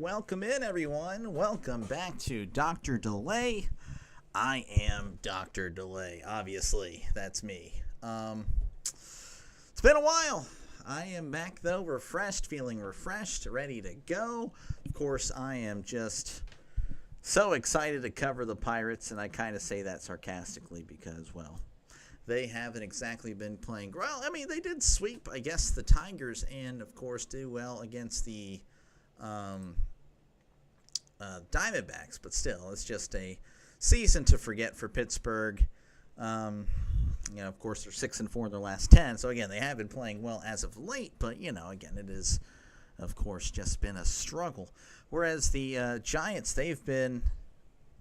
Welcome in, everyone. Welcome back to Dr. Delay. I am Dr. Delay, obviously. That's me. It's been a while. I am back, though, refreshed, feeling refreshed, ready to go. Of course, I am just so excited to cover the Pirates, and I kind of say that sarcastically because, well, they haven't exactly been playing well. I mean, they did sweep, I guess, the Tigers and, of course, do well against the Diamondbacks. But still, it's just a season to forget for Pittsburgh. Of course, they're 6-4 in their last 10. So, again, they have been playing well as of late. But, again, it is, of course, just been a struggle. Whereas the Giants, they've been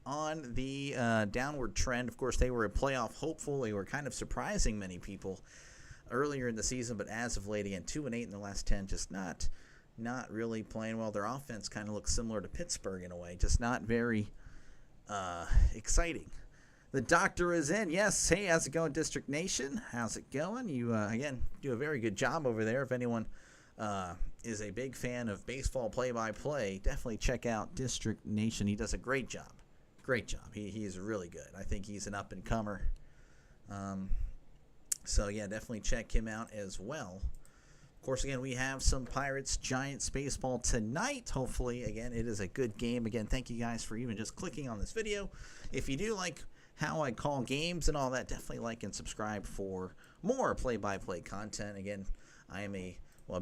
on the downward trend. Of course, they were a playoff hopeful. They were kind of surprising many people earlier in the season, but as of late, again, 2-8 in the last 10, just not really playing well. Their offense kind of looks similar to Pittsburgh in a way, just not very exciting. The doctor is in. Yes, hey, how's it going, District Nation? How's it going? You, again, do a very good job over there. If anyone is a big fan of baseball play-by-play, definitely check out District Nation. He does a great job. Great job. He's really good. I think he's an up-and-comer. So, yeah, definitely check him out as well. Of course, again, we have some Pirates-Giants baseball tonight. Hopefully, again, it is a good game. Again, thank you guys for even just clicking on this video. If you do like how I call games and all that, definitely like and subscribe for more play-by-play content. Again, I've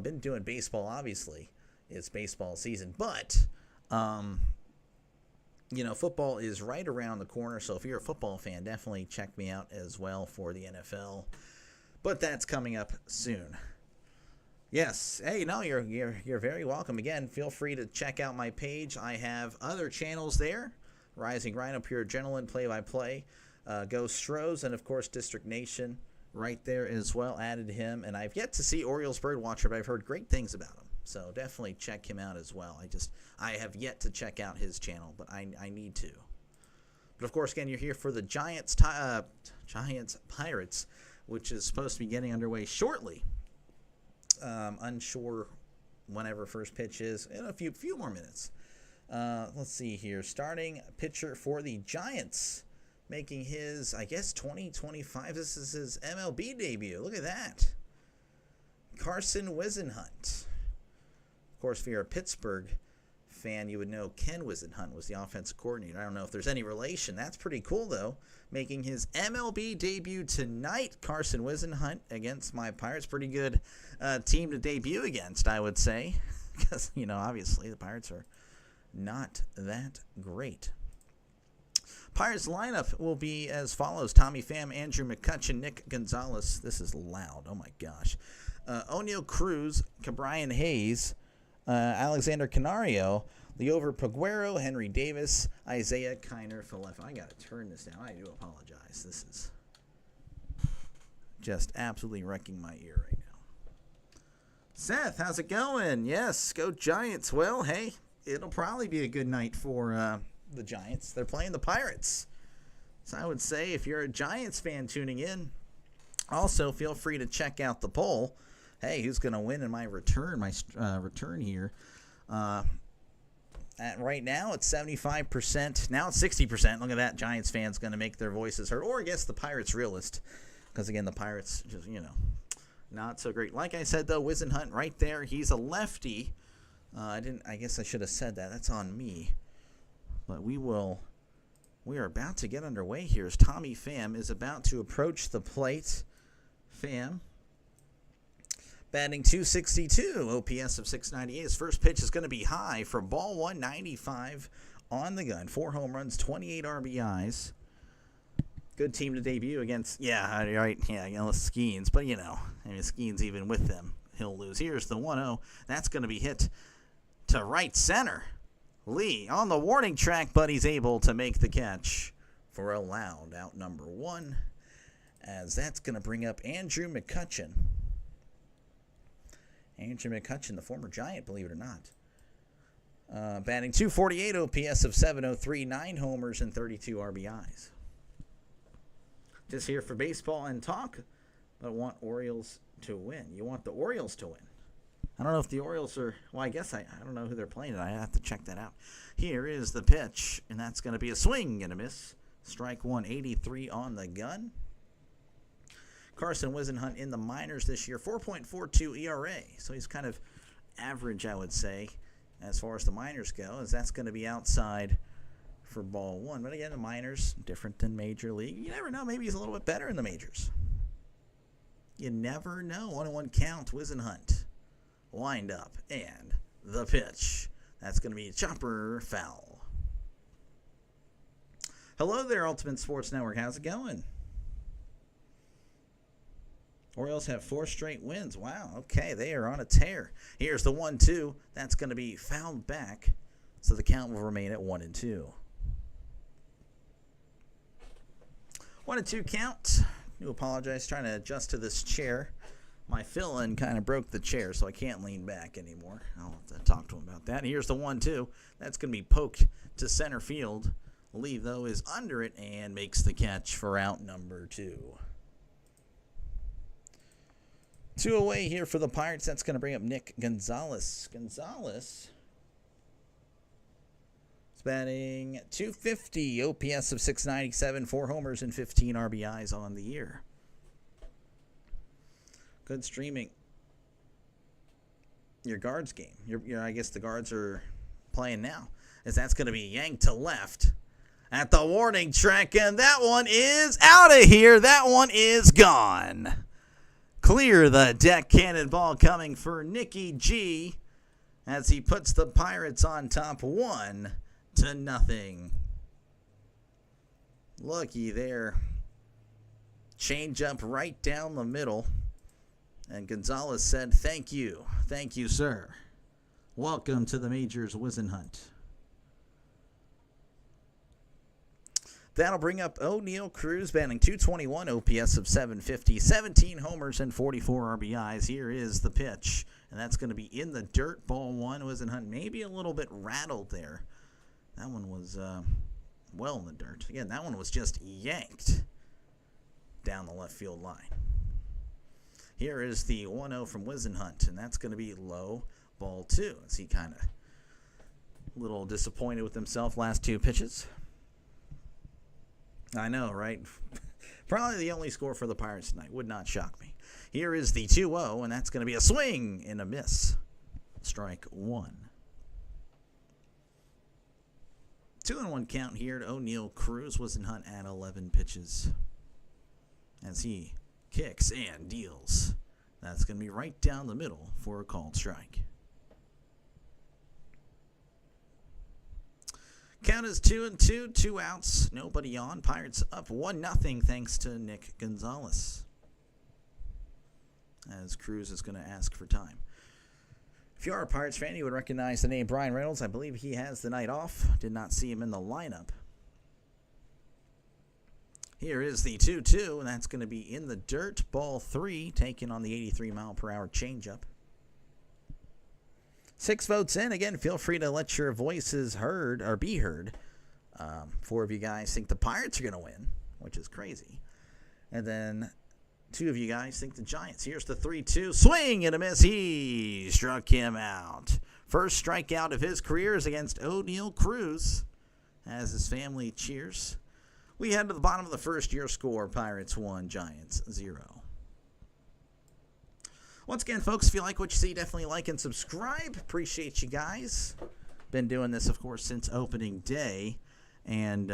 been doing baseball, obviously. It's baseball season, but football is right around the corner, so if you're a football fan, definitely check me out as well for the NFL. But that's coming up soon. Yes, hey, no, you're very welcome. Again, feel free to check out my page. I have other channels there. Rising Rhino, Pure Adrenaline, Play-by-Play, Ghost Stros, and of course District Nation right there as well. Added him, and I've yet to see Orioles Birdwatcher, but I've heard great things about him. So definitely check him out as well. I have yet to check out his channel, but I need to. But of course, again, you're here for the Giants Pirates, which is supposed to be getting underway shortly. Unsure whenever first pitch is in a few more minutes. Let's see here. Starting pitcher for the Giants, making his, I guess, 2025. This is his MLB debut. Look at that. Carson Whisenhunt. Of course, if you're a Pittsburgh fan, you would know Ken Whisenhunt was the offensive coordinator. I don't know if there's any relation. That's pretty cool, though. Making his MLB debut tonight, Carson Whisenhunt against my Pirates. Pretty good team to debut against, I would say. Because, obviously the Pirates are not that great. Pirates lineup will be as follows. Tommy Pham, Andrew McCutchen, Nick Gonzalez. This is loud. Oh, my gosh. O'Neill Cruz, Cabrian Hayes, Alexander Canario, Leover Peguero, Henry Davis, Isaiah Kiner Falefa. I got to turn this down. I do apologize. This is just absolutely wrecking my ear right now. Seth, how's it going? Yes, go Giants. Well, hey, it'll probably be a good night for the Giants. They're playing the Pirates. So I would say if you're a Giants fan tuning in, also feel free to check out the poll. Hey, who's going to win in my return here? Right now, it's 75%. Now it's 60%. Look at that. Giants fans going to make their voices heard. Or I guess the Pirates realist. Because, again, the Pirates just, not so great. Like I said, though, Whisenhunt right there. He's a lefty. I guess I should have said that. That's on me. But we are about to get underway here as Tommy Pham is about to approach the plate. Pham batting .262, OPS of .698. His first pitch is going to be high for ball 195 on the gun. 4 home runs, 28 RBIs. Good team to debut against, Skeens. But, Skeens even with them, he'll lose. Here's the 1-0. That's going to be hit to right center. Lee on the warning track, but he's able to make the catch for a loud out number 1. As that's going to bring up Andrew McCutchen. Andrew McCutchen, the former Giant, believe it or not. Batting .248, OPS of .703, 9 homers and 32 RBIs. Just here for baseball and talk, but want Orioles to win. You want the Orioles to win. I don't know if the Orioles are, well, I guess I don't know who they're playing. I have to check that out. Here is the pitch, and that's going to be a swing and a miss. Strike 183 on the gun. Carson Whisenhunt in the minors this year, 4.42 ERA. So he's kind of average, I would say, as far as the minors go, as that's going to be outside for ball one. But again, the minors, different than Major League. You never know. Maybe he's a little bit better in the majors. You never know. 1-1 count, Whisenhunt. Wind up, and the pitch. That's going to be a chopper foul. Hello there, Ultimate Sports Network. How's it going? Orioles have 4 straight wins. Wow, okay, they are on a tear. Here's the 1-2. That's going to be fouled back, so the count will remain at 1-2. 1-2 count. Do apologize, trying to adjust to this chair. My fill-in kind of broke the chair, so I can't lean back anymore. I'll have to talk to him about that. Here's the 1-2. That's going to be poked to center field. Lee, though, is under it and makes the catch for out number 2. 2 away here for the Pirates. That's going to bring up Nick Gonzalez. Gonzalez is batting .250, OPS of .697, 4 homers and 15 RBIs on the year. Good streaming. Your guards game. I guess the guards are playing now, as that's going to be yanked to left at the warning track, and that one is out of here. That one is gone. Clear the deck. Cannonball coming for Nicky G as he puts the Pirates on top 1-0. Looky there. Change up right down the middle. And Gonzalez said, thank you. Thank you, sir. Welcome to the majors, Whisenhunt. That'll bring up O'Neal Cruz, batting .221, OPS of .750, 17 homers and 44 RBIs. Here is the pitch, and that's going to be in the dirt. Ball 1. Whisenhunt maybe a little bit rattled there. That one was well in the dirt. Again, that one was just yanked down the left field line. Here is the 1-0 from Whisenhunt, and that's going to be low, ball 2. As he kind of a little disappointed with himself last 2 pitches. I know, right? Probably the only score for the Pirates tonight. Would not shock me. Here is the 2-0, and that's going to be a swing and a miss. Strike 1. 2-1 count here to O'Neal Cruz. Whisenhunt at 11 pitches. As he kicks and deals. That's going to be right down the middle for a called strike. Count is 2-2, 2 outs, nobody on. Pirates up 1-0 thanks to Nick Gonzalez. As Cruz is going to ask for time. If you are a Pirates fan, you would recognize the name Brian Reynolds. I believe he has the night off. Did not see him in the lineup. Here is the 2-2, and that's going to be in the dirt. Ball 3, taken on the 83-mile-per-hour changeup. 6 votes in. Again, feel free to let your voices heard or be heard. 4 of you guys think the Pirates are going to win, which is crazy. And then 2 of you guys think the Giants. Here's the 3-2. Swing and a miss. He struck him out. First strikeout of his career is against O'Neal Cruz, as his family cheers. We head to the bottom of the first. Year score, Pirates 1, Giants 0. Once again, folks, if you like what you see, definitely like and subscribe. Appreciate you guys. Been doing this, of course, since opening day. And,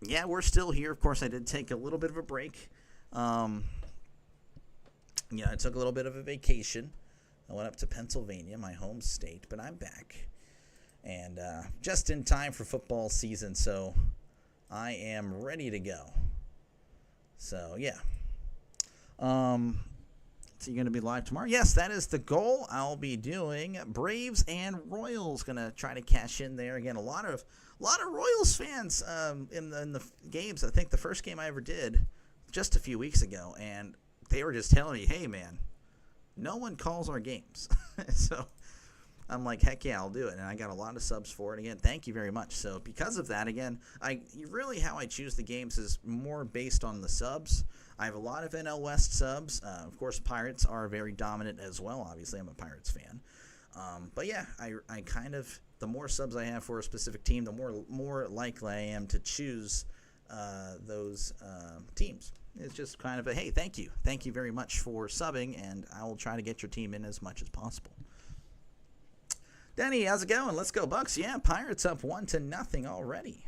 yeah, we're still here. Of course, I did take a little bit of a break. I took a little bit of a vacation. I went up to Pennsylvania, my home state, but I'm back. And just in time for football season, so I am ready to go. So, yeah. So you're going to be live tomorrow? Yes, that is the goal. I'll be doing Braves and Royals. Going to try to cash in there. Again, a lot of Royals fans in the games. I think the first game I ever did just a few weeks ago, and they were just telling me, hey, man, no one calls our games. So I'm like, heck yeah, I'll do it. And I got a lot of subs for it. Again, thank you very much. So because of that, again, how I choose the games is more based on the subs. I have a lot of NL West subs. Of course, Pirates are very dominant as well. Obviously, I'm a Pirates fan. But yeah, I kind of, the more subs I have for a specific team, the more likely I am to choose those teams. It's just kind of a, hey, thank you. Thank you very much for subbing, and I will try to get your team in as much as possible. Denny, how's it going? Let's go, Bucks. Yeah, Pirates up 1-0 already.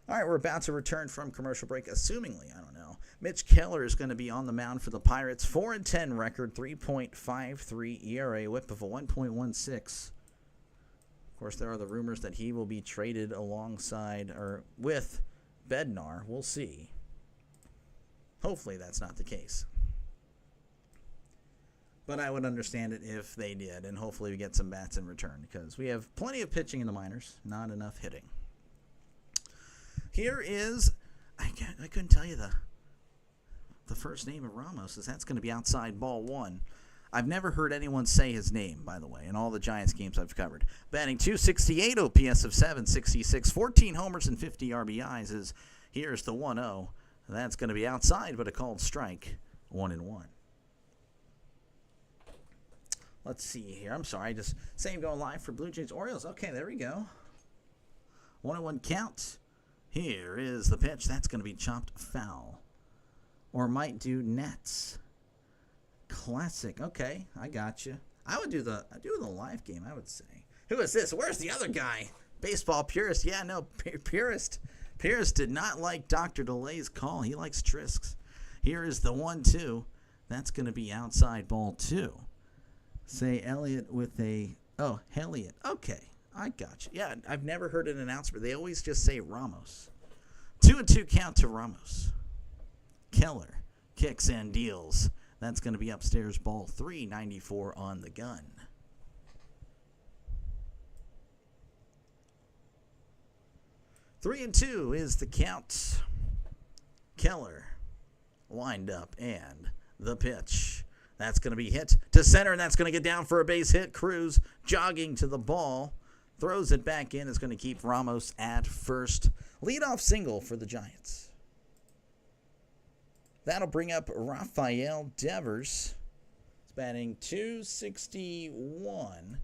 All right, we're about to return from commercial break, assumingly. I don't know. Mitch Keller is going to be on the mound for the Pirates. 4-10 record, 3.53 ERA, whip of a 1.16. Of course, there are the rumors that he will be traded alongside or with Bednar. We'll see. Hopefully that's not the case. But I would understand it if they did, and hopefully we get some bats in return because we have plenty of pitching in the minors, not enough hitting. Here is, I couldn't tell you the first name of Ramos, is that's going to be outside ball 1. I've never heard anyone say his name, by the way, in all the Giants games I've covered. Batting .268, OPS of 766, 14 homers and 50 RBIs. Here's the 1-0. That's going to be outside, but a called strike, 1-1. Let's see here. I'm sorry, just same going live for Blue Jays Orioles. Okay, there we go. 1-1 count. Here is the pitch. That's going to be chopped foul. Or might do nets. Classic. Okay, I got you. I do the live game, I would say. Who is this? Where's the other guy? Baseball purist. Yeah, no, purist. Purist did not like Dr. DeLay's call. He likes Trisks. Here is the 1-2. That's going to be outside ball 2. Say Elliott with a... Oh, Elliott. Okay. I got you. Yeah, I've never heard an announcer. They always just say Ramos. 2-2 count to Ramos. Keller kicks and deals. That's going to be upstairs ball 3, 94 on the gun. Three and 2 is the count. Keller lined up and the pitch. That's going to be hit to center, and that's going to get down for a base hit. Cruz jogging to the ball. Throws it back in. Is going to keep Ramos at first. Leadoff single for the Giants. That'll bring up Rafael Devers. He's batting .261.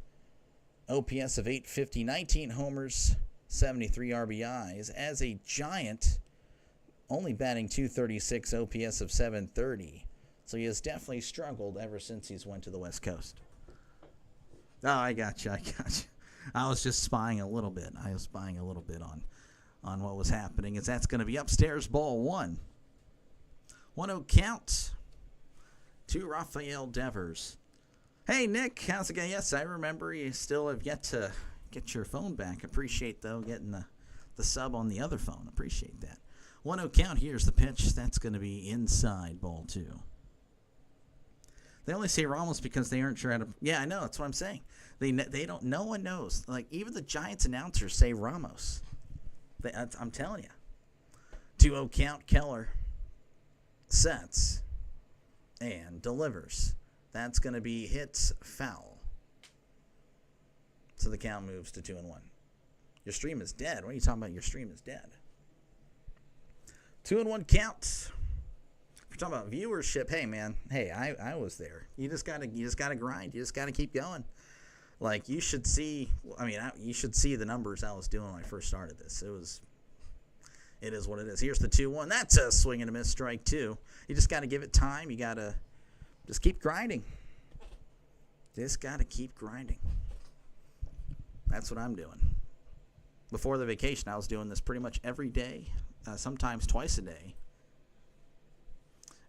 OPS of 850. 19 homers, 73 RBIs. As a Giant, only batting .236. OPS of 730. So he has definitely struggled ever since he's went to the West Coast. Oh, I got you. I was just spying a little bit. I was spying a little bit on what was happening. As that's going to be upstairs ball 1. 1-0 count to Rafael Devers. Hey, Nick, how's it going? Yes, I remember you still have yet to get your phone back. Appreciate, though, getting the sub on the other phone. Appreciate that. 1-0 count. Here's the pitch. That's going to be inside ball 2. They only say Ramos because they aren't sure how to... Yeah, I know. That's what I'm saying. They don't... No one knows. Like, even the Giants announcers say Ramos. I'm telling you. 2-0 count. Keller sets and delivers. That's going to be hit foul. So the count moves to 2-1. Your stream is dead. What are you talking about? Your stream is dead. 2-1 count. We're talking about viewership. Hey, man. Hey, I was there. You just gotta grind. You just gotta keep going. Like, you should see. I mean, you should see the numbers I was doing when I first started this. It is what it is. Here's the 2-1. That's a swing and a miss, strike 2. You just gotta give it time. You gotta just keep grinding. Just gotta keep grinding. That's what I'm doing. Before the vacation, I was doing this pretty much every day, sometimes twice a day.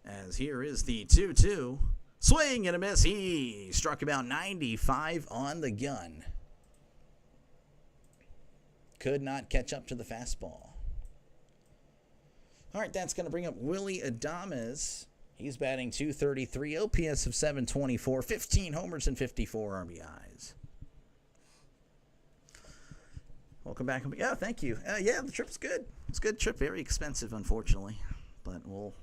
As here is the 2-2. Swing and a miss. He struck about 95 on the gun. Could not catch up to the fastball. All right, that's going to bring up Willy Adames. He's batting .233, OPS of 724, 15 homers and 54 RBIs. Welcome back. Yeah, thank you. Yeah, the trip's good. It's a good trip. Very expensive, unfortunately, but we'll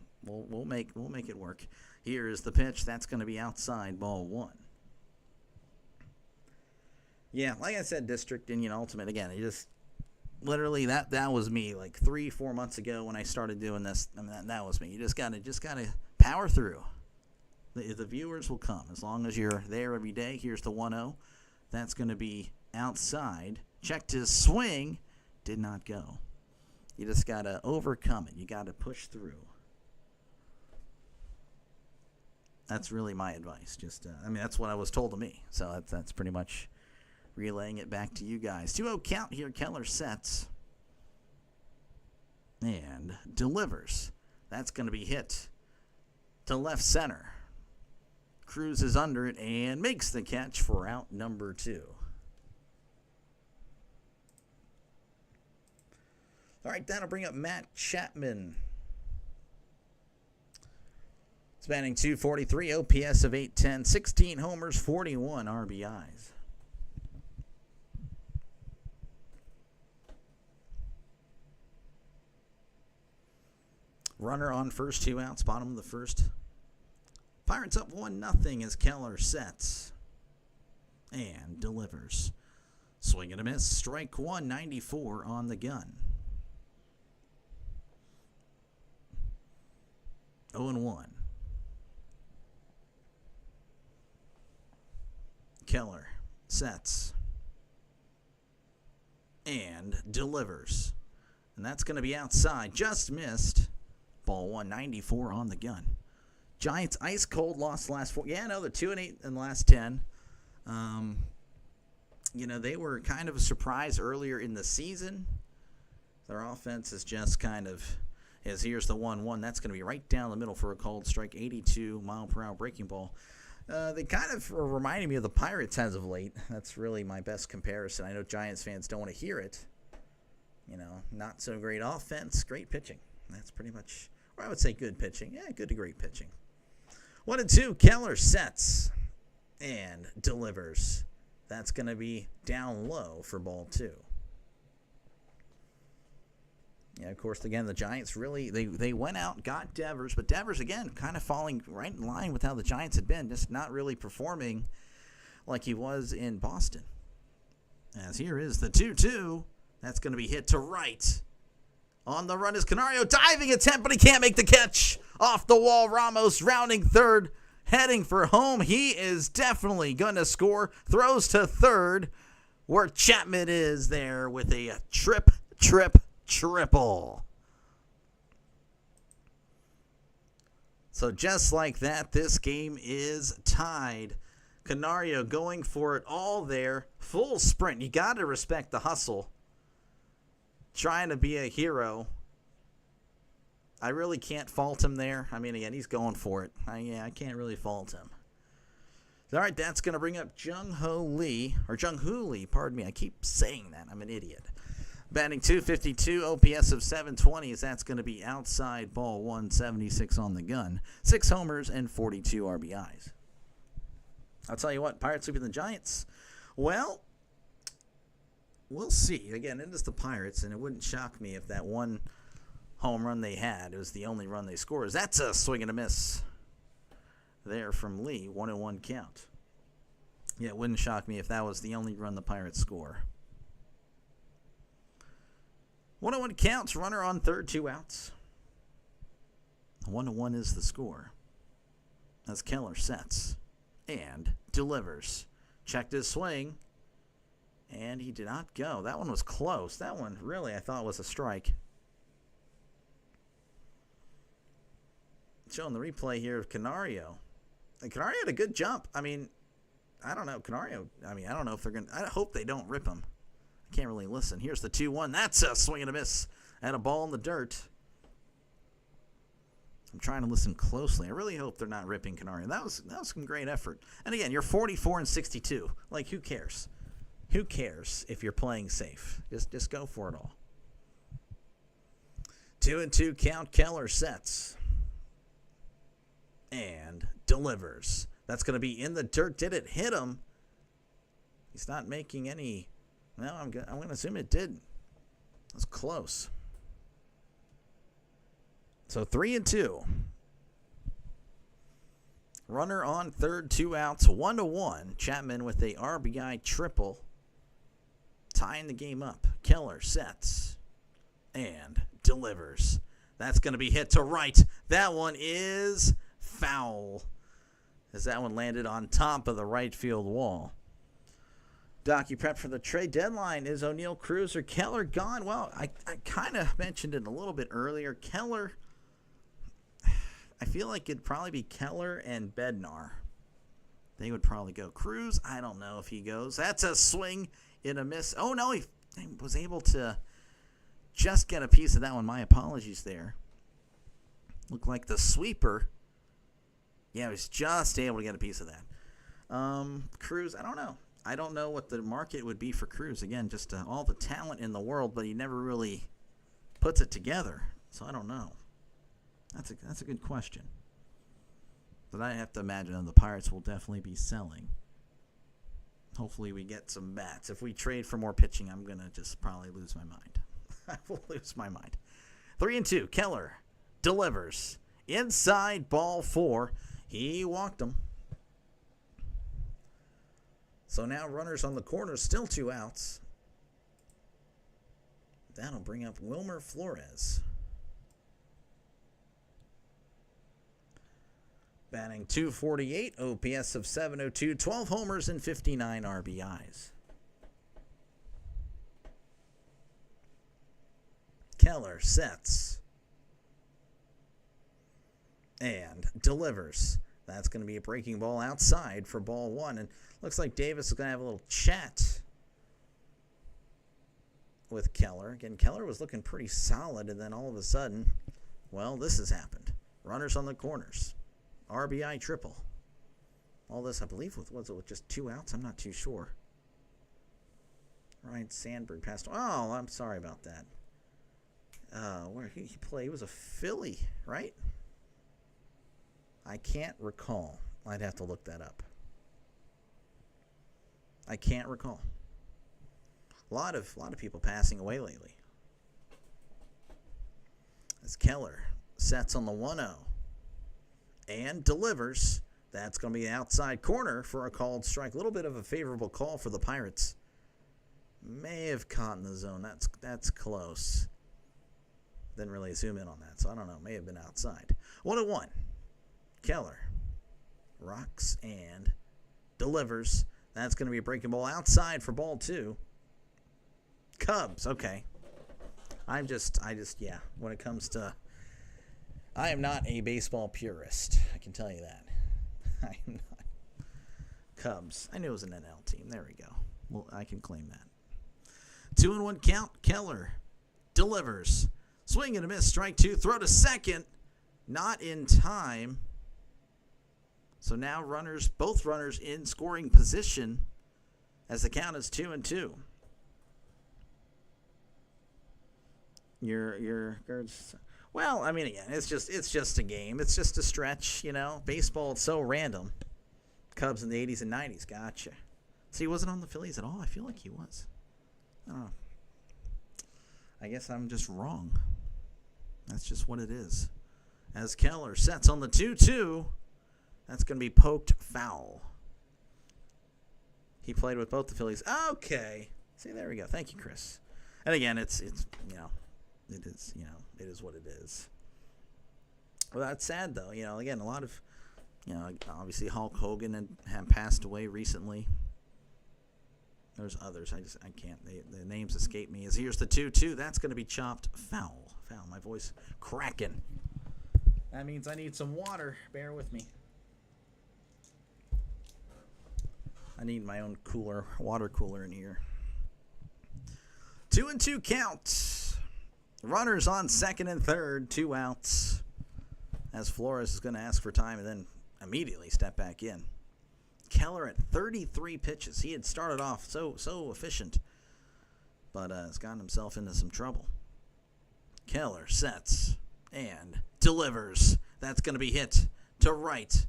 make it work. Here is the pitch. That's going to be outside ball 1. Yeah, like I said, District and Ultimate again. Literally, that was me like 3-4 months ago when I started doing this. I mean, that was me. You just gotta power through. The viewers will come as long as you're there every day. Here's the 1-0. That's going to be outside. Checked his swing. Did not go. You just got to overcome it. You got to push through. That's really my advice. That's what I was told to me. So that's pretty much relaying it back to you guys. 2-0 count here. Keller sets and delivers. That's going to be hit to left center. Cruises under it and makes the catch for out number 2. All right, that'll bring up Matt Chapman. Spanning 243, OPS of 810, 16 homers, 41 RBIs. Runner on first, 2 outs, bottom of the first. Pirates up 1-0 as Keller sets and delivers. Swing and a miss. Strike 1, 94 on the gun. 0-1. Keller sets and delivers. And that's going to be outside. Just missed. Ball 1, 94 on the gun. Giants ice cold, lost the last 4. Yeah, no, they're 2-8 in the last 10. They were kind of a surprise earlier in the season. Their offense is just kind of, here's the 1-1. That's going to be right down the middle for a cold strike, 82 mile per hour breaking ball. They kind of are reminding me of the Pirates as of late. That's really my best comparison. I know Giants fans don't want to hear it. Not so great offense, great pitching. That's pretty much, or I would say good pitching. Yeah, good to great pitching. 1-2, Keller sets and delivers. That's going to be down low for ball 2. Yeah, of course, again, the Giants really, they went out, got Devers, but Devers, again, kind of falling right in line with how the Giants had been, just not really performing like he was in Boston. As here is the 2-2. That's going to be hit to right. On the run is Canario, diving attempt, but he can't make the catch. Off the wall, Ramos rounding third, heading for home. He is definitely going to score. Throws to third, where Chapman is there with a triple. So just like that, this game is tied. Canario going for it all there. Full sprint. You got to respect the hustle. Trying to be a hero. I really can't fault him there. I mean, again, he's going for it. I can't really fault him. All right, that's going to bring up Jung-Hoo Lee. Pardon me. I keep saying that. I'm an idiot. Batting 252, OPS of 720, as that's going to be outside, ball 176 on the gun. 6 homers and 42 RBIs. I'll tell you what, Pirates sweeping the Giants. Well, we'll see. Again, it is the Pirates, and it wouldn't shock me if that one home run they had was the only run they scored. That's a swing and a miss there from Lee. 1-1 count. Yeah, it wouldn't shock me if that was the only run the Pirates score. 1-1 counts. Runner on third, 2 outs. 1-1 is the score. As Keller sets and delivers. Checked his swing. And he did not go. That one was close. That one really I thought was a strike. Showing the replay here of Canario. And Canario had a good jump. I mean, I don't know. Canario, I don't know if they're going to. I hope they don't rip him. I can't really listen. Here's the 2-1. That's a swing and a miss. And a ball in the dirt. I'm trying to listen closely. I really hope they're not ripping Canario. That was some great effort. And again, you're 44-62. Like, who cares? Who cares if you're playing safe? Just go for it all. 2-2 count. Keller sets and delivers. That's going to be in the dirt. Did it hit him? He's not making any. No, I'm going to assume it did. That's close. So 3-2. Runner on third, 2 outs, 1-1. Chapman with a RBI triple, tying the game up. Keller sets and delivers. That's going to be hit to right. That one is foul, as that one landed on top of the right field wall. Doc, you prep for the trade deadline. Is O'Neill, Cruz, or Keller gone? Well, I kind of mentioned it a little bit earlier. Keller, I feel like it'd probably be Keller and Bednar. They would probably go. Cruz, I don't know if he goes. That's a swing and a miss. Oh, no, he was able to just get a piece of that one. My apologies there. Looked like the sweeper. Yeah, he was just able to get a piece of that. Cruz, I don't know. I don't know what the market would be for Cruz. Again, just all the talent in the world, but he never really puts it together. So I don't know. That's a good question. But I have to imagine the Pirates will definitely be selling. Hopefully we get some bats. If we trade for more pitching, I'm going to just probably lose my mind. I will lose my mind. 3-2. Keller delivers. Inside ball 4. He walked him. So now runners on the corner, still 2 outs. That'll bring up Wilmer Flores. Batting .248, OPS of .702, 12 homers and 59 RBIs. Keller sets and delivers. That's going to be a breaking ball outside for ball 1. And looks like Davis is going to have a little chat with Keller. Again, Keller was looking pretty solid, and then all of a sudden, well, this has happened. Runners on the corners. RBI triple. All this, I believe, with just 2 outs? I'm not too sure. Ryan Sandberg passed. Oh, I'm sorry about that. Where he played? He was a Philly, right? I can't recall. I'd have to look that up. I can't recall. A lot of people passing away lately. As Keller sets on the 1-0 and delivers. That's going to be outside corner for a called strike. A little bit of a favorable call for the Pirates. May have caught in the zone. That's close. Didn't really zoom in on that, so I don't know. May have been outside. 1-1. Keller rocks and delivers. That's going to be a breaking ball outside for ball 2. Cubs, okay. I just, yeah, when it comes to, I am not a baseball purist. I can tell you that. I am not. Cubs. I knew it was an NL team. There we go. Well, I can claim that. 2-1 count. Keller delivers. Swing and a miss. Strike 2. Throw to second. Not in time. So now both runners in scoring position as the count is 2-2. Well, I mean, again, it's just a game. It's just a stretch, you know. Baseball, it's so random. Cubs in the 80s and 90s, gotcha. So he wasn't on the Phillies at all? I feel like he was. I don't know. I guess I'm just wrong. That's just what it is. As Keller sets on the 2-2, that's going to be poked foul. He played with both the Phillies. Okay. See, there we go. Thank you, Chris. And again, it's you know, it is what it is. Well, that's sad, though. You know, again, a lot of, you know, obviously Hulk Hogan had passed away recently. There's others. I can't. The names escape me. As here's the 2-2. That's going to be chopped foul. Foul. My voice cracking. That means I need some water. Bear with me. I need my own water cooler in here. 2-2 count. Runners on second and third. 2 outs. As Flores is going to ask for time and then immediately step back in. Keller at 33 pitches. He had started off so efficient, but has gotten himself into some trouble. Keller sets and delivers. That's going to be hit to right.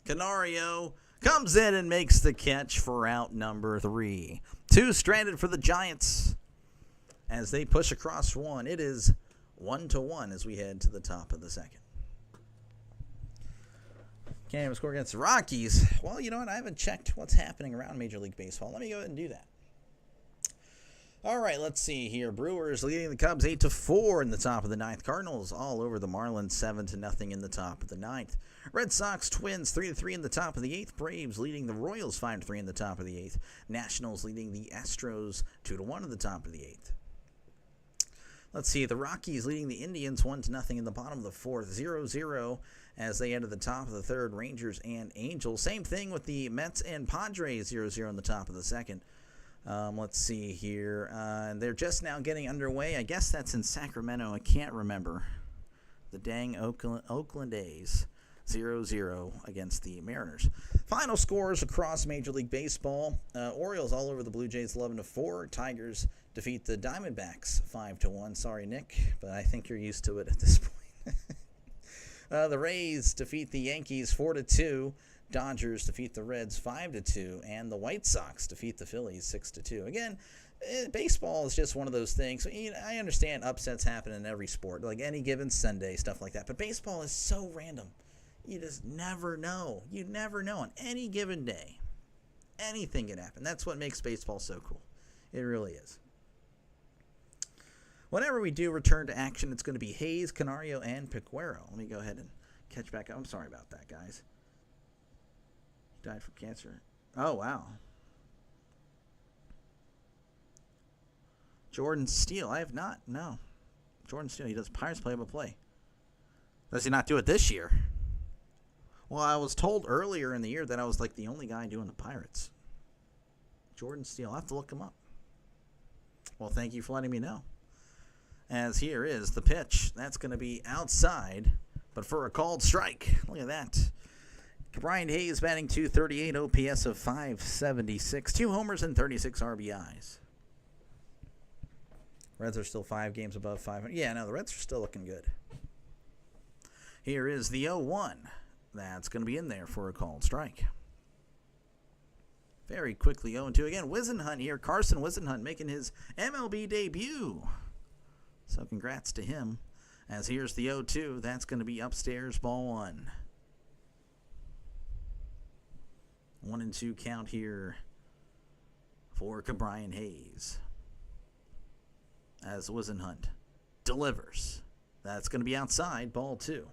Canario comes in and makes the catch for out number 3. 2 stranded for the Giants as they push across 1. It is 1-1 as we head to the top of the second. Can't even score against the Rockies. Well, you know what? I haven't checked what's happening around Major League Baseball. Let me go ahead and do that. All right, let's see here. Brewers leading the Cubs 8-4 in the top of the ninth. Cardinals all over the Marlins 7-0 in the top of the ninth. Red Sox, Twins 3-3 in the top of the eighth. Braves leading the Royals 5-3 in the top of the eighth. Nationals leading the Astros 2-1 in the top of the eighth. Let's see, the Rockies leading the Indians 1-0 in the bottom of the fourth. 0-0 as they enter the top of the third. Rangers and Angels. Same thing with the Mets and Padres 0-0 in the top of the second. Let's see here. They're just now getting underway. I guess that's in Sacramento. I can't remember. The dang Oakland A's. 0-0 against the Mariners. Final scores across Major League Baseball. Orioles all over the Blue Jays 11-4. Tigers defeat the Diamondbacks 5-1. Sorry, Nick, but I think you're used to it at this point. The Rays defeat the Yankees 4-2. Dodgers defeat the Reds 5-2, and the White Sox defeat the Phillies 6-2. Again, baseball is just one of those things. I understand upsets happen in every sport, like any given Sunday, stuff like that. But baseball is so random. You just never know. You never know on any given day. Anything can happen. That's what makes baseball so cool. It really is. Whenever we do return to action, it's going to be Hayes, Canario, and Piquero. Let me go ahead and catch back up. I'm sorry about that, guys. Died from cancer. Oh, wow. Jordan Steele. I have not. No. Jordan Steele. He does Pirates play-by-play. Does he not do it this year? Well, I was told earlier in the year that I was like the only guy doing the Pirates. Jordan Steele. I'll have to look him up. Well, thank you for letting me know. As here is the pitch. That's going to be outside, but for a called strike. Look at that. Brian Hayes batting .238, OPS of .576, 2 homers and 36 RBIs. Reds are still 5 games above 500. Yeah, no, the Reds are still looking good. Here is the 0-1. That's going to be in there for a called strike. Very quickly 0-2 again. Wisenhunt here. Carson Wisenhunt making his MLB debut. So congrats to him. As here's the 0-2. That's going to be upstairs, ball 1. 1-2 count here for Brian Hayes. As Wisenhunt delivers. That's going to be outside, ball 2.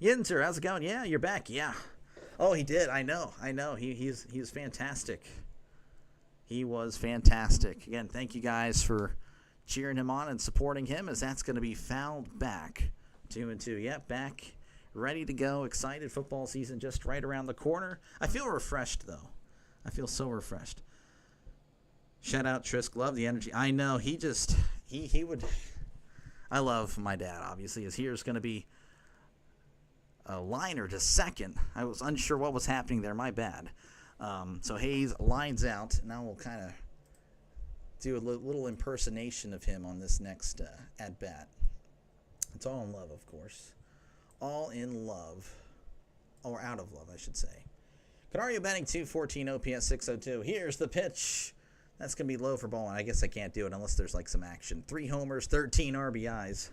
Yinzer, how's it going? Yeah, you're back. Yeah. Oh, he did. I know. He's fantastic. He was fantastic. Again, thank you guys for cheering him on and supporting him, as that's going to be fouled back. 2-2. Yep, back. Ready to go. Excited. Football season just right around the corner. I feel refreshed, though. I feel so refreshed. Shout out Trisk. Love the energy. I know. He would. I love my dad, obviously, as here's going to be a liner to second. I was unsure what was happening there. My bad. So Hayes lines out. Now we'll kind of do a little impersonation of him on this next at-bat. It's all in love, of course. All in love. Or out of love, I should say. Canario batting .214, OPS 602. Here's the pitch. That's going to be low for ball 1. I guess I can't do it unless there's like some action. 3 homers, 13 RBIs.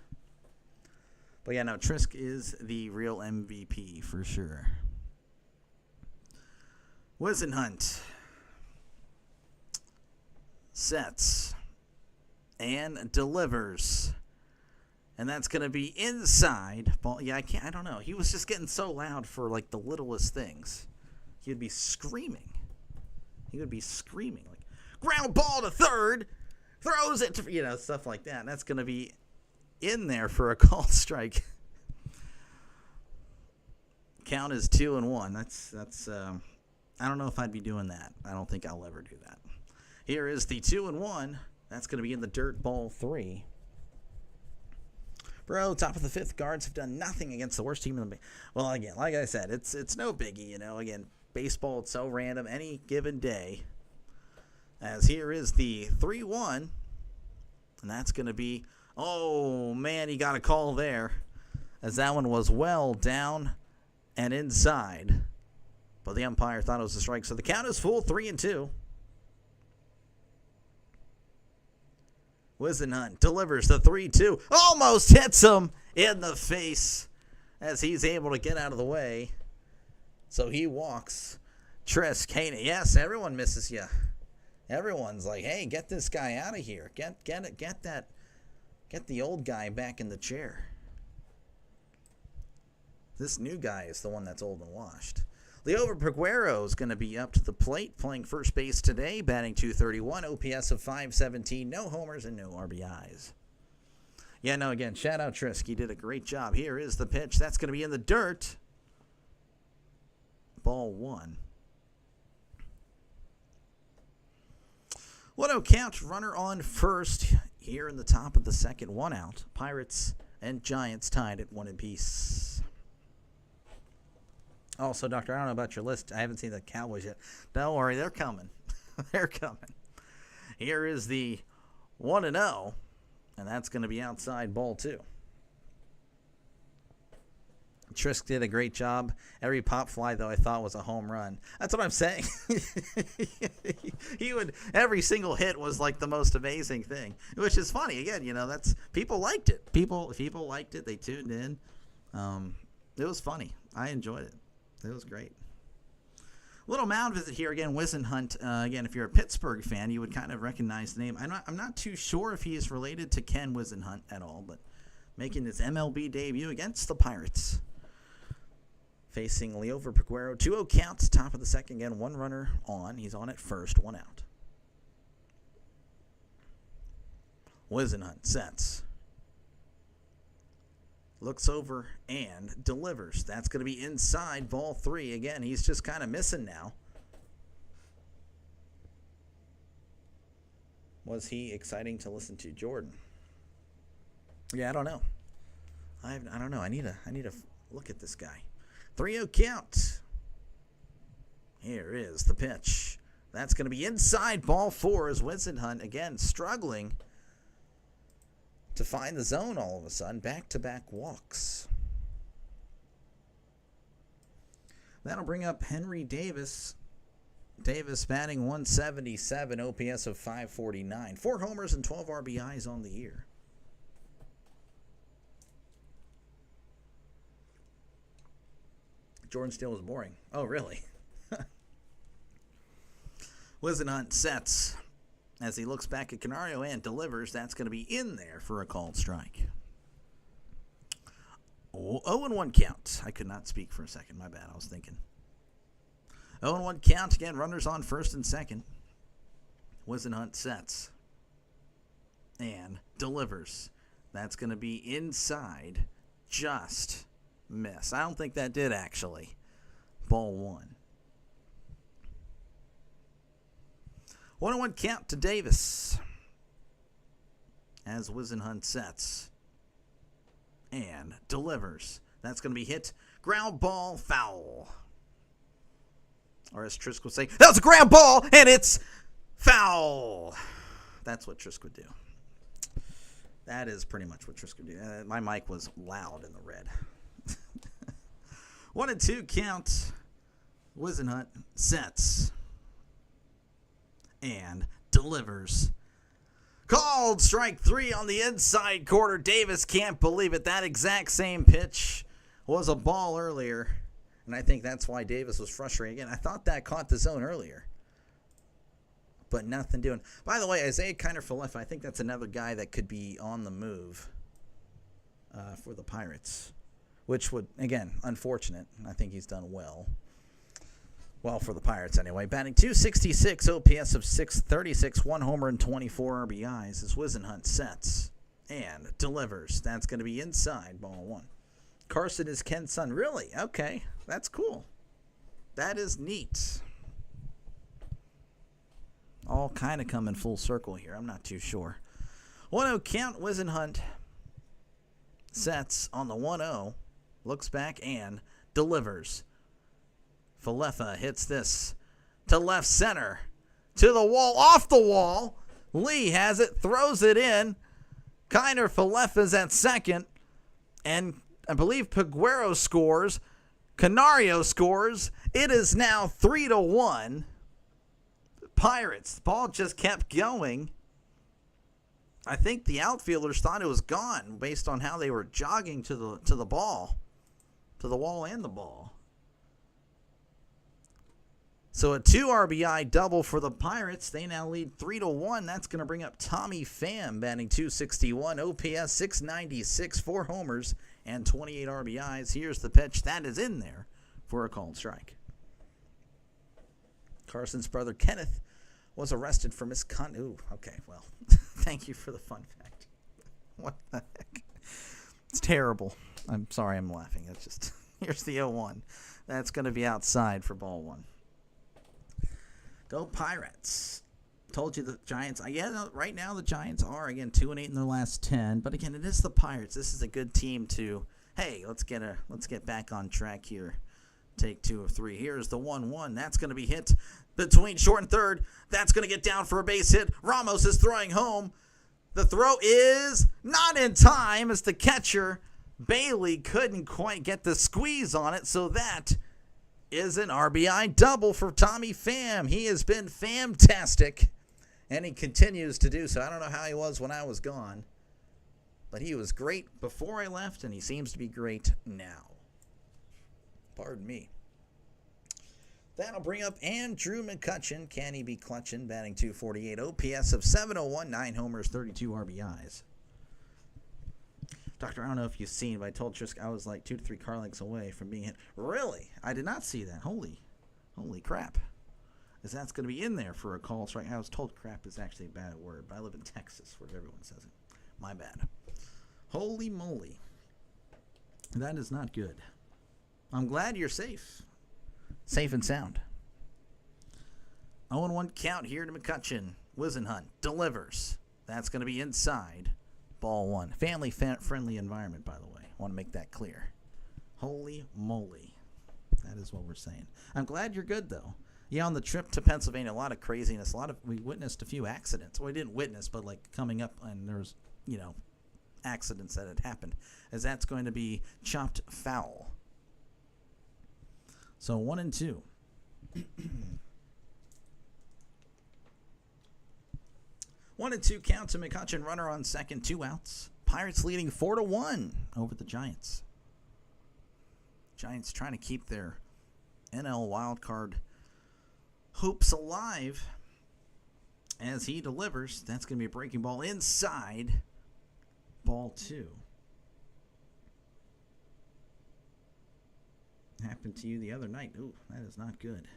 But yeah, no, Trisk is the real MVP for sure. Wisenhunt sets and delivers. And that's going to be inside. Ball. Yeah, I don't know. He was just getting so loud for like the littlest things. He would be screaming. Like, ground ball to third. Throws it to, stuff like that. And that's going to be in there for a called strike. Count is 2-1. That's I don't know if I'd be doing that. I don't think I'll ever do that. Here is the 2-1. That's going to be in the dirt, ball 3. Bro, top of the 5th, guards have done nothing against the worst team in the... Well, again, like I said, it's no biggie, Again, baseball, it's so random. Any given day. As here is the 3-1. And that's going to be... Oh, man, he got a call there. As that one was well down and inside. But the umpire thought it was a strike. So the count is full, 3-2. Wisenhunt delivers the 3-2. Almost hits him in the face as he's able to get out of the way. So he walks. Trisk, Haney. Yes, everyone misses you. Everyone's like, hey, get this guy out of here. Get the old guy back in the chair. This new guy is the one that's old and washed. Liover Peguero is going to be up to the plate, playing first base today, batting .231, OPS of .517, no homers and no RBIs. Yeah, no, again, shout out Trisk. He did a great job. Here is the pitch. That's going to be in the dirt. Ball 1. 1-0 count, runner on first here in the top of the second, 1 out. Pirates and Giants tied at 1 apiece. Also, Doctor, I don't know about your list. I haven't seen the Cowboys yet. Don't worry, they're coming. They're coming. Here is the 1-0, and that's going to be outside ball 2. Trisk did a great job. Every pop fly, though, I thought was a home run. That's what I'm saying. Every single hit was like the most amazing thing, which is funny. Again, that's people liked it. People liked it. They tuned in. It was funny. I enjoyed it. It was great. Little mound visit here again. Whisenhunt. Again, if you're a Pittsburgh fan, you would kind of recognize the name. I'm not too sure if he is related to Ken Whisenhunt at all, but making his MLB debut against the Pirates. Facing Liover Peguero. 2-0 counts, top of the second. Again, 1 runner on. He's on at first, 1 out. Whisenhunt sets. Looks over and delivers. That's going to be inside ball 3. Again, he's just kind of missing now. Was he exciting to listen to, Jordan? Yeah, I don't know. I don't know. I need to look at this guy. 3-0 count. Here is the pitch. That's going to be inside ball 4 as Whisenhunt again struggling to find the zone all of a sudden. Back-to-back walks. That'll bring up Henry Davis. Davis batting .177, OPS of .549. 4 homers and 12 RBIs on the year. Jordan Steele was boring. Oh, really? Whisenhunt sets. As he looks back at Canario and delivers, that's going to be in there for a called strike. 0-1 count. I could not speak for a second. My bad. I was thinking. 0-1 count. Again, runners on first and second. Whisenhunt sets. And delivers. That's going to be inside. Just miss. I don't think that did, actually. Ball 1. 1-1 count to Davis as Whisenhunt sets and delivers. That's going to be hit. Ground ball, foul. Or as Trisk would say, that was a ground ball, and it's foul. That's what Trisk would do. That is pretty much what Trisk would do. My mic was loud in the red. 1-2 count. Whisenhunt sets and delivers. Called strike 3 on the inside corner. Davis can't believe it. That exact same pitch was a ball earlier, and I think that's why Davis was frustrated. Again, I thought that caught the zone earlier, but nothing doing. By the way, Isaiah Kiner-Falefa, I think that's another guy that could be on the move for the Pirates, which would, again, unfortunate. I think he's done well. Well, for the Pirates anyway. Batting .266, OPS of .636, 1 homer and 24 RBIs as Whisenhunt sets and delivers. That's going to be inside ball 1. Carson is Ken's son. Really? Okay. That's cool. That is neat. All kind of coming full circle here. I'm not too sure. 1-0 count. Whisenhunt sets on the 1-0. Looks back and delivers. Falefa hits this to left center, to the wall, off the wall. Lee has it, throws it in. Kiner-Falefa's at second, and I believe Peguero scores. Canario scores. It is now 3-1. Pirates. The ball just kept going. I think the outfielders thought it was gone based on how they were jogging to the ball, to the wall and the ball. So a 2 RBI double for the Pirates. They now lead 3-1. That's going to bring up Tommy Pham, batting .261, OPS .696, 4 homers, and 28 RBIs. Here's the pitch. That is in there for a called strike. Carson's brother Kenneth was arrested for misconduct. Ooh, okay, well, thank you for the fun fact. What the heck? It's terrible. I'm sorry I'm laughing. It's just, here's the 0-1. That's going to be outside for ball 1. Go Pirates. Told you the Giants. Right now the Giants are, again, 2-8 in their last 10. But again, it is the Pirates. This is a good team to, hey, let's get back on track here. Take 2 of 3. Here's the 1-1. That's going to be hit between short and third. That's going to get down for a base hit. Ramos is throwing home. The throw is not in time as the catcher, Bailey, couldn't quite get the squeeze on it. So that is an RBI double for Tommy Pham. He has been fantastic, and he continues to do so. I don't know how he was when I was gone, but he was great before I left, and he seems to be great now. Pardon me. That'll bring up Andrew McCutchen. Can he be clutching? Batting .248, OPS of .701, 9 homers, 32 RBIs. Doctor, I don't know if you've seen, but I told Trisk I was like 2 to 3 car lengths away from being hit. Really? I did not see that. Holy crap. As that's going to be in there for a call strike. I was told crap is actually a bad word, but I live in Texas where everyone says it. My bad. Holy moly. That is not good. I'm glad you're safe. Safe and sound. 0-1 count here to McCutchen. Wisenhunt delivers. That's going to be inside. Ball 1. Family-friendly environment, by the way. I want to make that clear. Holy moly. That is what we're saying. I'm glad you're good, though. Yeah, on the trip to Pennsylvania, a lot of craziness. We witnessed a few accidents. Well, we didn't witness, but like coming up, and there's, accidents that had happened. As that's going to be chopped foul. So 1-2. 1-2 count to McCutchen. Runner on second, 2 outs. Pirates leading 4-1 over the Giants. Giants trying to keep their NL wildcard hopes alive as he delivers. That's going to be a breaking ball inside. Ball 2. Happened to you the other night. Ooh, that is not good.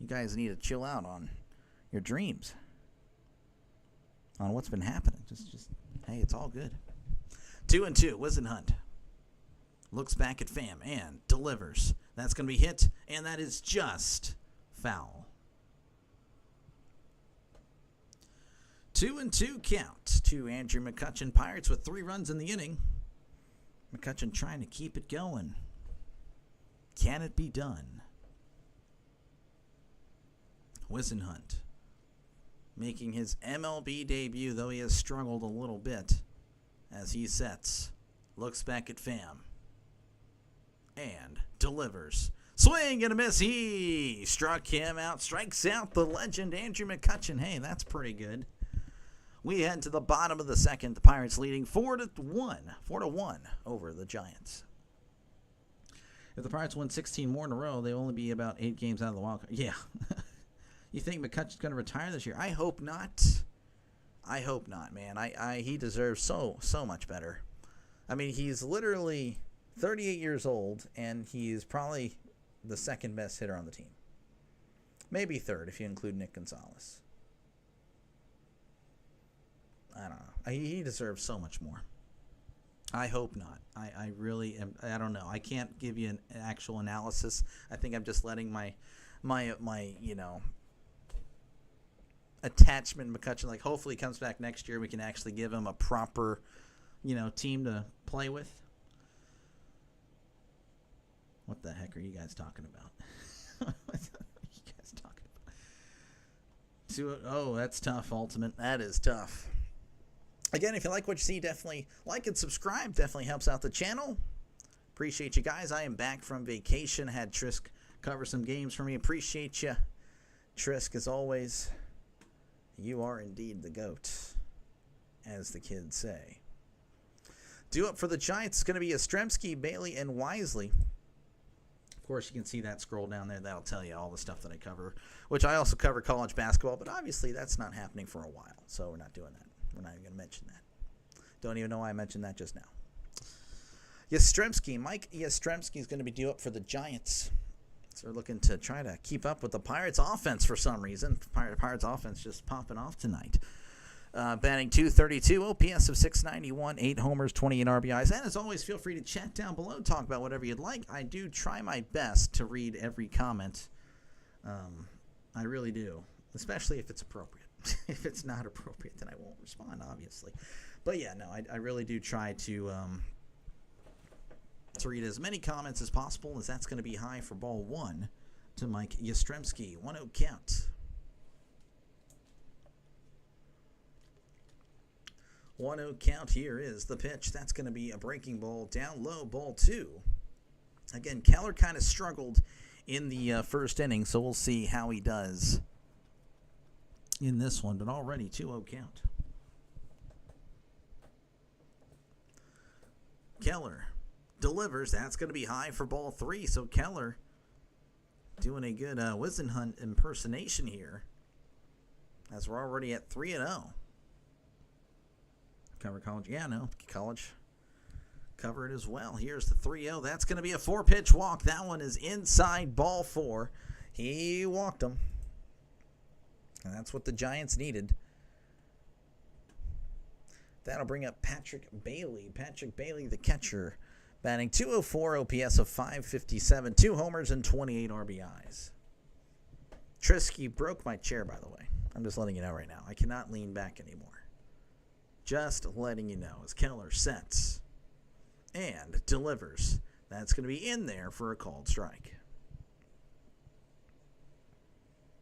You guys need to chill out on your dreams. On what's been happening. Just hey, it's all good. 2-2. Wisenhunt looks back at Pham and delivers. That's going to be hit, and that is just foul. 2-2 count to Andrew McCutchen. Pirates with 3 runs in the inning. McCutchen trying to keep it going. Can it be done? Wisenhunt making his MLB debut, though he has struggled a little bit as he sets. Looks back at Pham and delivers. Swing and a miss. He struck him out. Strikes out the legend, Andrew McCutchen. Hey, that's pretty good. We head to the bottom of the second. The Pirates leading 4-1. 4-1 over the Giants. If the Pirates win 16 more in a row, they'll only be about 8 games out of the wild card. Yeah. You think McCutchen's going to retire this year? I hope not. I hope not, man. He deserves so much better. I mean, he's literally 38 years old, and he's probably the second best hitter on the team. Maybe third if you include Nick Gonzalez. I don't know. He deserves so much more. I hope not. I really am. I don't know. I can't give you an actual analysis. I think I'm just letting my attachment McCutchen, like, hopefully he comes back next year. We can actually give him a proper, team to play with. What the heck are you guys talking about? What are you guys talking about? Oh, that's tough, Ultimate. That is tough. Again, if you like what you see, definitely like and subscribe. Definitely helps out the channel. Appreciate you guys. I am back from vacation. Had Trisk cover some games for me. Appreciate you. Trisk, as always, you are indeed the GOAT, as the kids say. Due up for the Giants is going to be Yastrzemski, Bailey, and Wisely. Of course, you can see that scroll down there. That'll tell you all the stuff that I cover, which I also cover college basketball, but obviously that's not happening for a while, so we're not doing that. We're not even going to mention that. Don't even know why I mentioned that just now. Yastrzemski. Mike Yastrzemski is going to be due up for the Giants. So we're looking to try to keep up with the Pirates' offense for some reason. Pirates' offense just popping off tonight. Batting .232, OPS of .691, 8 homers, 28 RBIs. And as always, feel free to chat down below, talk about whatever you'd like. I do try my best to read every comment. I really do, especially if it's appropriate. If it's not appropriate, then I won't respond, obviously. But yeah, no, I really do try to read as many comments as possible, as that's going to be high for ball 1 to Mike Yastrzemski. 1-0 count. 1-0 count. Here is the pitch. That's going to be a breaking ball. Down low, ball 2. Again, Keller kind of struggled in the first inning, so we'll see how he does in this one. But already 2-0 count. Keller delivers. That's going to be high for ball 3. So Keller doing a good Wisenhunt impersonation here, as we're already at 3-0. Cover college. Yeah, no, college. Cover it as well. Here's the 3-0. That's going to be a 4-pitch walk. That one is inside ball 4. He walked him. And that's what the Giants needed. That'll bring up Patrick Bailey. Patrick Bailey, the catcher, batting .204, OPS of .557, 2 homers and 28 RBIs. Trisky broke my chair, by the way. I'm just letting you know right now. I cannot lean back anymore. Just letting you know, as Keller sets and delivers. That's going to be in there for a called strike.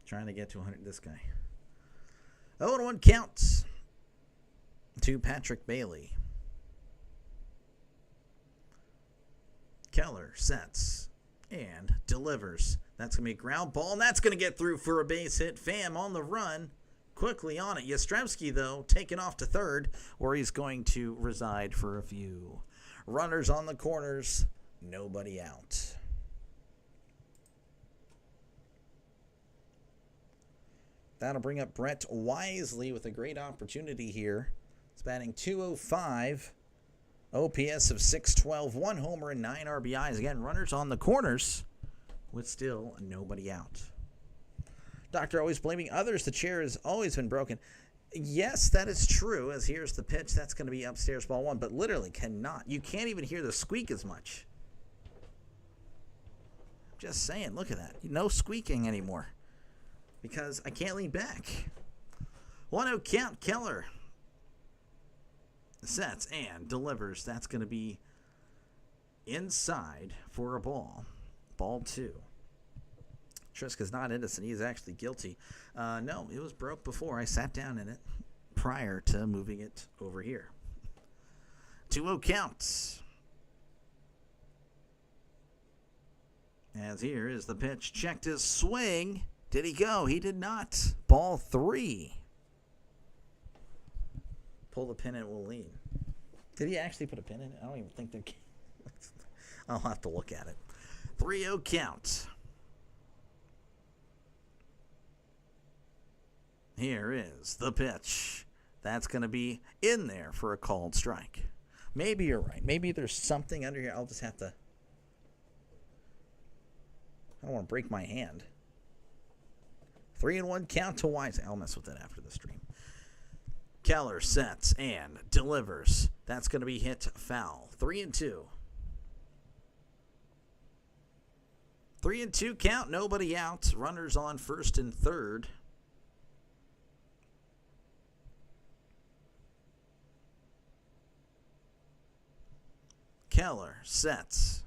Trying to get to 100, this guy. 0-1 counts to Patrick Bailey. Keller sets and delivers. That's going to be a ground ball, and that's going to get through for a base hit. Pham on the run. Quickly on it. Yastrzemski, though, taken off to third, where he's going to reside for a few. Runners on the corners, nobody out. That'll bring up Brett Wisely with a great opportunity here. He's batting .205, OPS of .612, 1 homer and 9 RBIs. Again, runners on the corners with still nobody out. Doctor always blaming others. The chair has always been broken. Yes, that is true, as here's the pitch. That's going to be upstairs ball 1, but literally cannot. You can't even hear the squeak as much. Just saying, look at that. No squeaking anymore because I can't lean back. 1-0 count. Keller sets and delivers. That's going to be inside for a ball. Ball 2. Triska's not innocent. He is actually guilty. No, it was broke before. I sat down in it prior to moving it over here. 2-0 counts. As here is the pitch. Checked his swing. Did he go? He did not. Ball 3. Pull the pin and we'll lean. Did he actually put a pin in it? I don't even think there. I'll have to look at it. 3-0 count. Here is the pitch. That's going to be in there for a called strike. Maybe you're right. Maybe there's something under here. I'll just have to. I don't want to break my hand. 3-1 count to Wise. I'll mess with that after the stream. Keller sets and delivers. That's going to be hit foul. 3-2. 3-2 count. Nobody out. Runners on first and third. Keller sets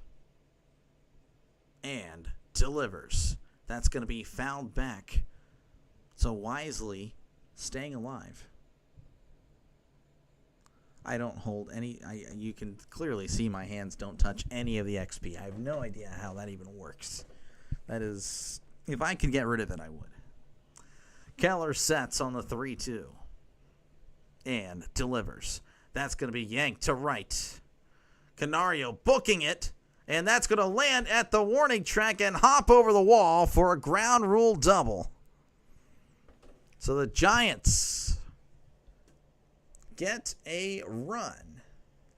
and delivers. That's going to be fouled back. So Wisely staying alive. I don't hold any. You can clearly see my hands don't touch any of the XP. I have no idea how that even works. That is, if I could get rid of it, I would. Keller sets on the 3-2 and delivers. That's going to be yanked to right. Canario booking it, And that's going to land at the warning track and hop over the wall for a ground rule double. So the Giants get a run,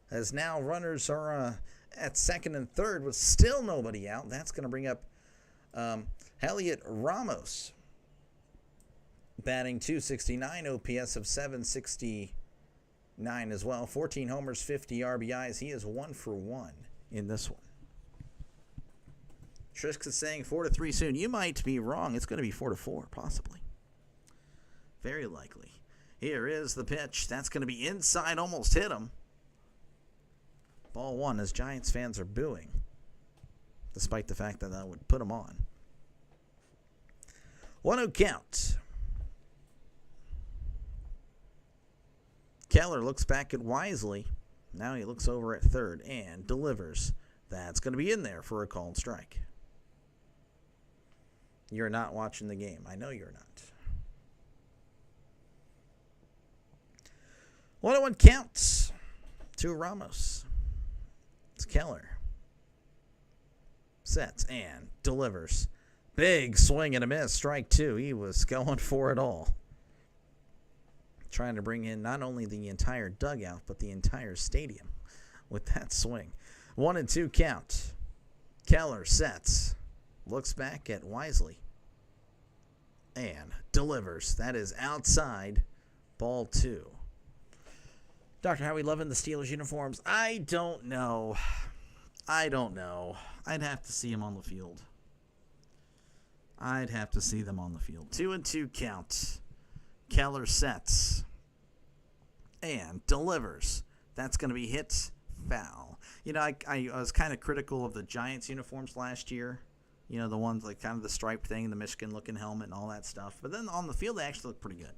as now runners are at second and third with still nobody out. That's going to bring up Heliot Ramos, batting .269, OPS of .769 as well. 14 homers, 50 RBIs. He is 1 for 1 in this one. Trisk is saying 4-3 soon. You might be wrong. It's going to be 4-4, possibly. Very likely. Here is the pitch. That's going to be inside. Almost hit him. Ball 1 as Giants fans are booing, despite the fact that I would put him on. 1-0 count. Keller looks back at Wisely. Now he looks over at third and delivers. That's going to be in there for a called strike. You're not watching the game. I know you're not. 1-1 counts to Ramos. It's Keller. Sets and delivers. Big swing and a miss. Strike 2. He was going for it all. Trying to bring in not only the entire dugout, but the entire stadium with that swing. 1-2 count. Keller sets. Looks back at Wisely. And delivers. That is outside. Ball 2. Dr. Howie loving the Steelers uniforms. I don't know. I'd have to see him on the field. I'd have to see them on the field. 2-2 count. Keller sets and delivers. That's going to be hit foul. You know, I was kind of critical of the Giants uniforms last year. You know, the ones like kind of the striped thing, the Michigan-looking helmet and all that stuff. But then on the field, they actually look pretty good.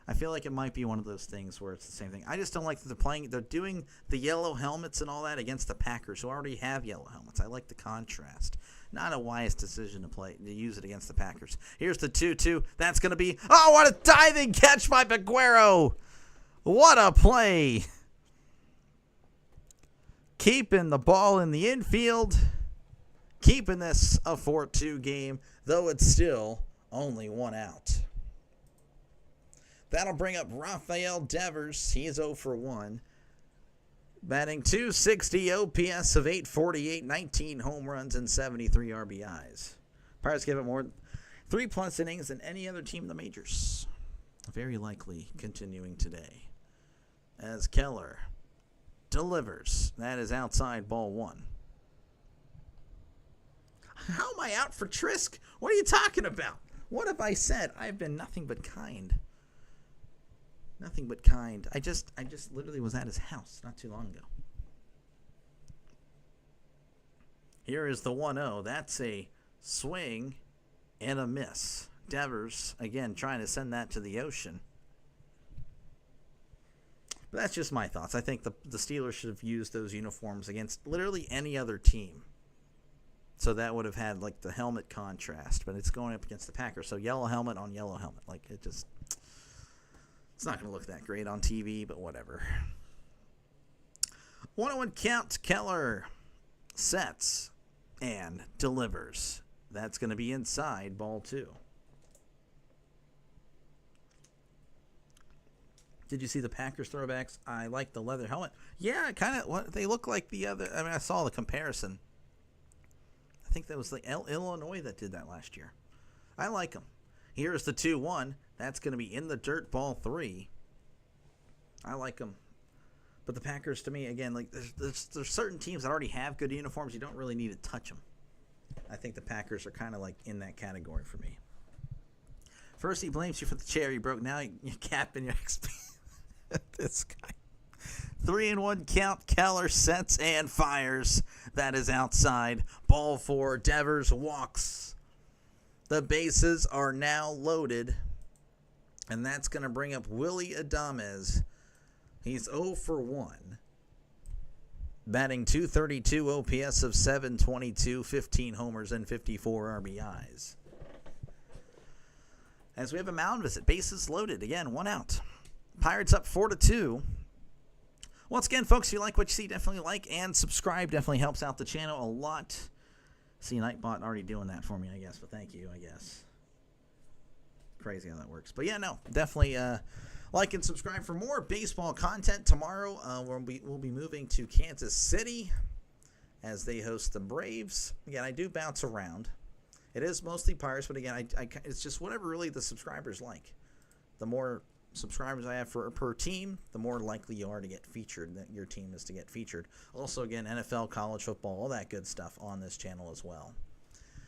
I feel like it might be one of those things where it's the same thing. I just don't like that they're doing the yellow helmets and all that against the Packers, who already have yellow helmets. I like the contrast. Not a wise decision to use it against the Packers. Here's the 2-2. That's going to be, oh, what a diving catch by Peguero. What a play. Keeping the ball in the infield. Keeping this a 4-2 game, though it's still only 1 out. That'll bring up Rafael Devers. He is 0 for 1. Batting .260, OPS of .848, 19 home runs, and 73 RBIs. Pirates give it more 3+ innings than any other team in the majors. Very likely continuing today. As Keller delivers. That is outside, ball 1. How am I out for Trisk? What are you talking about? What have I said? I've been nothing but kind. Nothing but kind. I just literally was at his house not too long ago. Here is the 1-0. That's a swing and a miss. Devers, again, trying to send that to the ocean. But that's just my thoughts. I think the Steelers should have used those uniforms against literally any other team. So that would have had, like, the helmet contrast. But it's going up against the Packers. So yellow helmet on yellow helmet. Like, it just... It's not going to look that great on TV, but whatever. 1-1 count. Keller sets and delivers. That's going to be inside, ball 2. Did you see the Packers throwbacks? I like the leather helmet. Yeah, kind of. They look like the other. I mean, I saw the comparison. I think that was the Illinois that did that last year. I like them. Here's the 2-1. That's going to be in the dirt, ball 3. I like them. But the Packers, to me, again, like there's certain teams that already have good uniforms. You don't really need to touch them. I think the Packers are kind of like in that category for me. First, he blames you for the chair you broke. Now you're capping your XP. This guy. 3-1 count. Keller sets and fires. That is outside. Ball 4. Devers walks. The bases are now loaded. And that's going to bring up Willie Adames. He's 0 for 1. Batting .232, OPS of .722, 15 homers, and 54 RBIs. As we have a mound visit. Bases loaded. Again, 1 out. Pirates up 4-2. Once again, folks, if you like what you see, definitely like and subscribe. Definitely helps out the channel a lot. See, Nightbot already doing that for me, I guess, but thank you, I guess. Crazy how that works. But yeah, no, definitely like and subscribe for more baseball content. Tomorrow, we'll be moving to Kansas City as they host the Braves. Again, I do bounce around. It is mostly Pirates, but again, it's just whatever really the subscribers like. The more subscribers I have per team, the more likely you are to get featured, that your team is to get featured. Also, again, NFL, college football, all that good stuff on this channel as well.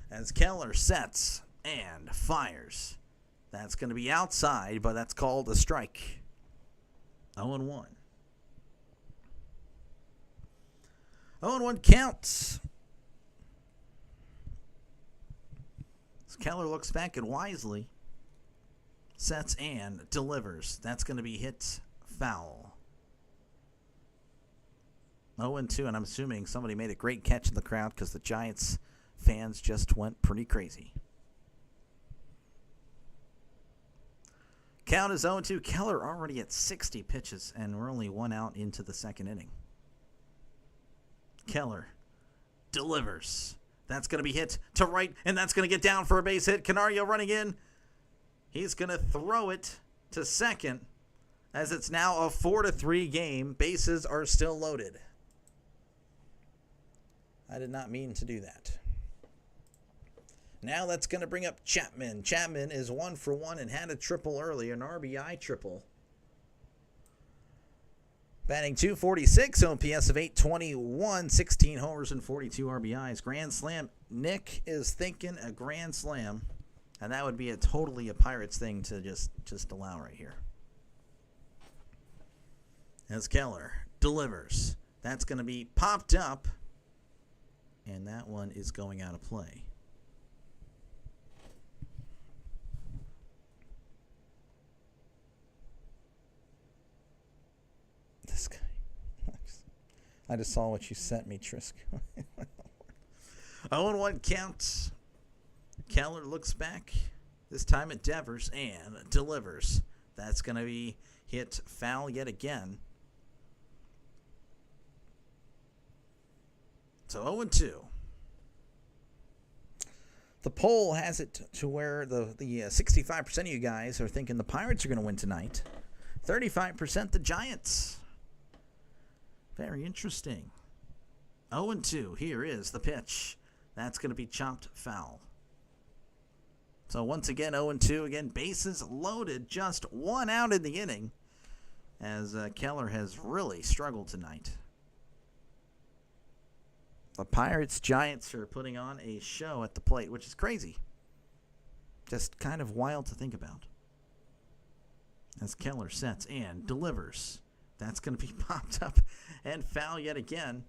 As Keller sets and fires. That's going to be outside, but that's called a strike. 0-1. 0-1 counts. As Keller looks back and wisely sets and delivers. That's going to be hit foul. 0-2, and I'm assuming somebody made a great catch in the crowd because the Giants fans just went pretty crazy. Count is 0-2. Keller already at 60 pitches, and we're only 1 out into the second inning. Keller delivers. That's going to be hit to right, and that's going to get down for a base hit. Canario running in. He's going to throw it to second as it's now a 4-3 game. Bases are still loaded. I did not mean to do that. Now that's going to bring up Chapman. Chapman is 1 for 1 and had a triple earlier, an RBI triple. Batting .246, OPS of .821, 16 homers and 42 RBIs. Grand slam. Nick is thinking a grand slam, and that would be totally a Pirates thing to just allow right here. As Keller delivers. That's going to be popped up, and that one is going out of play. This guy. I just saw what you sent me, Trisk. 0-1 count. Keller looks back. This time at Devers and delivers. That's going to be hit foul yet again. So 0-2. The poll has it to where the 65% of you guys are thinking the Pirates are going to win tonight. 35% the Giants. Very interesting. 0-2. Here is the pitch. That's going to be chopped foul. So once again, 0-2. Again, bases loaded. Just 1 out in the inning as Keller has really struggled tonight. The Pirates, Giants are putting on a show at the plate, which is crazy. Just kind of wild to think about. As Keller sets and delivers. That's going to be popped up and foul yet again.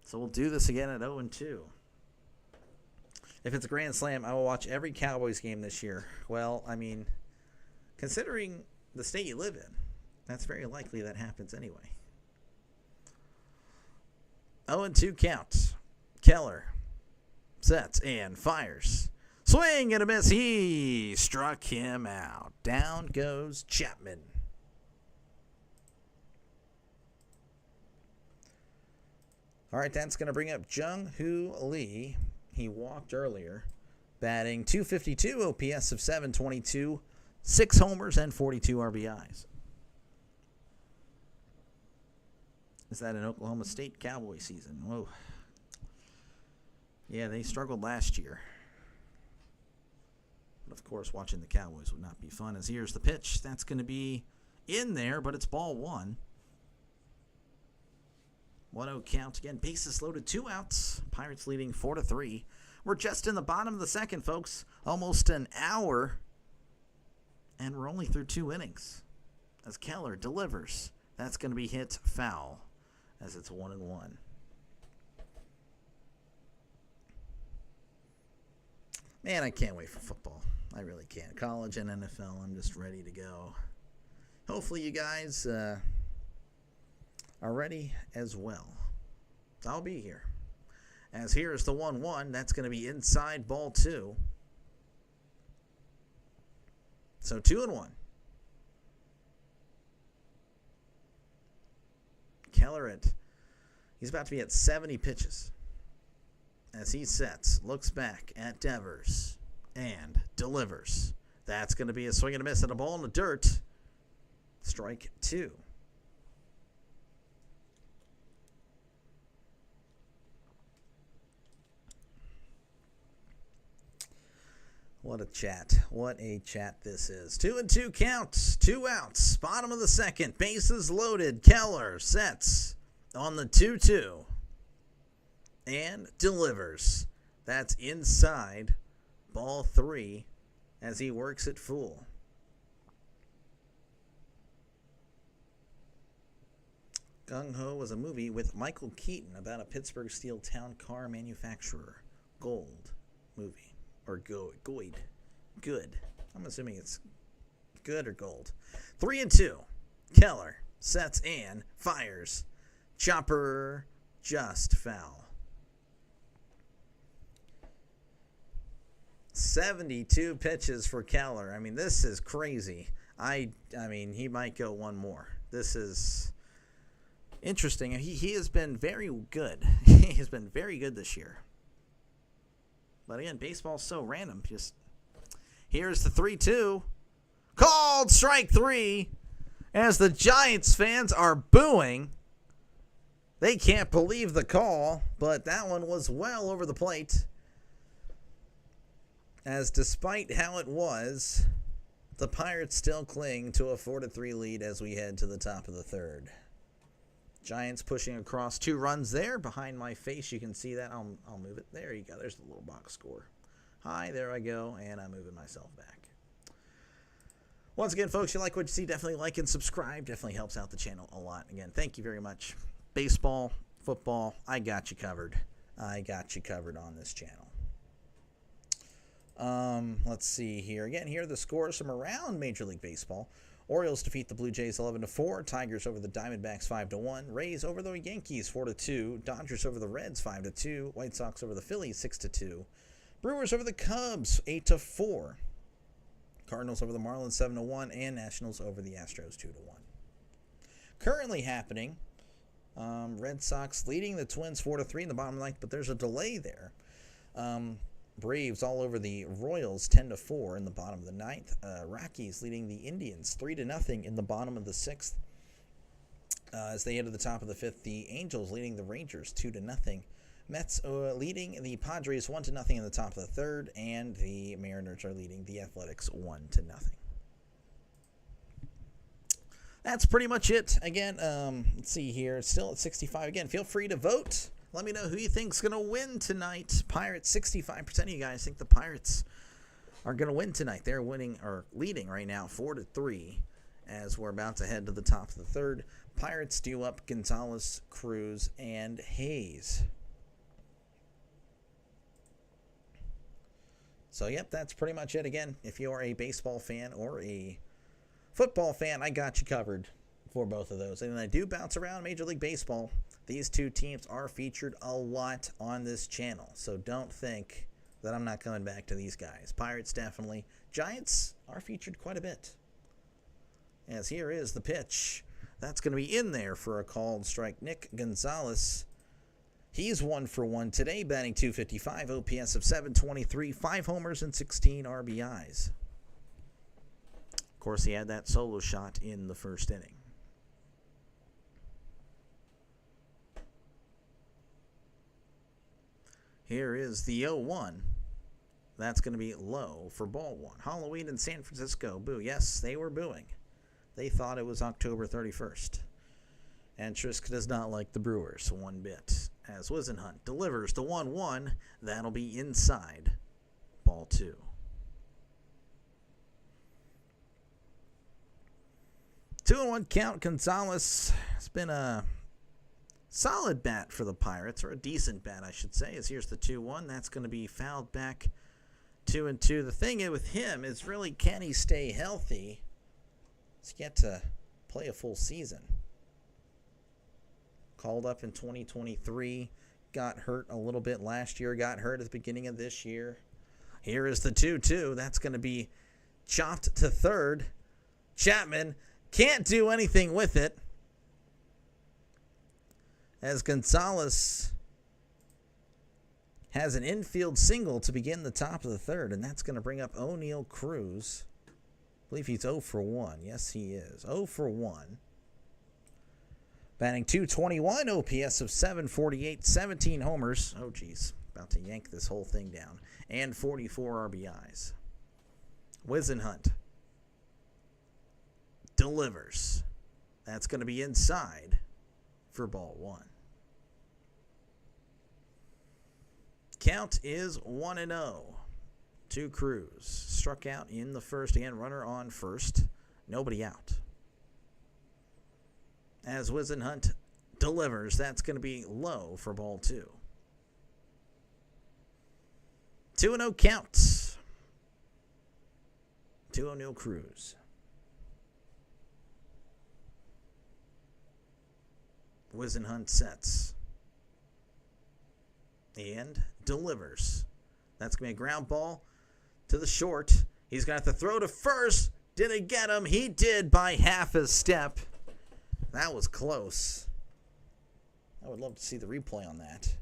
So we'll do this again at 0-2. If it's a grand slam, I will watch every Cowboys game this year. Well, I mean, considering the state you live in, that's very likely that happens anyway. 0-2 count. Keller sets and fires. Swing and a miss. He struck him out. Down goes Chapman. All right, that's going to bring up Jung-Hoo Lee. He walked earlier. Batting .252, OPS of .722, 6 homers and 42 RBIs. Is that an Oklahoma State Cowboy season? Whoa. Yeah, they struggled last year. But of course, watching the Cowboys would not be fun. As here's the pitch. That's going to be in there, but it's ball 1. 1-0 count. Again, bases loaded, 2 outs. Pirates leading 4-3. We're just in the bottom of the second, folks. Almost an hour. And we're only through 2 innings. As Keller delivers. That's going to be hit foul. As it's 1-1. Man, I can't wait for football. I really can't. College and NFL, I'm just ready to go. Hopefully you guys are ready as well. I'll be here. As here is the 1-1. That's going to be inside ball 2. So 2-1. Keller he's about to be at 70 pitches. As he sets, looks back at Devers, and delivers. That's going to be a swing and a miss, and a ball in the dirt. Strike 2. What a chat. What a chat this is. 2-2 counts. 2 outs. Bottom of the second. Bases loaded. Keller sets on the 2-2. And delivers. That's inside. Ball 3 as he works it full. Gung Ho was a movie with Michael Keaton about a Pittsburgh steel town car manufacturer. Gold movie. Or Good. I'm assuming it's good or gold. 3-2. Keller sets and fires. Chopper just foul. 72 pitches for Keller. I mean, this is crazy. I mean, he might go one more. This is interesting. He has been very good. He has been very good this year. But again, baseball's so random. Just here's the 3-2. Called strike 3 as the Giants fans are booing. They can't believe the call, but that one was well over the plate. As despite how it was, the Pirates still cling to a 4-3 lead as we head to the top of the third. Giants pushing across 2 runs there. Behind my face, you can see that. I'll move it. There you go. There's the little box score. Hi, there I go, and I'm moving myself back. Once again, folks, you like what you see, definitely like and subscribe. Definitely helps out the channel a lot. Again, thank you very much. Baseball, football, I got you covered. I got you covered on this channel. Let's see here. Again, here are the scores from around Major League Baseball. Orioles defeat the Blue Jays 11-4. Tigers over the Diamondbacks 5-1. Rays over the Yankees 4-2. Dodgers over the Reds 5-2. White Sox over the Phillies 6-2. Brewers over the Cubs 8-4. Cardinals over the Marlins 7-1. And Nationals over the Astros 2-1. Currently happening, Red Sox leading the Twins 4-3 in the bottom of the ninth, but there's a delay there. Braves all over the Royals 10-4 in the bottom of the ninth. Rockies leading the Indians 3-0 in the bottom of the sixth. As they head to the top of the fifth, the Angels leading the Rangers 2-0. Mets leading the Padres 1-0 in the top of the third, and the Mariners are leading the Athletics 1-0. That's pretty much it. Again, let's see here. Still at 65. Again, feel free to vote. Let me know who you think's going to win tonight. Pirates, 65% of you guys think the Pirates are going to win tonight. They're winning or leading right now 4-3 as we're about to head to the top of the third. Pirates do up Gonzalez, Cruz, and Hayes. So, yep, that's pretty much it. Again, if you're a baseball fan or a football fan, I got you covered for both of those. And I do bounce around Major League Baseball. These two teams are featured a lot on this channel, so don't think that I'm not coming back to these guys. Pirates definitely. Giants are featured quite a bit. As here is the pitch. That's going to be in there for a called strike. Nick Gonzalez, he's 1 for 1 today, batting .255, OPS of .723, 5 homers and 16 RBIs. Of course, he had that solo shot in the first inning. Here is the 0-1. That's going to be low for ball 1. Halloween in San Francisco. Boo. Yes, they were booing. They thought it was October 31st. And Trisk does not like the Brewers one bit. As Wisenhunt delivers the 1-1. That'll be inside ball 2. Two and 1 count. Gonzalez has been a solid bat for the Pirates, or a decent bat, I should say, as here's the 2-1. That's going to be fouled back 2-2. The thing with him is really, can he stay healthy? He's yet to play a full season. Called up in 2023. Got hurt a little bit last year. Got hurt at the beginning of this year. Here is the 2-2. That's going to be chopped to third. Chapman can't do anything with it. as Gonzalez has an infield single to begin the top of the third, and that's going to bring up O'Neal Cruz. I believe he's 0 for 1. Yes, he is. 0 for 1. Batting .221, OPS of 748, 17 homers. Oh, geez. About to yank this whole thing down. And 44 RBIs. Whisenhunt delivers. That's going to be inside for ball 1. Count is 1-0 to Cruz. Struck out in the first and runner on first. Nobody out. As Whisenhunt delivers, that's going to be low for ball 2. 2-0 count to O'Neal Cruz. Whisenhunt sets and delivers. That's going to be a ground ball to the short. He's going to have to throw to first. Did it get him? He did by half a step. That was close. I would love to see the replay on that.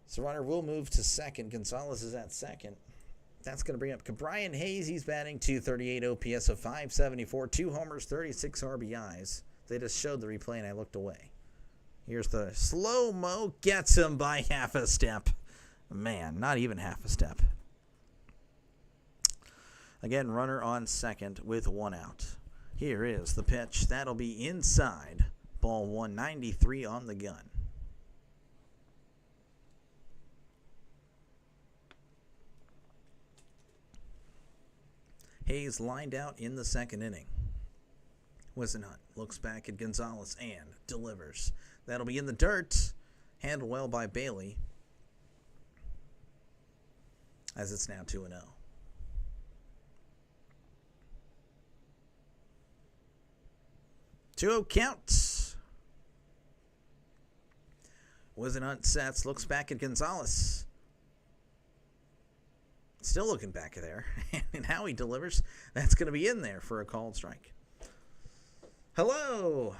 So runner will move to second. Gonzalez is at second. That's going to bring up Brian Hayes. He's batting .238, OPS of 574, 2 homers, 36 RBIs. They just showed the replay and I looked away. Here's the slow-mo. Gets him by half a step. Man, not even half a step. Again, runner on second with 1 out. Here is the pitch. That'll be inside. Ball 193 on the gun. Hayes lined out in the second inning. Whisenhunt looks back at Gonzalez and delivers. That'll be in the dirt. Handled well by Bailey. As it's now 2-0. 2-0 count. Whisenhunt sets, looks back at Gonzalez. Still looking back there. And how he delivers, that's going to be in there for a called strike. Hello.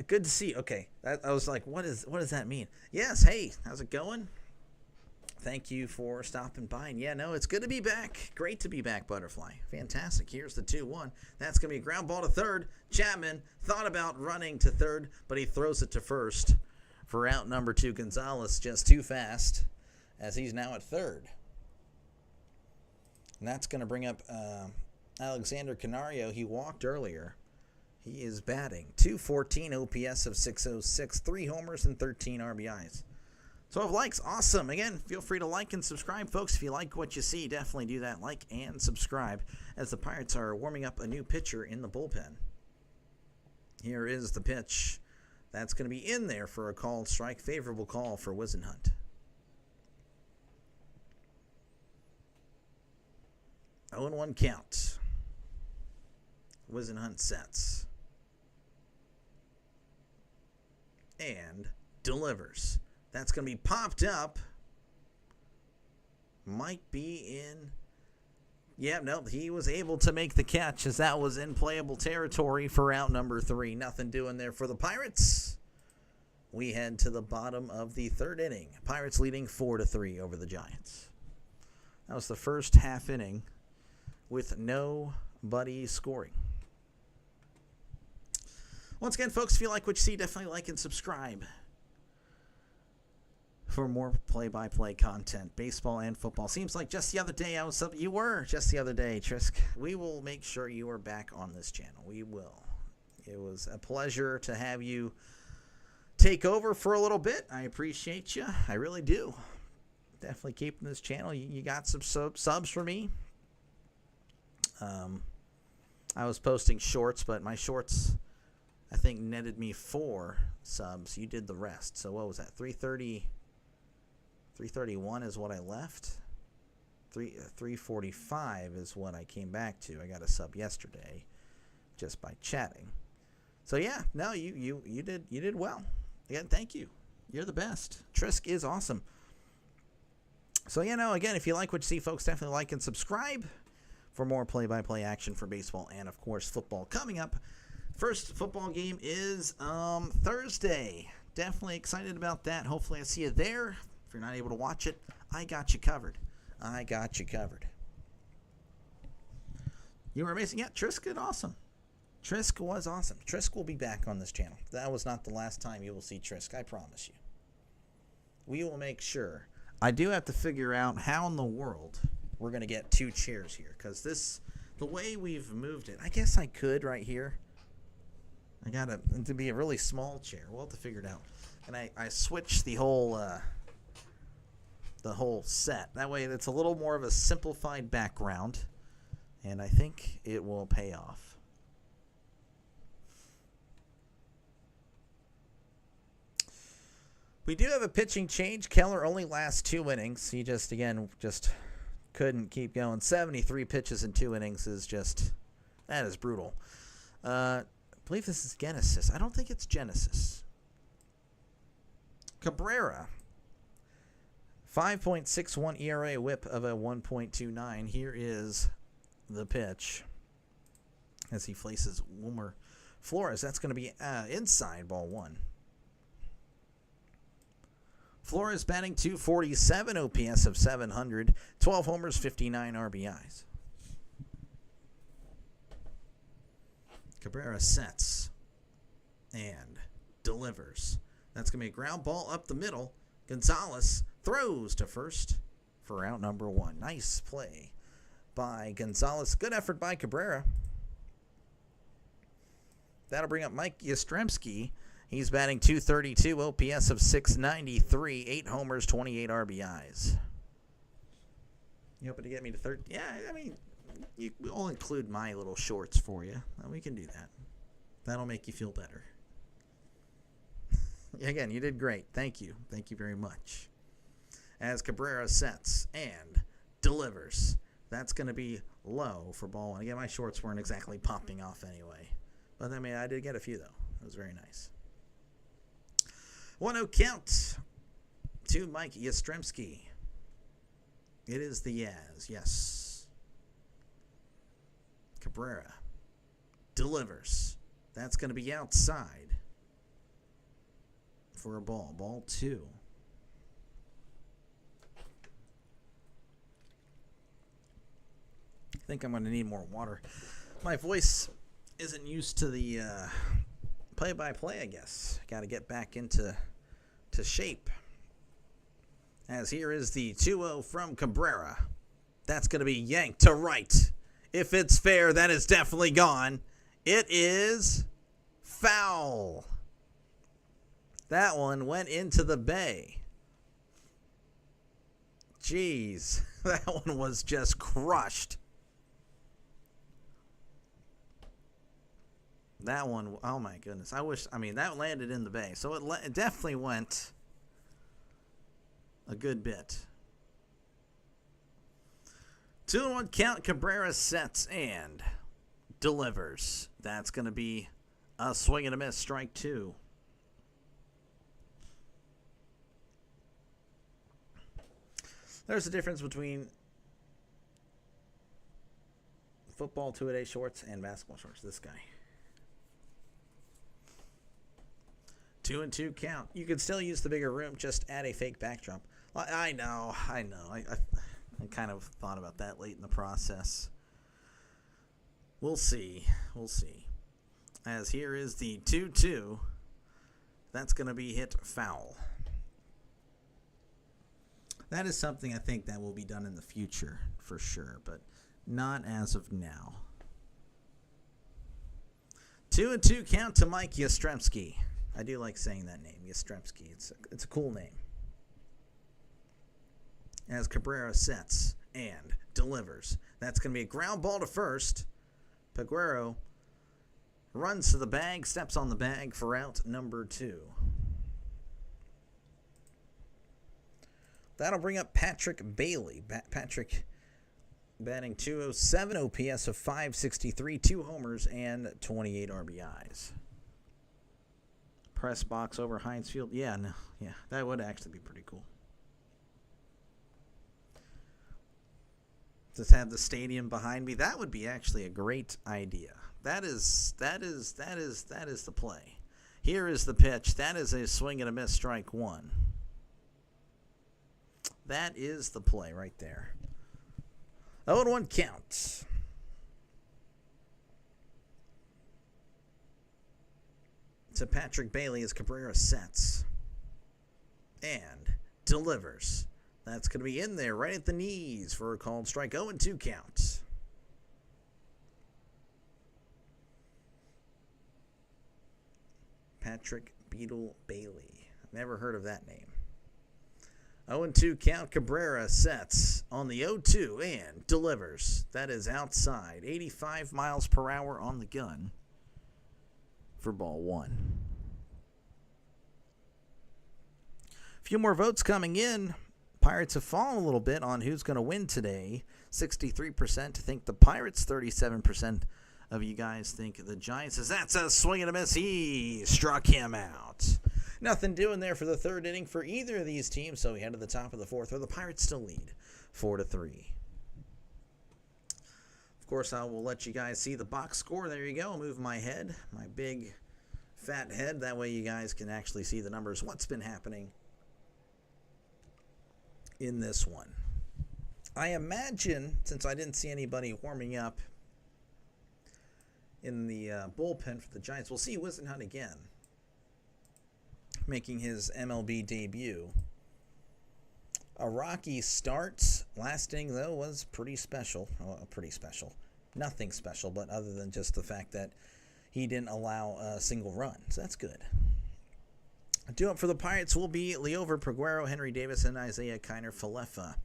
Good to see you. Okay. I was like, what does that mean? Yes. Hey, how's it going? Thank you for stopping by. And yeah, no, it's good to be back. Great to be back, Butterfly. Fantastic. Here's the 2-1. That's going to be a ground ball to third. Chapman thought about running to third, but he throws it to first for out number 2. Gonzalez just too fast as he's now at third. And that's going to bring up Alexander Canario. He walked earlier. He is batting .214, OPS of 606, 3 homers and 13 RBIs. 12 likes, awesome. Again, feel free to like and subscribe, folks. If you like what you see, definitely do that. Like and subscribe as the Pirates are warming up a new pitcher in the bullpen. Here is the pitch. That's going to be in there for a called strike. Favorable call for Whisenhunt. 0-1 count. Whisenhunt sets. And delivers. That's going to be popped up. Might be in. Yeah, no, he was able to make the catch as that was in playable territory for out number 3. Nothing doing there for the Pirates. We head to the bottom of the third inning. Pirates leading 4-3 over the Giants. That was the first half inning with nobody scoring. Once again, folks, if you like what you see, definitely like and subscribe for more play-by-play content, baseball and football. Seems like just the other day you were just the other day, Trisk. We will make sure you are back on this channel. We will. It was a pleasure to have you take over for a little bit. I appreciate you. I really do. Definitely keeping this channel. You got some subs for me. I was posting shorts, but my shorts, I think, netted me 4 subs. You did the rest. So what was that? 331 is what I left. 345 is what I came back to. I got a sub yesterday just by chatting. So yeah, no, you did well. Again, thank you. You're the best. Trisk is awesome. So yeah, no, again, if you like what you see, folks, definitely like and subscribe for more play-by-play action for baseball and, of course, football. Coming up First football game is Thursday. Definitely excited about that. Hopefully I see you there. If you're not able to watch it, I got you covered. I got you covered. You were amazing. Yeah, Trisk did awesome. Trisk was awesome. Trisk will be back on this channel. That was not the last time you will see Trisk, I promise you. We will make sure. I do have to figure out how in the world we're going to get 2 chairs here, because the way we've moved it, I guess I could right here. I got it to be a really small chair. We'll have to figure it out. And I switched the whole set. That way it's a little more of a simplified background, and I think it will pay off. We do have a pitching change. Keller only lasts 2 innings. He just couldn't keep going. 73 pitches in 2 innings is that is brutal. I believe this is Genesis. I don't think it's Genesis. Cabrera, 5.61 ERA, whip of a 1.29. Here is the pitch as he faces Wilmer Flores. That's going to be inside, ball 1. Flores batting .247, OPS of 700, 12 homers, 59 RBIs. Cabrera sets and delivers. That's going to be a ground ball up the middle. Gonzalez throws to first for out number 1. Nice play by Gonzalez. Good effort by Cabrera. That'll bring up Mike Yastrzemski. He's batting .232, OPS of 693, 8 homers, 28 RBIs. You hoping to get me to third? Yeah, I mean, I'll include my little shorts for you. We can do that. That'll make you feel better. Again, you did great. Thank you. Thank you very much. As Cabrera sets and delivers. That's going to be low for ball 1. Again, my shorts weren't exactly popping off anyway. But, I mean, I did get a few, though. It was very nice. 1-0 count to Mike Yastrzemski. It is the Yaz, yes. Cabrera delivers. That's going to be outside for a ball. Ball 2. I think I'm going to need more water. My voice isn't used to the play-by-play, I guess. Got to get back into shape. As here is the 2-0 from Cabrera. That's going to be yanked to right. If it's fair, that is definitely gone. It is foul. That one went into the bay. Jeez, that one was just crushed. That one, oh my goodness. That landed in the bay. So it definitely went a good bit. 2-1 count. Cabrera sets and delivers. That's going to be a swing and a miss. Strike 2. There's a difference between football 2-a-day shorts and basketball shorts. This guy. 2-2 count. You could still use the bigger room, just add a fake backdrop. I know. I kind of thought about that late in the process. We'll see. As here is the 2-2. That's going to be hit foul. That is something I think that will be done in the future for sure, but not as of now. 2-2 count to Mike Yastrzemski. I do like saying that name, Yastrzemski. It's a cool name. As Cabrera sets and delivers. That's going to be a ground ball to first. Peguero runs to the bag, steps on the bag for out number 2. That'll bring up Patrick Bailey. Patrick batting .207, OPS of 563, 2 homers, and 28 RBIs. Press box over Heinz Field. Yeah, that would actually be pretty cool. Just have the stadium behind me. That would be actually a great idea. That is the play. Here is the pitch. That is a swing and a miss, strike one. That is the play right there. 0-1 count. To Patrick Bailey as Cabrera sets and delivers. That's going to be in there right at the knees for a called strike. 0-2 count. Patrick Beetle Bailey. Never heard of that name. 0-2 count. Cabrera sets on the 0-2 and delivers. That is outside. 85 miles per hour on the gun for ball one. A few more votes coming in. Pirates have fallen a little bit on who's going to win today. 63% think the Pirates, 37% of you guys think the Giants. As that's a swing and a miss. He struck him out. Nothing doing there for the third inning for either of these teams. So we head to the top of the fourth, where the Pirates still lead 4-3. Of course, I will let you guys see the box score. There you go. I'll move my head, my big fat head. That way you guys can actually see the numbers. What's been happening in this one? I imagine, since I didn't see anybody warming up in the bullpen for the Giants, we'll see Whisenhunt again, making his MLB debut. A rocky start. Last inning, though, was pretty special. Oh, pretty special. Nothing special, but other than just the fact that he didn't allow a single run. So that's good. Due up for the Pirates will be Liover Peguero, Henry Davis, and Isaiah Kiner-Falefa.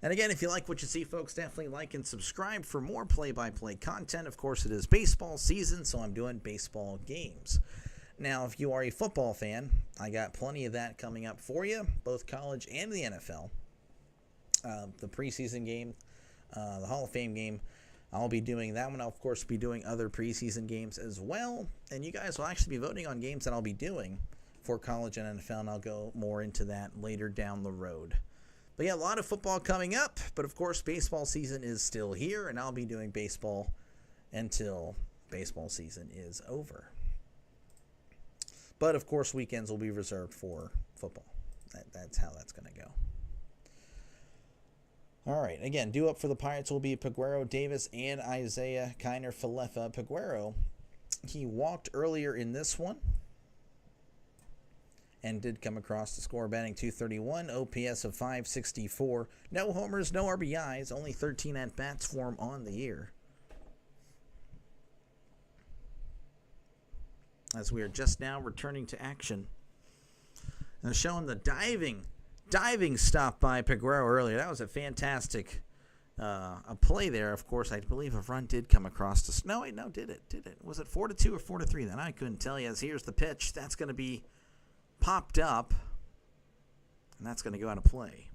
And again, if you like what you see, folks, definitely like and subscribe for more play-by-play content. Of course, it is baseball season, so I'm doing baseball games. Now, if you are a football fan, I got plenty of that coming up for you, both college and the NFL. The preseason game, the Hall of Fame game, I'll be doing that one. I'll, of course, be doing other preseason games as well. And you guys will actually be voting on games that I'll be doing for college and NFL, and I'll go more into that later down the road. But yeah, a lot of football coming up, but of course baseball season is still here, and I'll be doing baseball until baseball season is over. But of course weekends will be reserved for football. That's how that's going to go. All right, again, due up for the Pirates will be Peguero, Davis, and Isaiah Kiner-Falefa. Peguero, he walked earlier in this one and did come across the score, batting .231, OPS of .564. No homers, no RBIs, only 13 at-bats for him on the year. As we are just now returning to action. And showing the diving stop by Peguero earlier. That was a fantastic a play there. Of course, I believe a run did come across the... No, wait, no, did it? Was it 4-2 or 4-3 then? I couldn't tell you. As here's the pitch. That's going to be popped up, and that's going to go out of play.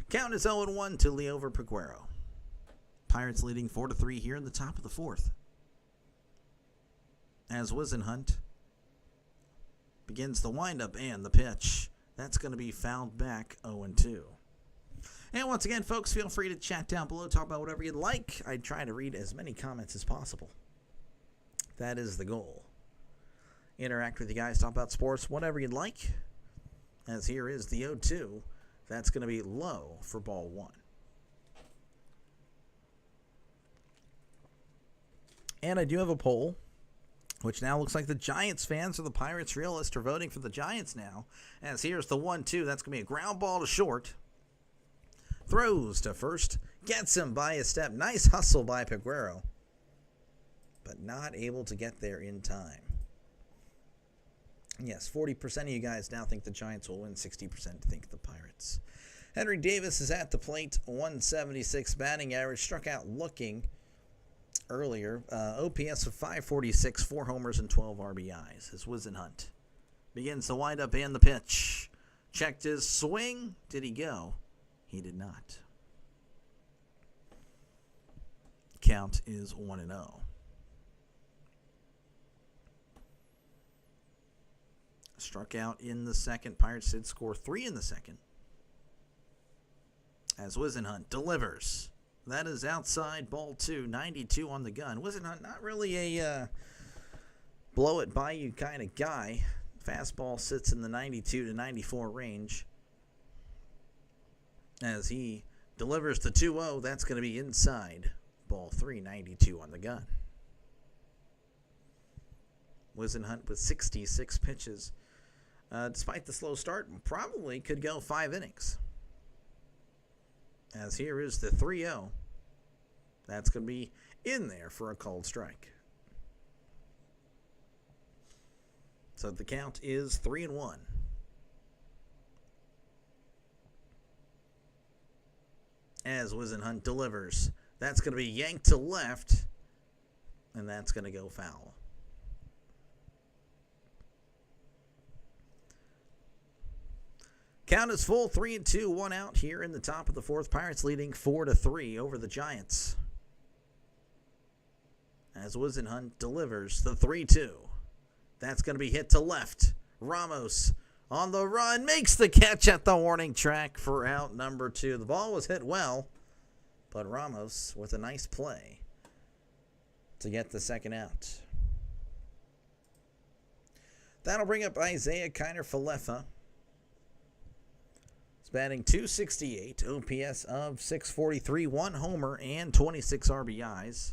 Count is 0-1 to Liover Peguero. Pirates leading 4-3 here in the top of the fourth. As Whisenhunt begins the windup and the pitch. That's going to be fouled back 0-2. And once again, folks, feel free to chat down below, talk about whatever you'd like. I try to read as many comments as possible. That is the goal. Interact with you guys, talk about sports, whatever you'd like. As here is the 0-2. That's going to be low for ball one. And I do have a poll, which now looks like the Giants fans or the Pirates realists are voting for the Giants now. As here's the 1-2. That's going to be a ground ball to short. Throws to first. Gets him by a step. Nice hustle by Peguero, but not able to get there in time. Yes, 40% of you guys now think the Giants will win, 60% think the Pirates. Henry Davis is at the plate, 176 batting average, struck out looking earlier. OPS of .546, 4 homers and 12 RBIs. As Whisenhunt begins the windup and the pitch. Checked his swing. Did he go? He did not. Count is 1-0. Struck out in the second. Pirates did score 3 in the second. As Whisenhunt delivers. That is outside, ball 2, 92 on the gun. Was it not really a blow it by you kind of guy. Fastball sits in the 92 to 94 range. As he delivers the 2-0, that's going to be inside. Ball 3, 92 on the gun. Wisenhunt with 66 pitches. Despite the slow start, probably could go 5 innings. As here is the 3-0. That's going to be in there for a called strike. So the count is 3-1. As Wisenhunt delivers, that's going to be yanked to left, and that's going to go foul. Count is full, 3-2, 1 out here in the top of the fourth. Pirates leading 4-3 over the Giants. As Wisenhunt delivers the 3-2. That's going to be hit to left. Ramos on the run, makes the catch at the warning track for out number 2. The ball was hit well, but Ramos with a nice play to get the second out. That'll bring up Isaiah Kiner-Falefa. He's batting .268, OPS of .643, 1 homer and 26 RBIs.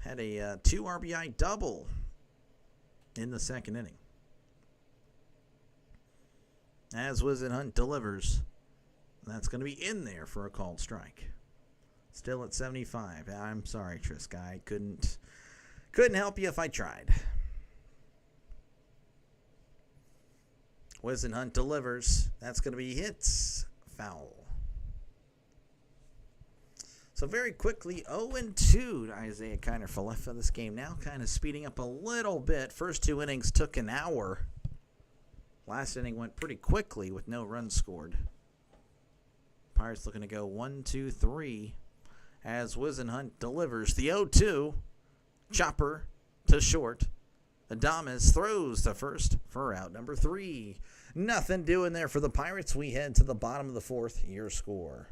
Had a 2 RBI double in the second inning. As Wisenhunt delivers, that's going to be in there for a called strike. Still at 75. I'm sorry, Triska. I couldn't help you if I tried. Wisenhunt delivers. That's going to be hits. Foul. So very quickly, 0-2 to Isaiah Kiner-Falefa. This game now kind of speeding up a little bit. First 2 innings took an hour. Last inning went pretty quickly with no runs scored. Pirates looking to go 1-2-3 as Wisenhunt delivers the 0-2. Chopper to short. Adames throws to first for out number 3. Nothing doing there for the Pirates. We head to the bottom of the fourth. Your score: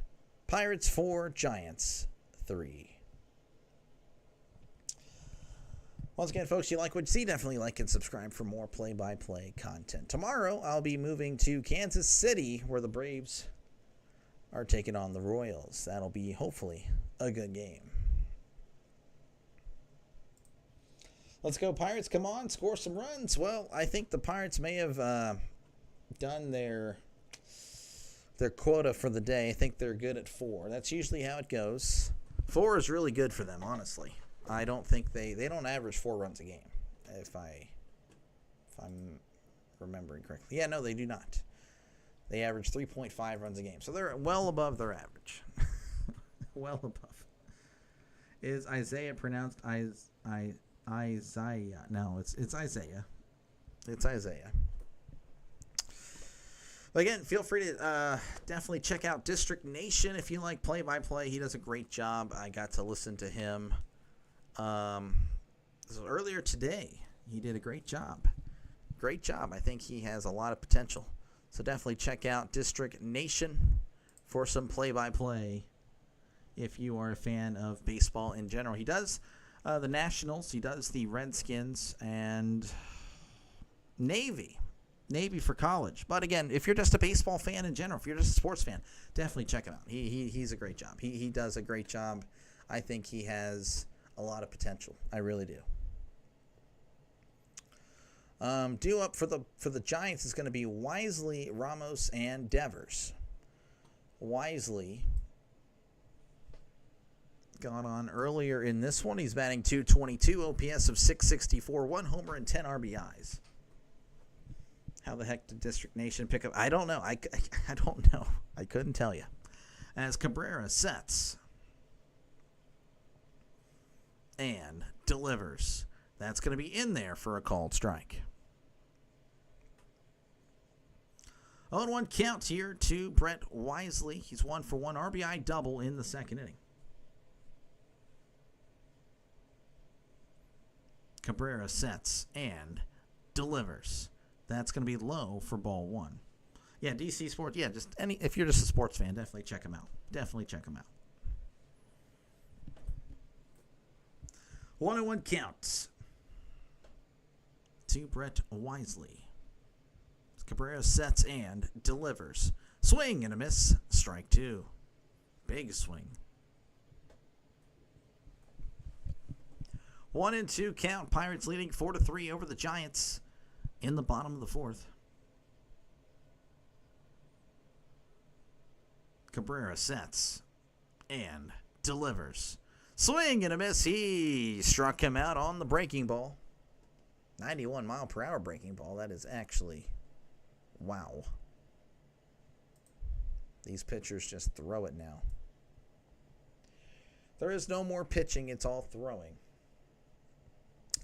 Pirates 4, Giants 3. Once again, folks, you like what you see, definitely like and subscribe for more play-by-play content. Tomorrow, I'll be moving to Kansas City, where the Braves are taking on the Royals. That'll be, hopefully, a good game. Let's go, Pirates. Come on, score some runs. Well, I think the Pirates may have done their quota for the day. I think they're good at 4. That's usually how it goes. 4 is really good for them, honestly. I don't think they don't average 4 runs a game, if I'm remembering correctly. Yeah, no, they do not. They average 3.5 runs a game, so they're well above their average. Well above. Is Isaiah pronounced Isaiah? No, it's Isaiah. It's Isaiah. But again, feel free to definitely check out District Nation if you like play-by-play. He does a great job. I got to listen to him so earlier today. He did a great job. Great job. I think he has a lot of potential. So definitely check out District Nation for some play-by-play if you are a fan of baseball in general. He does the Nationals. He does the Redskins and Navy for college. But again, if you're just a baseball fan in general, if you're just a sports fan, definitely check him out. He's a great job. He does a great job. I think he has a lot of potential. I really do. Due up for the Giants is going to be Wisely, Ramos, and Devers. Wisely got on earlier in this one. He's batting .222, OPS of .664, 1 homer and 10 RBIs. How the heck did District Nation pick up? I don't know. I don't know. I couldn't tell you. As Cabrera sets and delivers. That's going to be in there for a called strike. 0-1 count here to Brett Wisely. He's 1 for 1 RBI double in the second inning. Cabrera sets and delivers. That's going to be low for ball 1. Yeah, DC Sports. Yeah, if you're just a sports fan, definitely check him out. Definitely check him out. 1-1 count to Brett Wisely. Cabrera sets and delivers. Swing and a miss. Strike 2. Big swing. 1-2 count. Pirates leading 4-3 over the Giants in the bottom of the 4th. Cabrera sets and delivers. Swing and a miss. He struck him out on the breaking ball. 91-mile-per-hour breaking ball. That is actually, wow. These pitchers just throw it now. There is no more pitching. It's all throwing.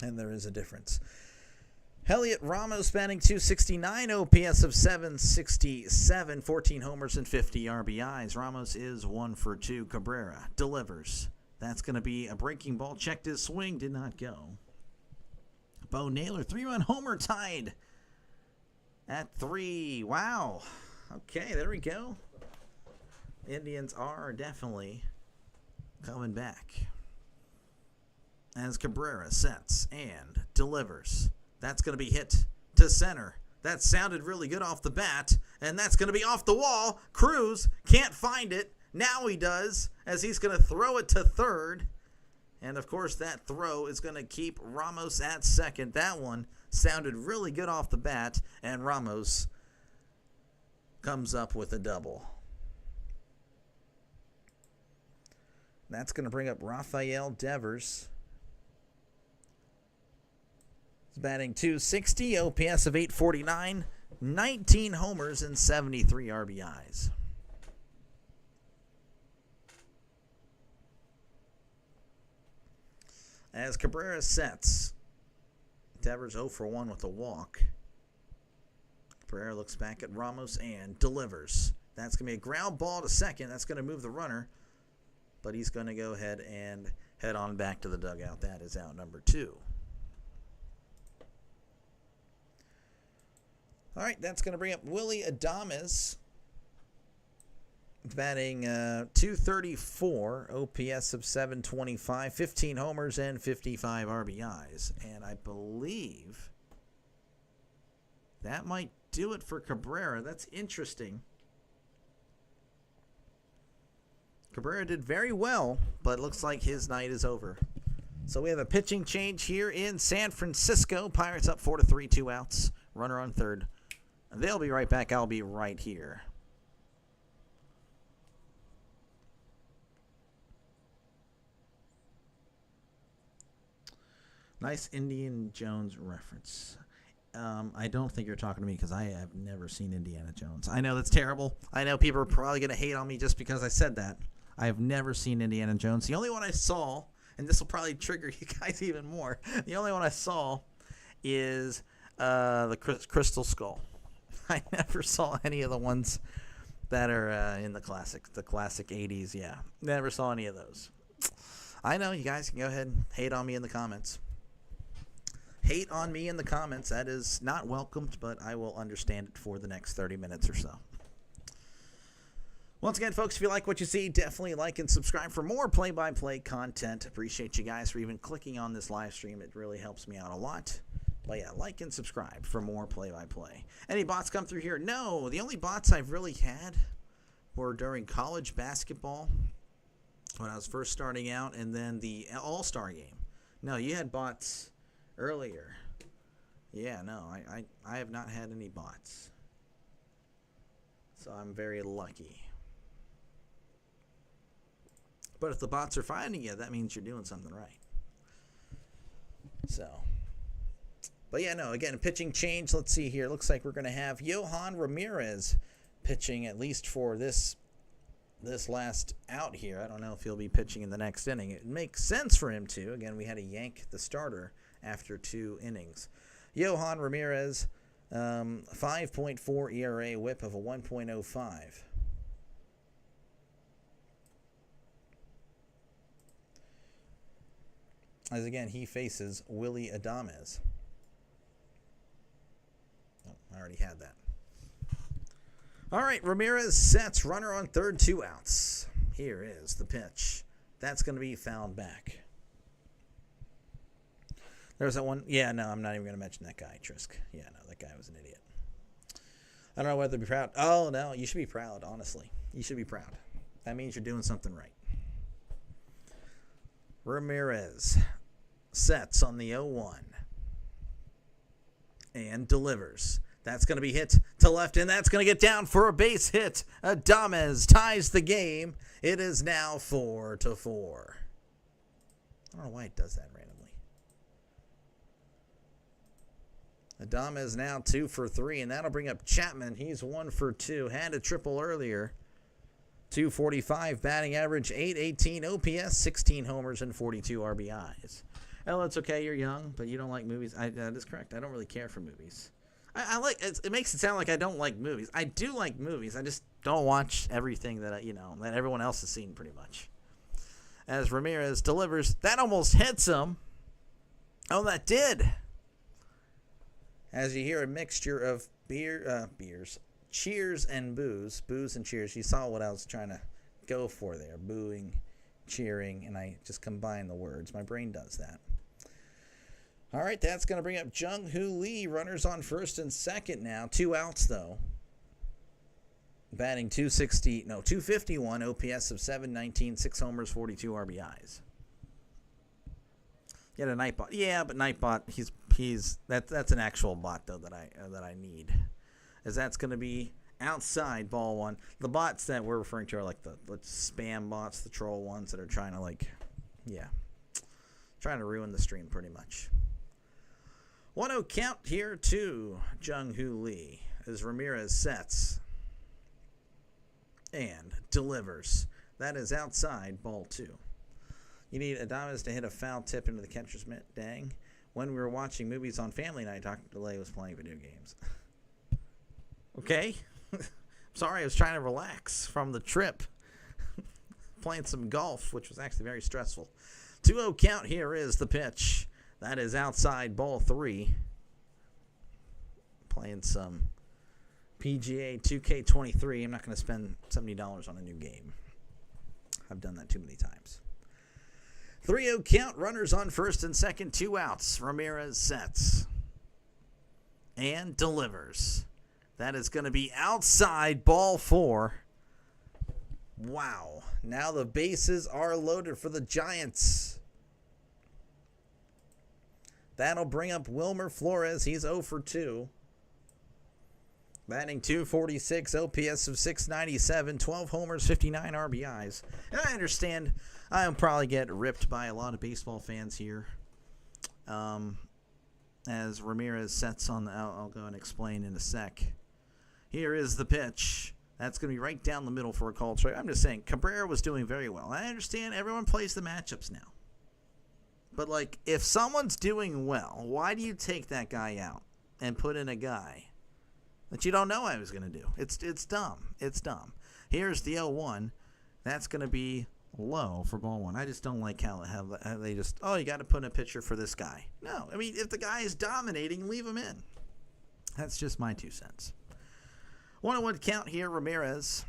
And there is a difference. Heliot Ramos batting .269, OPS of 767, 14 homers and 50 RBIs. Ramos is 1 for 2. Cabrera delivers. That's going to be a breaking ball. Checked his swing. Did not go. Bo Naylor, 3-run homer, tied at 3. Wow. Okay, there we go. Indians are definitely coming back. As Cabrera sets and delivers. That's going to be hit to center. That sounded really good off the bat, and that's going to be off the wall. Cruz can't find it. Now he does, as he's going to throw it to third. And, of course, that throw is going to keep Ramos at second. That one sounded really good off the bat, and Ramos comes up with a double. That's going to bring up Rafael Devers. He's batting .260, OPS of 849, 19 homers and 73 RBIs. As Cabrera sets, Devers 0 for 1 with a walk. Cabrera looks back at Ramos and delivers. That's going to be a ground ball to second. That's going to move the runner, but he's going to go ahead and head on back to the dugout. That is out number 2. All right, that's going to bring up Willy Adames, batting .234, OPS of 725, 15 homers and 55 RBIs. And I believe that might do it for Cabrera. That's interesting. Cabrera did very well, but it looks like his night is over. So we have a pitching change here in San Francisco. Pirates up 4-3, 2 outs. Runner on third. They'll be right back. I'll be right here. Nice Indiana Jones reference. I don't think you're talking to me because I have never seen Indiana Jones. I know that's terrible. I know people are probably going to hate on me just because I said that. I have never seen Indiana Jones. The only one I saw, and this will probably trigger you guys even more, the only one I saw is the Crystal Skull. I never saw any of the ones that are in the classic 80s. Yeah, never saw any of those. I know you guys can go ahead and hate on me in the comments. Hate on me in the comments. That is not welcomed, but I will understand it for the next 30 minutes or so. Once again, folks, if you like what you see, definitely like and subscribe for more play-by-play content. Appreciate you guys for even clicking on this live stream. It really helps me out a lot. But yeah, like and subscribe for more play-by-play. Any bots come through here? No. The only bots I've really had were during college basketball when I was first starting out, and then the All-Star game. No, you had bots earlier. Yeah, no, I have not had any bots. So I'm very lucky. But if the bots are finding you, that means you're doing something right. So... But yeah, no, again, pitching change. Let's see here. Looks like we're going to have Yohan Ramirez pitching at least for this last out here. I don't know if he'll be pitching in the next inning. It makes sense for him to. Again, we had to yank the starter after 2 innings. Yohan Ramirez, 5.4 ERA, whip of a 1.05. As again, he faces Willy Adames. I already had that. All right, Ramirez sets, runner on third, 2 outs. Here is the pitch. That's going to be fouled back. There was that one. Yeah, no, I'm not even going to mention that guy, Trisk. Yeah, no, that guy was an idiot. I don't know whether to be proud. Oh, no, you should be proud, honestly. You should be proud. That means you're doing something right. Ramirez sets on the 0-1 and delivers. That's going to be hit to left, and that's going to get down for a base hit. Adames ties the game. It is now 4-4. I don't know why it does that randomly. Adames now 2 for 3, and that'll bring up Chapman. He's 1 for 2. Had a triple earlier. 245 batting average, 818 OPS, 16 homers, and 42 RBIs. Oh, it's okay. You're young, but you don't like movies. That is correct. I don't really care for movies. I like it makes it sound like I don't like movies. I do like movies. I just don't watch everything that that everyone else has seen pretty much. As Ramirez delivers, that almost hits him. Oh, that did. As you hear a mixture of beers, cheers and booze and cheers. You saw what I was trying to go for there. Booing, cheering, and I just combine the words. My brain does that. All right, that's going to bring up Jung-Hoo Lee. Runners on first and second now. 2 outs, though. Batting 251, OPS of 719, 6 homers, 42 RBIs. He had a night bot. Yeah, but night bot, that's an actual bot, though, that I need. As that's going to be outside ball 1. The bots that we're referring to are like the spam bots, the troll ones that are trying to ruin the stream pretty much. 1-0 count here to Jung-Hoo Lee as Ramirez sets and delivers. That is outside ball 2. You need Adames to hit a foul tip into the catcher's mitt. Dang. When we were watching movies on Family Night, Dr. DeLay was playing video games. Okay. Sorry, I was trying to relax from the trip. Playing some golf, which was actually very stressful. 2-0 count. Here is the pitch. That is outside ball 3. Playing some PGA 2K23. I'm not going to spend $70 on a new game. I've done that too many times. 3-0 count. Runners on first and second. 2 outs. Ramirez sets and delivers. That is going to be outside ball 4. Wow. Now the bases are loaded for the Giants. That'll bring up Wilmer Flores. He's 0 for 2. Batting 246, OPS of 697, 12 homers, 59 RBIs. And I understand I'll probably get ripped by a lot of baseball fans here. As Ramirez sets on the... I'll go and explain in a sec. Here is the pitch. That's going to be right down the middle for a call strike. I'm just saying, Cabrera was doing very well. I understand everyone plays the matchups now. But, if someone's doing well, why do you take that guy out and put in a guy that you don't know I was going to do? It's dumb. It's dumb. Here's the 0-1. That's going to be low for ball 1. I just don't like how they just, you got to put in a pitcher for this guy. No, I mean, if the guy is dominating, leave him in. That's just my 2 cents. 1-1 count here. Ramirez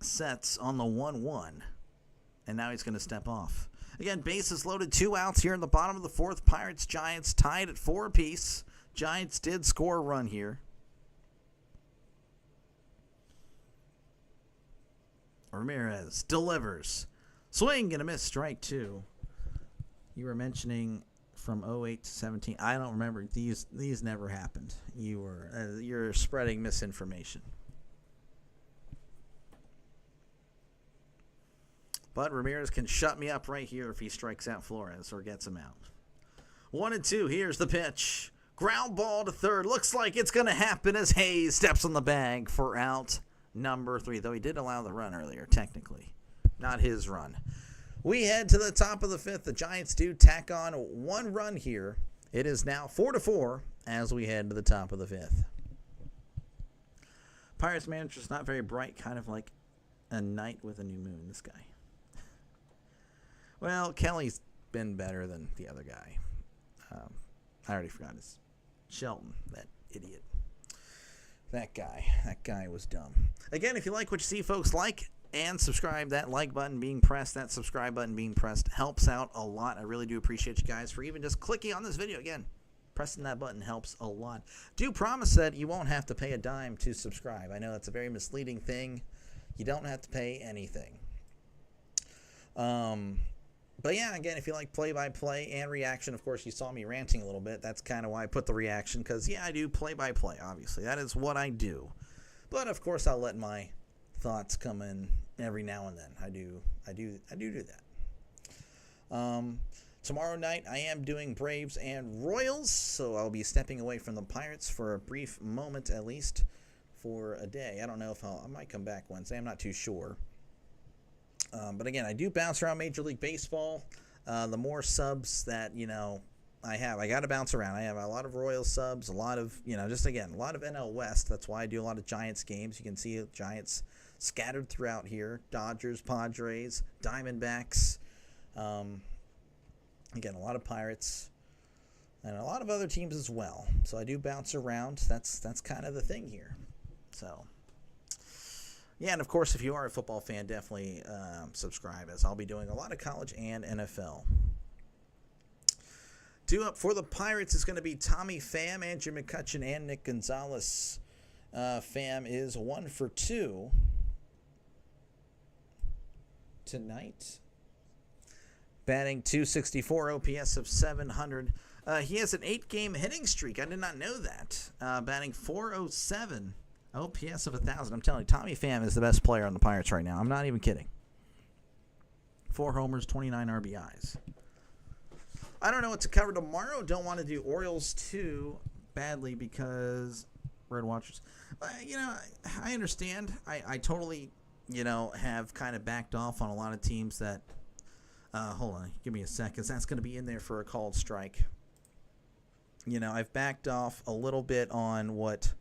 sets on the 1-1. And now he's going to step off. Again, bases loaded, 2 outs here in the bottom of the 4th. Pirates, Giants tied at 4 apiece. Giants did score a run here. Ramirez delivers. Swing and a miss, strike 2. You were mentioning from 08 to 17. I don't remember. These never happened. You're spreading misinformation. But Ramirez can shut me up right here if he strikes out Flores or gets him out. 1-2. Here's the pitch. Ground ball to third. Looks like it's going to happen as Hayes steps on the bag for out number 3. Though he did allow the run earlier, technically. Not his run. We head to the top of the 5th. The Giants do tack on 1 run here. It is now 4-4 as we head to the top of the 5th. Pirates manager's not very bright, kind of like a night with a new moon, this guy. Well, Kelly's been better than the other guy. I already forgot his Shelton, that idiot. That guy was dumb. Again, if you like what you see, folks, like, and subscribe. That like button being pressed, that subscribe button being pressed helps out a lot. I really do appreciate you guys for even just clicking on this video. Again, pressing that button helps a lot. Do promise that you won't have to pay a dime to subscribe. I know that's a very misleading thing. You don't have to pay anything. But yeah, again, if you like play-by-play and reaction, of course, you saw me ranting a little bit. That's kind of why I put the reaction, because, yeah, I do play-by-play, obviously. That is what I do. But, of course, I'll let my thoughts come in every now and then. I do that. Tomorrow night, I am doing Braves and Royals, so I'll be stepping away from the Pirates for a brief moment, at least, for a day. I don't know if I might come back Wednesday. I'm not too sure. But again, I do bounce around Major League Baseball. The more subs that, I have, I got to bounce around. I have a lot of Royals subs, a lot of, just again, a lot of NL West. That's why I do a lot of Giants games. You can see Giants scattered throughout here. Dodgers, Padres, Diamondbacks. Again, a lot of Pirates and a lot of other teams as well. So I do bounce around. That's kind of the thing here. So. Yeah, and of course, if you are a football fan, definitely subscribe, as I'll be doing a lot of college and NFL. Due up for the Pirates is going to be Tommy Pham, Andrew McCutchen, and Nick Gonzalez. Pham is 1 for 2 tonight. Batting .264, OPS of 700. He has an 8-game hitting streak. I did not know that. Batting .407. OPS of 1,000. I'm telling you, Tommy Pham is the best player on the Pirates right now. I'm not even kidding. 4 homers, 29 RBIs. I don't know what to cover tomorrow. Don't want to do Orioles too badly because Red Watchers. I understand. I totally, have kind of backed off on a lot of teams that. Hold on, give me a sec, because that's going to be in there for a called strike. I've backed off a little bit on what.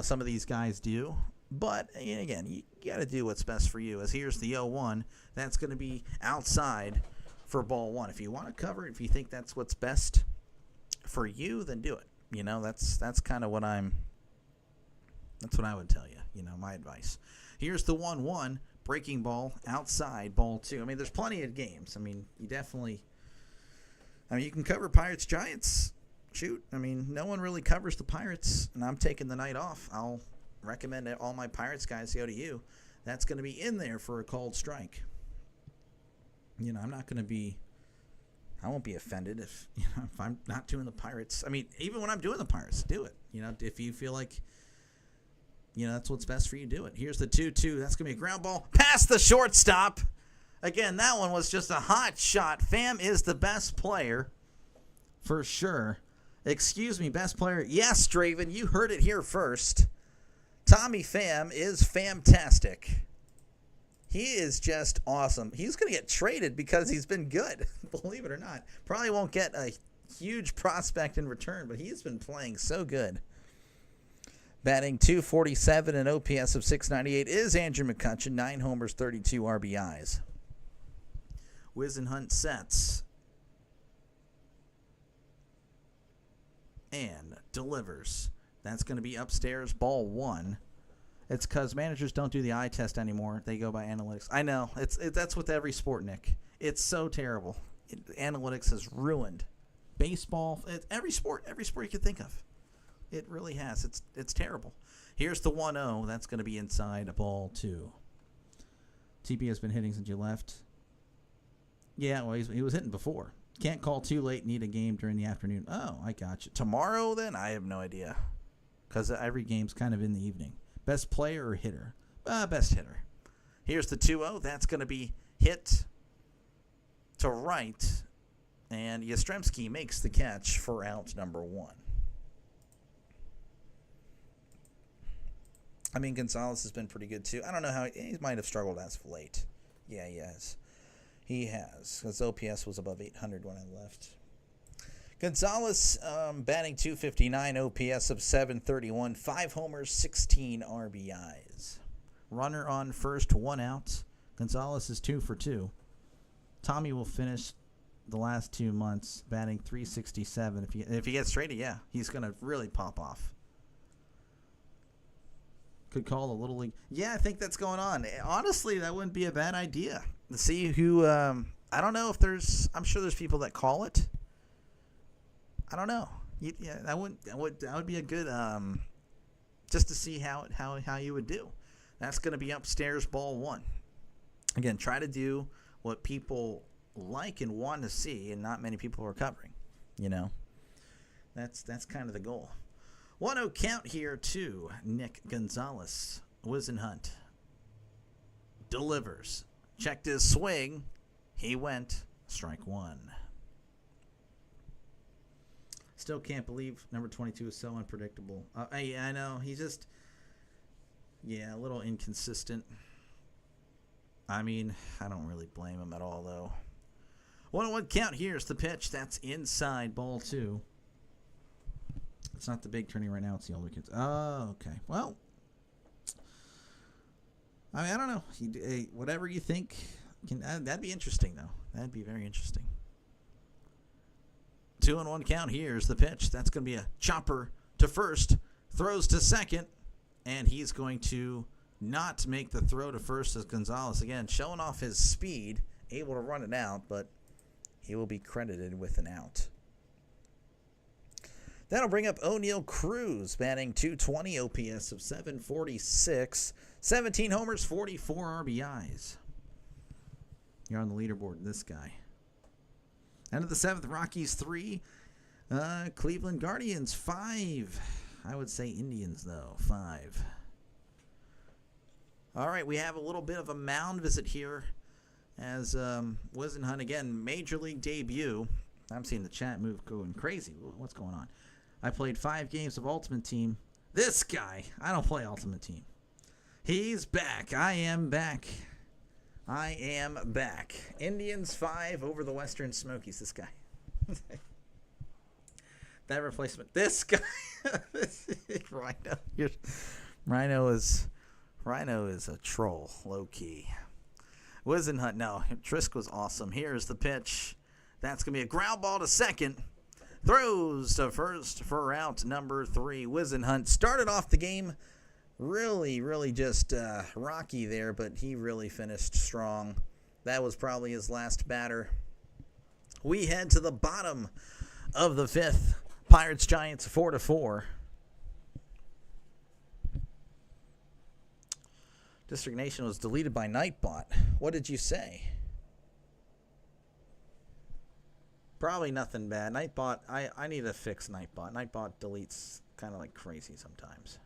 Some of these guys do. But, again, you got to do what's best for you. As here's the 0-1. That's going to be outside for ball 1. If you want to cover it, if you think that's what's best for you, then do it. That's kind of what that's what I would tell you, my advice. Here's the 1-1. Breaking ball outside ball 2. I mean, there's plenty of games. I mean, you can cover Pirates Giants. Shoot, no one really covers the Pirates, and I'm taking the night off. I'll recommend that all my Pirates guys go to you. That's going to be in there for a called strike. I'm not going to be. I won't be offended if I'm not doing the Pirates. Even when I'm doing the Pirates, do it. If you feel like that's what's best for you, do it. Here's the 2-2. That's going to be a ground ball past the shortstop. Again, that one was just a hot shot. Pham is the best player for sure. Excuse me, best player. Yes, Draven, you heard it here first. Tommy Pham is fantastic. He is just awesome. He's going to get traded because he's been good, believe it or not. Probably won't get a huge prospect in return, but he's been playing so good. Batting .247 and OPS of 698 is Andrew McCutchen. 9 homers, 32 RBIs. Whisenhunt sets. And delivers. That's going to be upstairs, ball 1. It's because managers don't do the eye test anymore. They go by analytics. I know. That's with every sport, Nick. It's so terrible. Analytics has ruined baseball. Every sport you can think of. It really has. It's terrible. Here's the 1-0. That's going to be inside a ball 2. TP has been hitting since you left. Yeah, well, he was hitting before. Can't call too late. Need a game during the afternoon. Oh, I got you. Tomorrow, then? I have no idea. Because every game's kind of in the evening. Best player or hitter? Best hitter. Here's the 2-0. That's going to be hit to right. And Yastrzemski makes the catch for out number 1. Gonzalez has been pretty good, too. I don't know how he might have struggled as of late. Yeah, he has. He has, because OPS was above 800 when I left. Gonzalez batting .259, OPS of 731, 5 homers, 16 RBIs. Runner on first, 1 out. Gonzalez is 2 for 2. Tommy will finish the last 2 months batting .367. If he gets traded, yeah, he's going to really pop off. Could call a little league. Yeah, I think that's going on. Honestly, that wouldn't be a bad idea. To see who. I don't know if there's. I'm sure there's people that call it. I don't know. Yeah, that would be a good. Just to see how you would do. That's going to be upstairs ball 1. Again, try to do what people like and want to see, and not many people are covering. You know, that's kind of the goal. 1-0 count here to Nick Gonzalez. Wizenhunt delivers. Checked his swing. He went strike 1. Still can't believe number 22 is so unpredictable. I know. He's just, a little inconsistent. I mean, I don't really blame him at all, though. 1-1 count. Here's the pitch. That's inside ball 2. It's not the big turning right now. It's the older kids. Oh, okay. Well, I mean, I don't know. Whatever you think. That'd be interesting, though. That'd be very interesting. 2-1 count. Here's the pitch. That's going to be a chopper to first. Throws to second. And he's going to not make the throw to first as Gonzalez. Again, showing off his speed. Able to run it out, but he will be credited with an out. That'll bring up O'Neal Cruz, batting .220, OPS of 746, 17 homers, 44 RBIs. You're on the leaderboard, this guy. End of the 7th, Rockies 3, Cleveland Guardians 5. I would say Indians, though, 5. All right, we have a little bit of a mound visit here as Wizenhunt, again, Major League debut. I'm seeing the chat move going crazy. What's going on? I played 5 games of Ultimate Team. This guy, I don't play Ultimate Team. He's back. I am back. Indians 5 over the Western Smokies. This guy. That replacement. This guy. Rhino is a troll, low key. Wizenhunt, no. Trisk was awesome. Here's the pitch. That's going to be a ground ball to second. Throws to first for out number 3. Wizenhunt started off the game really just rocky there, but he really finished strong. That was probably his last batter. We head to the bottom of the 5th. Pirates Giants 4-4. District Nation was deleted by Nightbot. What did you say? Probably nothing bad. Nightbot, I need to fix Nightbot. Nightbot deletes kind of like crazy sometimes.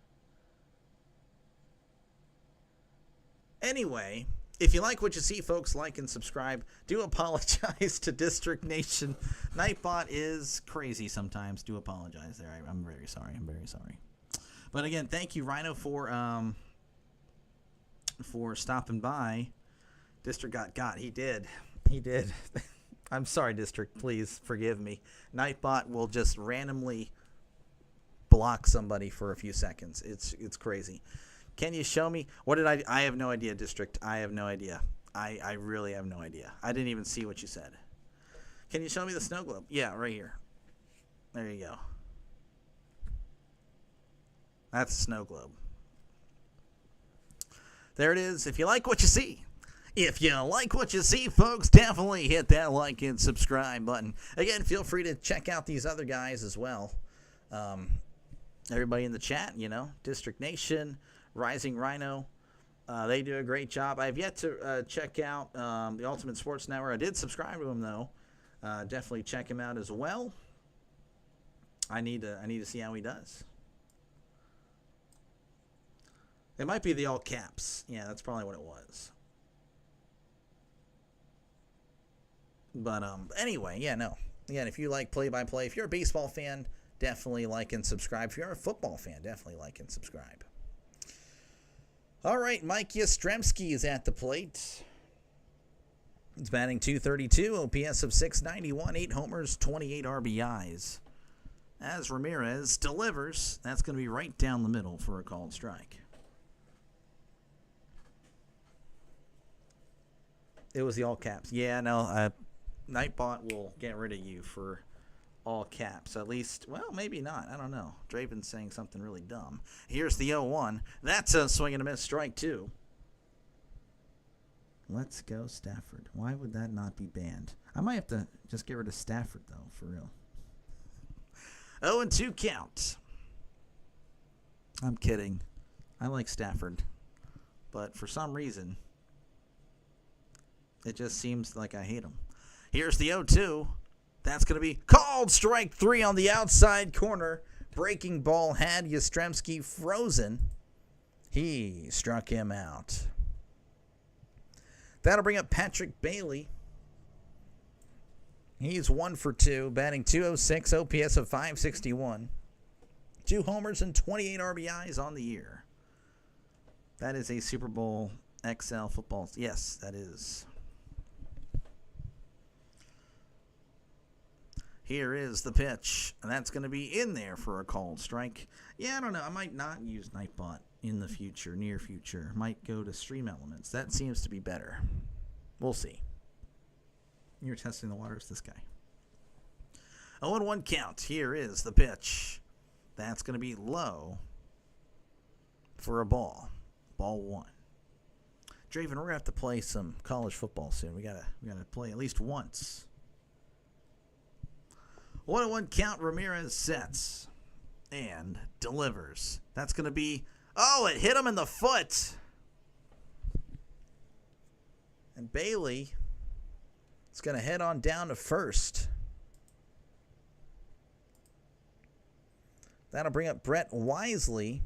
Anyway, if you like what you see, folks, like and subscribe. Do apologize to District Nation. Nightbot is crazy sometimes. Do apologize there. I'm very sorry. But again, thank you, Rhino, for stopping by. District got. He did. I'm sorry, District. Please forgive me. Nightbot will just randomly block somebody for a few seconds. It's crazy. Can you show me? What did I have no idea, District. I have no idea. I really have no idea. I didn't even see what you said. Can you show me the snow globe? Yeah, right here. There you go. That's a snow globe. There it is. If you like what you see. If you like what you see, folks, definitely hit that like and subscribe button. Again, feel free to check out these other guys as well. Everybody in the chat, District Nation, Rising Rhino, they do a great job. I've yet to check out the Ultimate Sports Network. I did subscribe to him, though. Definitely check him out as well. I need to see how he does. It might be the all caps. Yeah, that's probably what it was. But anyway, Again, if you like play-by-play, if you're a baseball fan, definitely like and subscribe. If you're a football fan, definitely like and subscribe. All right, Mike Yastrzemski is at the plate. He's batting .232, OPS of 691, 8 homers, 28 RBIs. As Ramirez delivers, that's going to be right down the middle for a called strike. It was the all caps. Yeah, no, Nightbot will get rid of you for all caps. At least, well, maybe not. I don't know. Draven's saying something really dumb. Here's the 0-1. That's a swing and a miss, strike 2. Let's go Stafford. Why would that not be banned? I might have to just get rid of Stafford, though, for real. 0-2 count. I'm kidding. I like Stafford. But for some reason, it just seems like I hate him. Here's the 0-2. That's going to be called strike 3 on the outside corner. Breaking ball had Yastrzemski frozen. He struck him out. That'll bring up Patrick Bailey. He's 1 for 2, batting .206, OPS of .561. 2 homers and 28 RBIs on the year. That is a Super Bowl XL football. Yes, that is. Here is the pitch, and that's going to be in there for a called strike. Yeah, I don't know. I might not use Nightbot in the future, near future. Might go to Stream Elements. That seems to be better. We'll see. You're testing the waters, this guy. 0-1 count. Here is the pitch. That's going to be low for a ball. Ball 1. Draven, we're going to have to play some college football soon. We gotta play at least once. 1-1 count. Ramirez sets and delivers. That's going to be, oh, it hit him in the foot. And Bailey is going to head on down to first. That'll bring up Brett Wisely.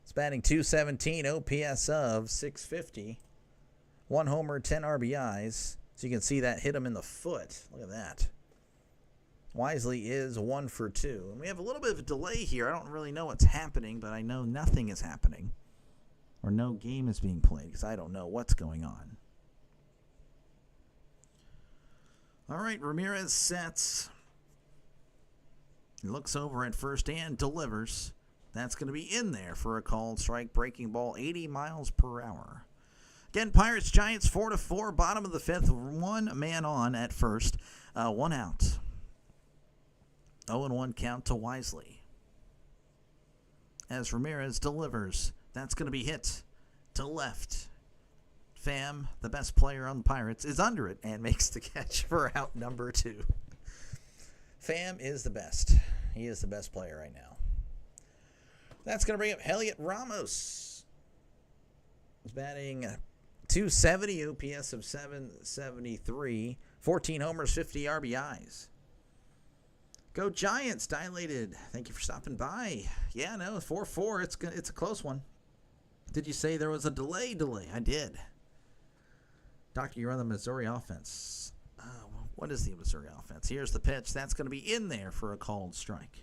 He's batting .217, OPS of .650. 1 homer, 10 RBIs. So you can see that hit him in the foot. Look at that. Wisely is 1 for 2. And we have a little bit of a delay here. I don't really know what's happening, but I know nothing is happening. Or no game is being played because I don't know what's going on. All right, Ramirez sets. He looks over at first and delivers. That's going to be in there for a called strike. Breaking ball 80 miles per hour. Again, Pirates Giants 4-4. Bottom of the 5th. 1 man on at first. 1 out. 0-1 count to Wisely. As Ramirez delivers. That's going to be hit to left. Pham, the best player on the Pirates, is under it and makes the catch for out number 2. Pham is the best. He is the best player right now. That's going to bring up Heliot Ramos. He's batting .270, OPS of .773, 14 homers, 50 RBIs. Go Giants, dilated. Thank you for stopping by. Yeah, no, 4-4. It's a close one. Did you say there was a delay? I did. Doctor, you're on the Missouri offense. What is the Missouri offense? Here's the pitch. That's going to be in there for a called strike.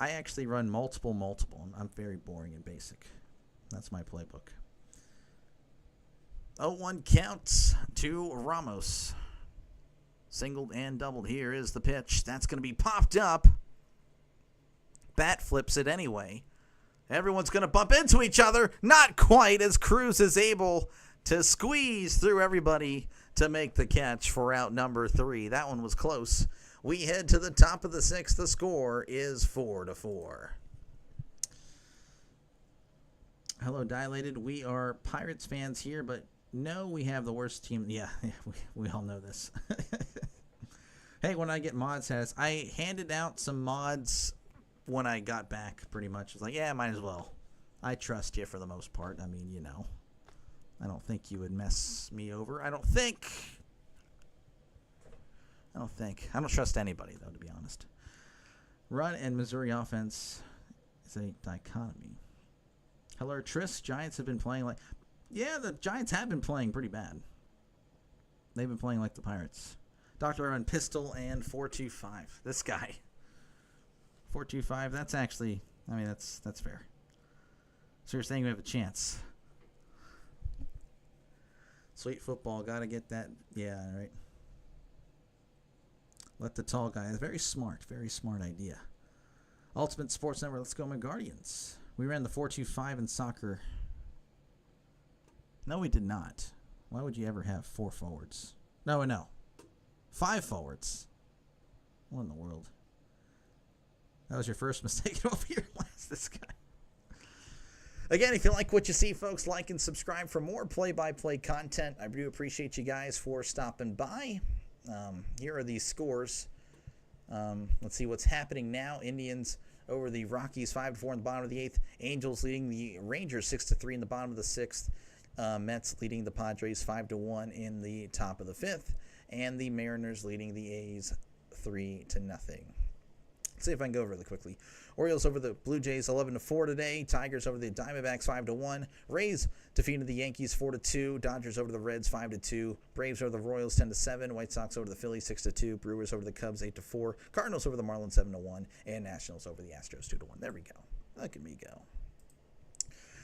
I actually run multiple. I'm very boring and basic. That's my playbook. 0-1 counts to Ramos. Singled and doubled. Here is the pitch. That's going to be popped up. Bat flips it anyway. Everyone's going to bump into each other. Not quite, as Cruz is able to squeeze through everybody to make the catch for out number 3. That one was close. We head to the top of the 6th. The score is 4-4. Hello, Dilated. We are Pirates fans here, but no, we have the worst team. Yeah, we all know this. Hey, when I get mod status, I handed out some mods when I got back, pretty much. It's like, yeah, might as well. I trust you for the most part. I mean, you know. I don't think you would mess me over. I don't trust anybody, though, to be honest. Run and Missouri offense is a dichotomy. Hello, Tris. Giants have been playing like... Yeah, the Giants have been playing pretty bad. They've been playing like the Pirates. Dr. Aaron Pistol and 425. This guy. 425, that's actually... I mean, that's fair. So you're saying we have a chance. Sweet football, gotta get that. Yeah, right. Let the tall guy. Very smart idea. Ultimate Sports Network, let's go my Guardians. We ran the 4-2-5 in soccer. No, we did not. Why would you ever have 4 forwards? No. 5 forwards. What in the world? That was your first mistake over your last. This guy. Again, if you like what you see, folks, like and subscribe for more play-by-play content. I do appreciate you guys for stopping by. Here are these scores. Let's see what's happening now. Indians over the Rockies 5-4 in the bottom of the 8th. Angels leading the Rangers 6-3 in the bottom of the 6th. Mets leading the Padres 5-1 in the top of the 5th. And the Mariners leading the A's 3-0. Let's see if I can go really quickly. Orioles over the Blue Jays 11-4 today. Tigers over the Diamondbacks 5-1. Rays defeated the Yankees 4-2. Dodgers over the Reds 5-2. Braves over the Royals 10-7. White Sox over the Phillies 6-2. Brewers over the Cubs 8-4. Cardinals over the Marlins 7-1. And Nationals over the Astros 2-1. There we go. Look at me go.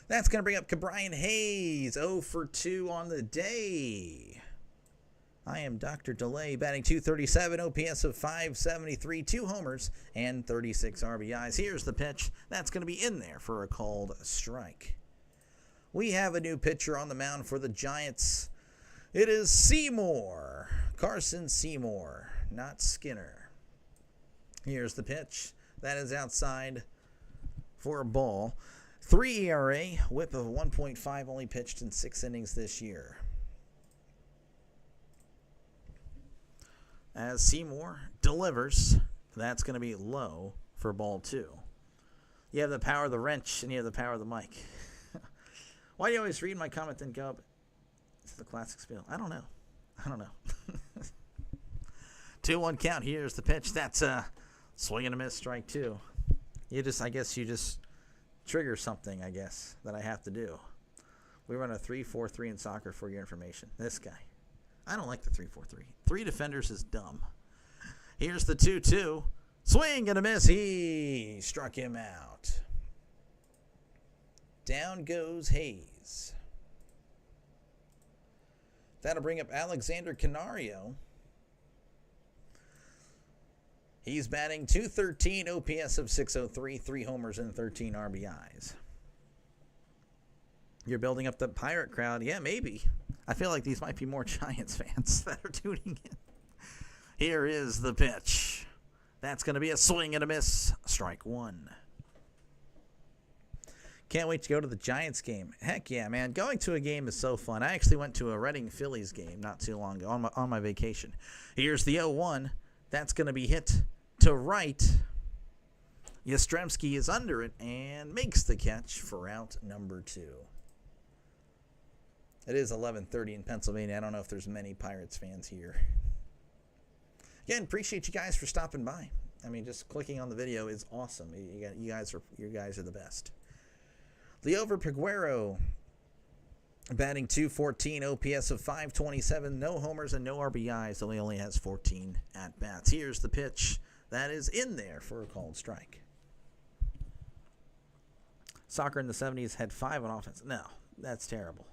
That's going to bring up Brian Hayes 0-2 on the day. I am Dr. Delay, batting .237, OPS of .573, 2 homers, and 36 RBIs. Here's the pitch. That's going to be in there for a called strike. We have a new pitcher on the mound for the Giants. It is Seymour. Carson Seymour, not Skinner. Here's the pitch. That is outside for a ball. 3 ERA, whip of 1.5, only pitched in 6 innings this year. As Seymour delivers, that's going to be low for ball 2. You have the power of the wrench, and you have the power of the mic. Why do you always read my comment and go up? It's the classic spiel. I don't know. 2-1 count. Here's the pitch. That's a swing and a miss, strike 2. I guess you just trigger something, that I have to do. We run a 3-4-3 in soccer for your information. This guy. I don't like the 3-4-3. 3 defenders is dumb. Here's the 2-2. Swing and a miss. He struck him out. Down goes Hayes. That'll bring up Alexander Canario. He's batting .213, OPS of .603, 3 homers and 13 RBIs. You're building up the Pirate crowd. Yeah, maybe. I feel like these might be more Giants fans that are tuning in. Here is the pitch. That's going to be a swing and a miss. Strike 1. Can't wait to go to the Giants game. Heck yeah, man. Going to a game is so fun. I actually went to a Reading Phillies game not too long ago on my vacation. Here's the 0-1. That's going to be hit to right. Yastrzemski is under it and makes the catch for out number 2. It is 11:30 in Pennsylvania. I don't know if there's many Pirates fans here. Again, appreciate you guys for stopping by. I mean, just clicking on the video is awesome. You guys are the best. Liover Peguero, batting .214, OPS of .527, no homers and no RBIs, so he only has 14 at-bats. Here's the pitch. That is in there for a called strike. Soccer in the 70s had 5 on offense. No, that's terrible.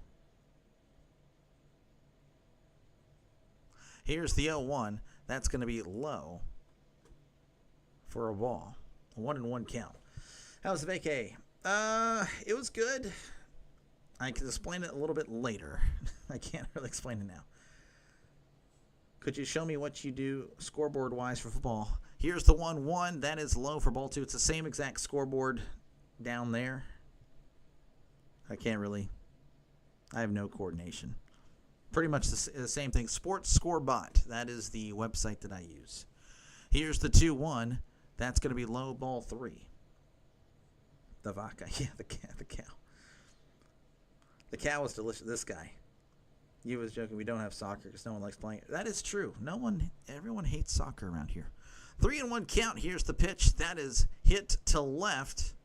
Here's the 0-1. That's going to be low for a ball. A 1-1 count. How was the vacay? It was good. I can explain it a little bit later. I can't really explain it now. Could you show me what you do scoreboard-wise for football? Here's the 1-1. That is low for ball 2. It's the same exact scoreboard down there. I have no coordination. Pretty much the same thing. Sports Score Bot. That is the website that I use. Here's the 2-1. That's going to be low, ball 3. The vaca. Yeah, the cow. The cow was delicious. This guy. You was joking. We don't have soccer because no one likes playing it. That is true. Everyone hates soccer around here. 3-1 count. Here's the pitch. That is hit to left.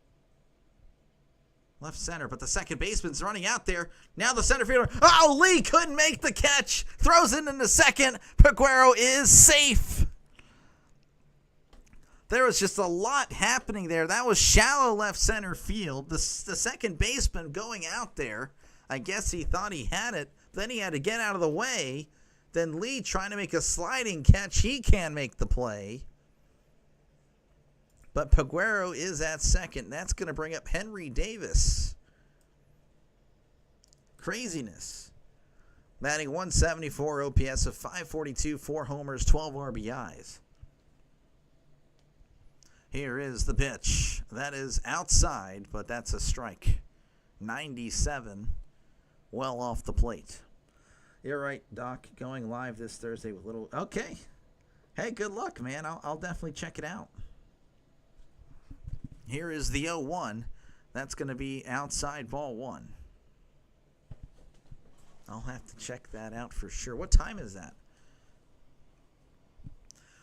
Left center, but the second baseman's running out there. Now the center fielder. Oh, Lee couldn't make the catch. Throws it in the second. Peguero is safe. There was just a lot happening there. That was shallow left center field. The second baseman going out there. I guess he thought he had it. Then he had to get out of the way. Then Lee trying to make a sliding catch. He can make the play. But Peguero is at second. That's going to bring up Henry Davis. Craziness. Batting 174, OPS of 542, 4 homers, 12 RBIs. Here is the pitch. That is outside, but that's a strike. 97, well off the plate. You're right, Doc. Going live this Thursday with little... Okay. Hey, good luck, man. I'll definitely check it out. Here is the 0-1. That's going to be outside, ball 1. I'll have to check that out for sure. What time is that?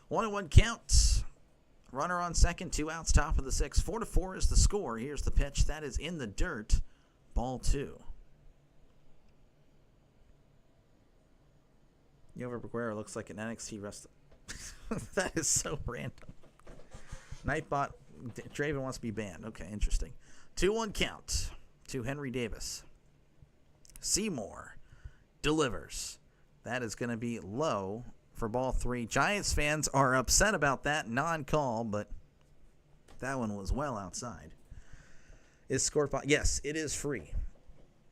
1-1 count. Runner on second, 2 outs, top of the 6th. 4-4 is the score. Here's the pitch. That is in the dirt. Ball 2. Yover Berguera looks like an NXT wrestler. That is so random. Nightbot, Draven wants to be banned. Okay, interesting. 2-1 count to Henry Davis. Seymour delivers. That is going to be low for ball 3. Giants fans are upset about that non-call, but that one was well outside. Is scored by... Yes, it is free.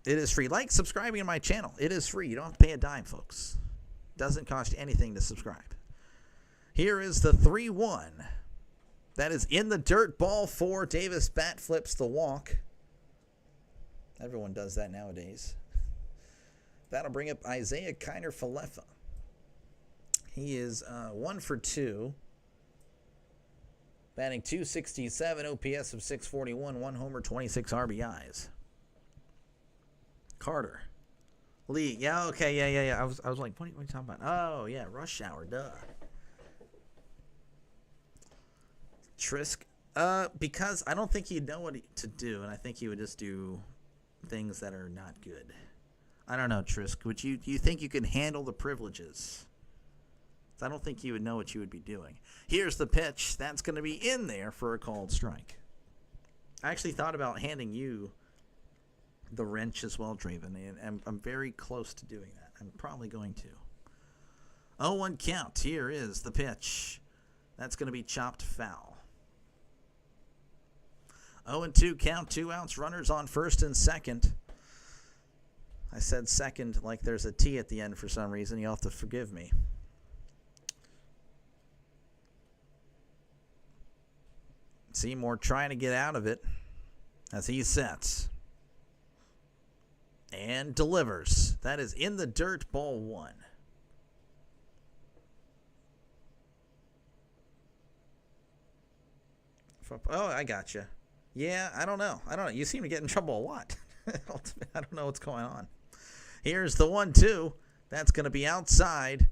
It is free. Like subscribing to my channel. It is free. You don't have to pay a dime, folks. Doesn't cost you anything to subscribe. Here is the 3-1. That is in the dirt, ball 4. Davis bat flips the walk. Everyone does that nowadays. That'll bring up Isaiah Kiner-Falefa. He is 1 for 2. Batting 267, OPS of 641, 1 homer, 26 RBIs. Carter. Lee. Yeah, okay, yeah. I was like, what are you talking about? Oh, yeah, rush hour, duh. Trisk. Because I don't think he'd know what to do, and I think he would just do things that are not good. I don't know, Trisk. Do you think you can handle the privileges? I don't think you would know what you would be doing. Here's the pitch. That's going to be in there for a called strike. I actually thought about handing you the wrench as well, Draven, and I'm very close to doing that. I'm probably going to. 0-1 count. Here is the pitch. That's going to be chopped foul. 0-2 count. 2 outs. Runners on first and second. I said second like there's a T at the end for some reason. You'll have to forgive me. Seymour trying to get out of it as he sets. And delivers. That is in the dirt, ball 1. Oh, I got you. Yeah, I don't know. You seem to get in trouble a lot. I don't know what's going on. Here's the 1-2. That's going to be outside.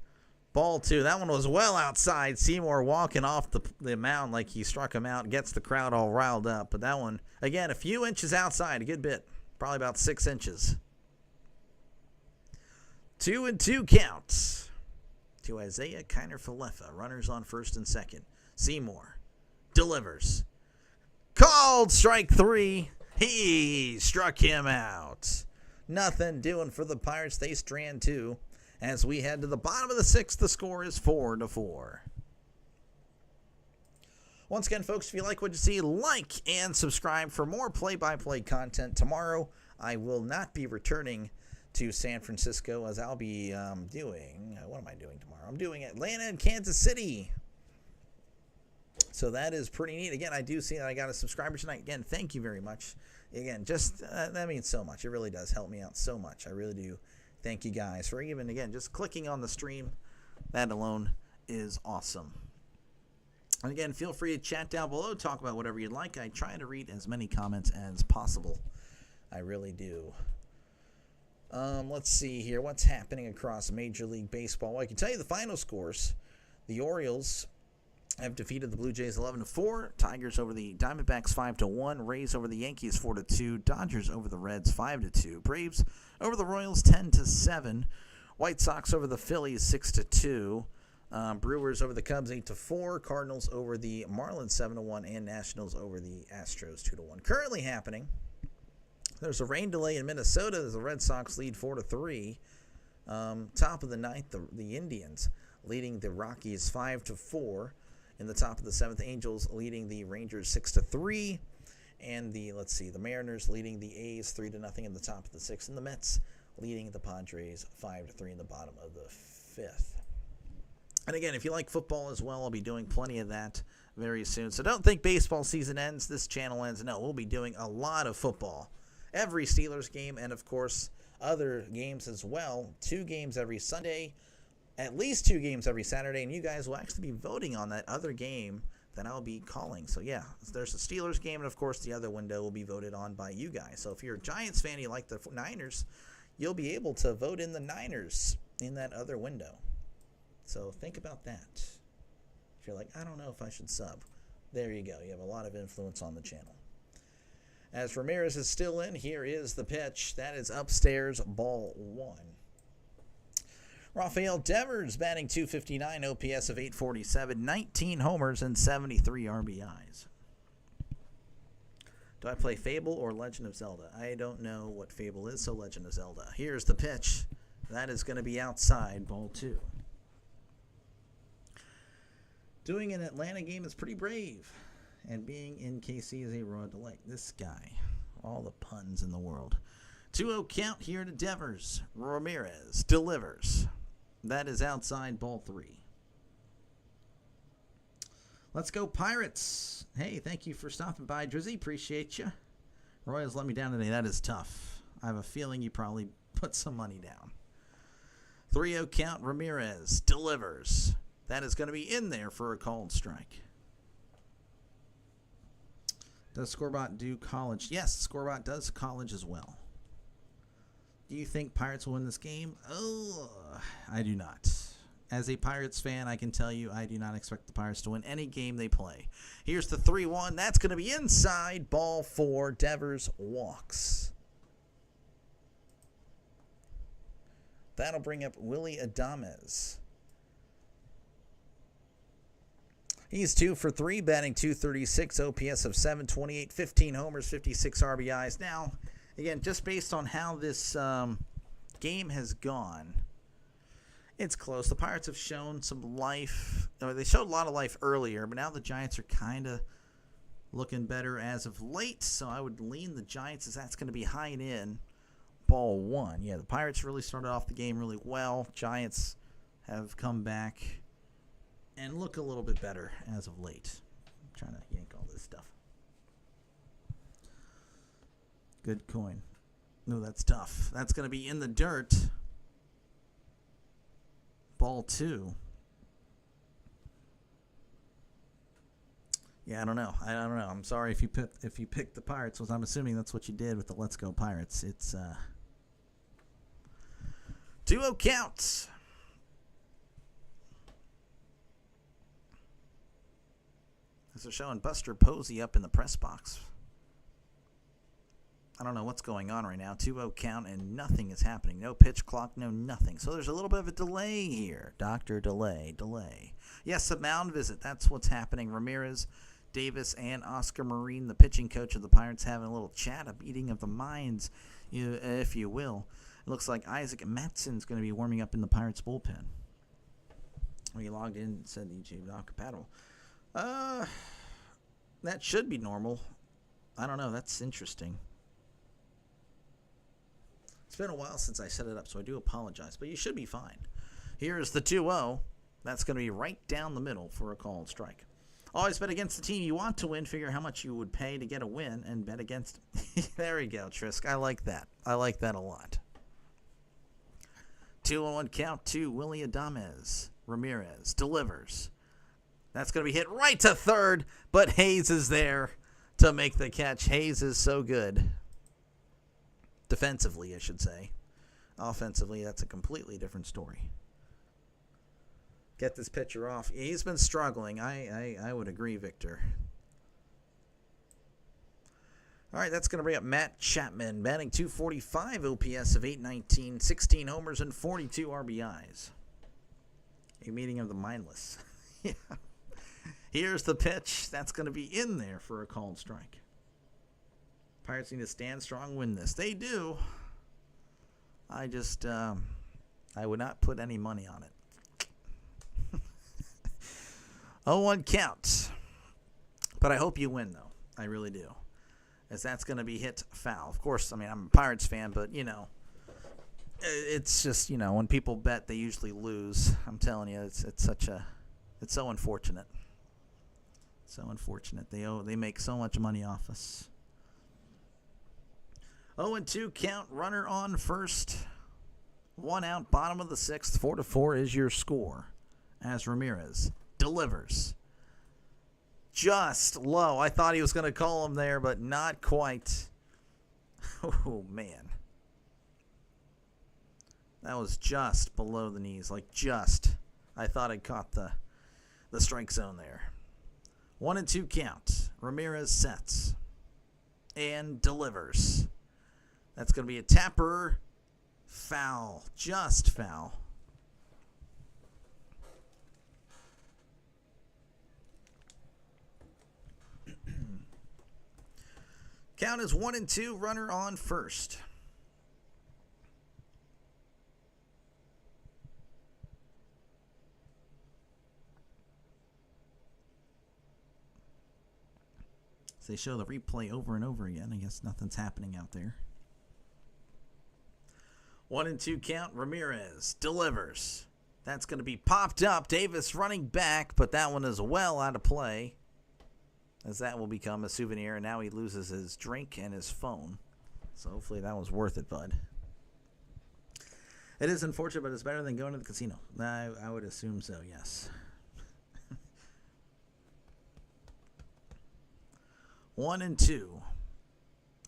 Ball 2. That one was well outside. Seymour walking off the mound like he struck him out. Gets the crowd all riled up. But that one, again, a few inches outside. A good bit. Probably about 6 inches. 2-2 counts to Isaiah Kiner-Falefa. Runners on first and second. Seymour delivers. Called strike 3. He struck him out. Nothing doing for the Pirates. They strand 2. As we head to the bottom of the 6th, the score is 4-4. Once again, folks, if you like what you see, like and subscribe for more play-by-play content. Tomorrow, I will not be returning to San Francisco as I'll be doing... what am I doing tomorrow? I'm doing Atlanta and Kansas City. So that is pretty neat. Again, I do see that I got a subscriber tonight. Again, thank you very much. Again, just that means so much. It really does help me out so much. I really do. Thank you guys for even, again, just clicking on the stream. That alone is awesome. And again, feel free to chat down below. Talk about whatever you'd like. I try to read as many comments as possible. I really do. Let's see here. What's happening across Major League Baseball? Well, I can tell you the final scores. The Orioles have defeated the Blue Jays 11-4. Tigers over the Diamondbacks 5-1. Rays over the Yankees 4-2. Dodgers over the Reds 5-2. Braves over the Royals 10-7. White Sox over the Phillies 6-2. Brewers over the Cubs 8-4. Cardinals over the Marlins 7-1. And Nationals over the Astros 2-1. Currently happening. There's a rain delay in Minnesota as the Red Sox lead 4-3. Top of the 9th, the Indians leading the Rockies 5-4. In the top of the 7th, Angels leading the Rangers 6-3. And the Mariners leading the A's 3-0 in the top of the 6th. And the Mets leading the Padres 5-3 in the bottom of the 5th. And again, if you like football as well, I'll be doing plenty of that very soon. So don't think baseball season ends, this channel ends. No, we'll be doing a lot of football. Every Steelers game, and of course, other games as well. 2 games every Sunday, at least 2 games every Saturday, and you guys will actually be voting on that other game that I'll be calling. So yeah, there's a Steelers game, and of course, the other window will be voted on by you guys. So if you're a Giants fan, you like the Niners, you'll be able to vote in the Niners in that other window. So think about that. If you're like, I don't know if I should sub, there you go. You have a lot of influence on the channel. As Ramirez is still in, here is the pitch. That is upstairs, ball 1. Rafael Devers batting .259, OPS of .847, 19 homers and 73 RBIs. Do I play Fable or Legend of Zelda? I don't know what Fable is, so Legend of Zelda. Here's the pitch. That is going to be outside, ball 2. Doing an Atlanta game is pretty brave. And being in KC is a raw delight. This guy, all the puns in the world. 2-0 count here to Devers. Ramirez delivers. That is outside, ball 3. Let's go Pirates. Hey, thank you for stopping by, Drizzy. Appreciate you. Royals let me down today. That is tough. I have a feeling you probably put some money down. 3-0 count. Ramirez delivers. That is going to be in there for a called strike. Does Scorebot do college? Yes, Scorebot does college as well. Do you think Pirates will win this game? Oh, I do not. As a Pirates fan, I can tell you I do not expect the Pirates to win any game they play. Here's the 3-1. That's going to be inside, ball 4. Devers walks. That'll bring up Willie Adames. He's 2 for 3, batting .236, OPS of .728, 15 homers, 56 RBIs. Now, again, just based on how this game has gone, it's close. The Pirates have shown some life. They showed a lot of life earlier, but now the Giants are kind of looking better as of late. So I would lean the Giants as that's going to be high and in, ball 1. Yeah, the Pirates really started off the game really well. Giants have come back and look a little bit better as of late. I'm trying to yank all this stuff. Good coin. No, that's tough. That's going to be in the dirt. Ball 2. Yeah, I don't know. I'm sorry if you picked the Pirates, because I'm assuming that's what you did with the Let's Go Pirates. It's 2-0 counts. They're showing Buster Posey up in the press box. I don't know what's going on right now. 2-0 count and nothing is happening. No pitch clock, no nothing. So there's a little bit of a delay here. Doctor, delay. Yes, a mound visit. That's what's happening. Ramirez, Davis, and Oscar Marine, the pitching coach of the Pirates, having a little chat, a meeting of the minds, if you will. It looks like Isaac Matson's going to be warming up in the Pirates bullpen. When he logged in, said EJ not compatible. That should be normal. I don't know. That's interesting. It's been a while since I set it up, so I do apologize. But you should be fine. Here's the 2-0. That's going to be right down the middle for a called strike. Always bet against the team you want to win. Figure how much you would pay to get a win and bet against them. There we go, Trisk. I like that. I like that a lot. 2-1 count to Willie Adames. Ramirez delivers. That's going to be hit right to third, but Hayes is there to make the catch. Hayes is so good. Defensively, I should say. Offensively, that's a completely different story. Get this pitcher off. He's been struggling. I would agree, Victor. All right, that's going to bring up Matt Chapman, batting .245, OPS of .819, 16 homers and 42 RBIs. A meeting of the mindless. Yeah. Here's the pitch. That's going to be in there for a called strike. Pirates need to stand strong, win this. They do. I just, I would not put any money on it. 0-1 count. But I hope you win, though. I really do. As that's going to be hit foul. Of course, I mean, I'm a Pirates fan, but, you know, It's just, when people bet, they usually lose. I'm telling you, it's so unfortunate. So unfortunate. They make so much money off us. 0-2 count, runner on first. 1 out, bottom of the 6th. 4-4 is your score as Ramirez delivers. Just low. I thought he was going to call him there, but not quite. Oh, man. That was just below the knees. Like, just. I thought I caught the strike zone there. 1-2 count. Ramirez sets and delivers. That's going to be a tapper. Foul. Just foul. Count is 1-2. Runner on first. They show the replay over and over again. I guess nothing's happening out there. 1-2 count. Ramirez delivers. That's going to be popped up. Davis running back, but that one is well out of play, as that will become a souvenir. And now he loses his drink and his phone. So hopefully that was worth it, bud. It is unfortunate, but it's better than going to the casino. I would assume so, yes. 1-2.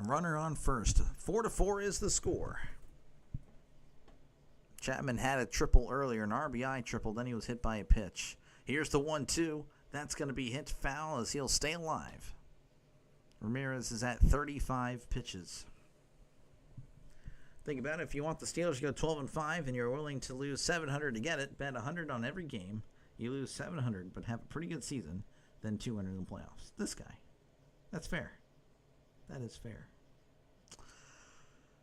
Runner on first. 4-4 is the score. Chapman had a triple earlier, an RBI triple. Then he was hit by a pitch. Here's the 1-2. That's going to be hit foul as he'll stay alive. Ramirez is at 35 pitches. Think about it. If you want the Steelers to go 12-5 and you're willing to lose $700 to get it, bet $100 on every game. You lose $700, but have a pretty good season, then $200 in the playoffs. This guy. That's fair. That is fair.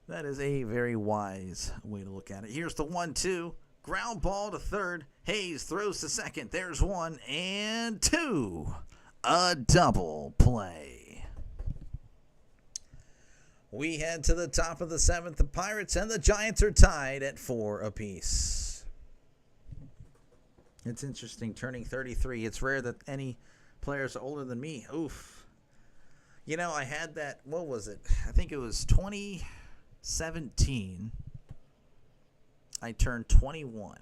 That is a very wise way to look at it. Here's the 1-2. Ground ball to third. Hayes throws to second. There's 1 and 2. A double play. We head to the top of the 7th. The Pirates and the Giants are tied at 4 apiece. It's interesting, turning 33. It's rare that any players are older than me. Oof. I had that, what was it? I think it was 2017. I turned 21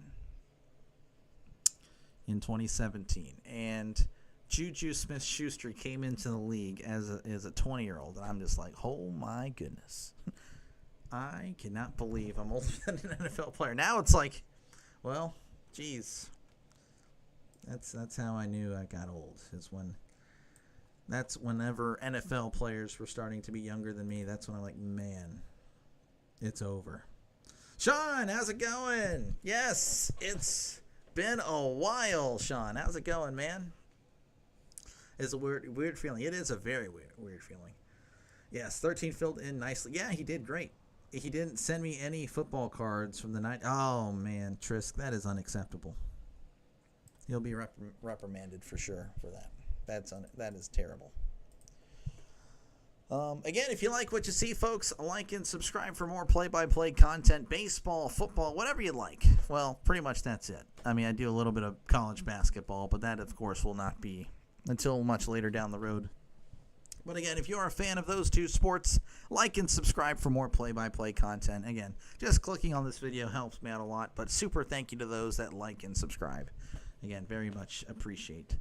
in 2017. And Juju Smith-Schuster came into the league as a 20-year-old. And I'm just like, oh, my goodness. I cannot believe I'm older than an NFL player. Now it's like, well, geez. That's how I knew I got old, is that's whenever NFL players were starting to be younger than me. That's when I'm like, man, it's over. Sean, how's it going? Yes, it's been a while, Sean. How's it going, man? It's a weird feeling. It is a very weird feeling. Yes, 13 filled in nicely. Yeah, he did great. He didn't send me any football cards from the night. Oh, man, Trisk, that is unacceptable. He'll be reprimanded for sure for that. That is terrible. Again, if you like what you see, folks, like and subscribe for more play-by-play content, baseball, football, whatever you like. Well, pretty much that's it. I mean, I do a little bit of college basketball, but that, of course, will not be until much later down the road. But again, if you are a fan of those two sports, like and subscribe for more play-by-play content. Again, just clicking on this video helps me out a lot, but super thank you to those that like and subscribe. Again, very much appreciate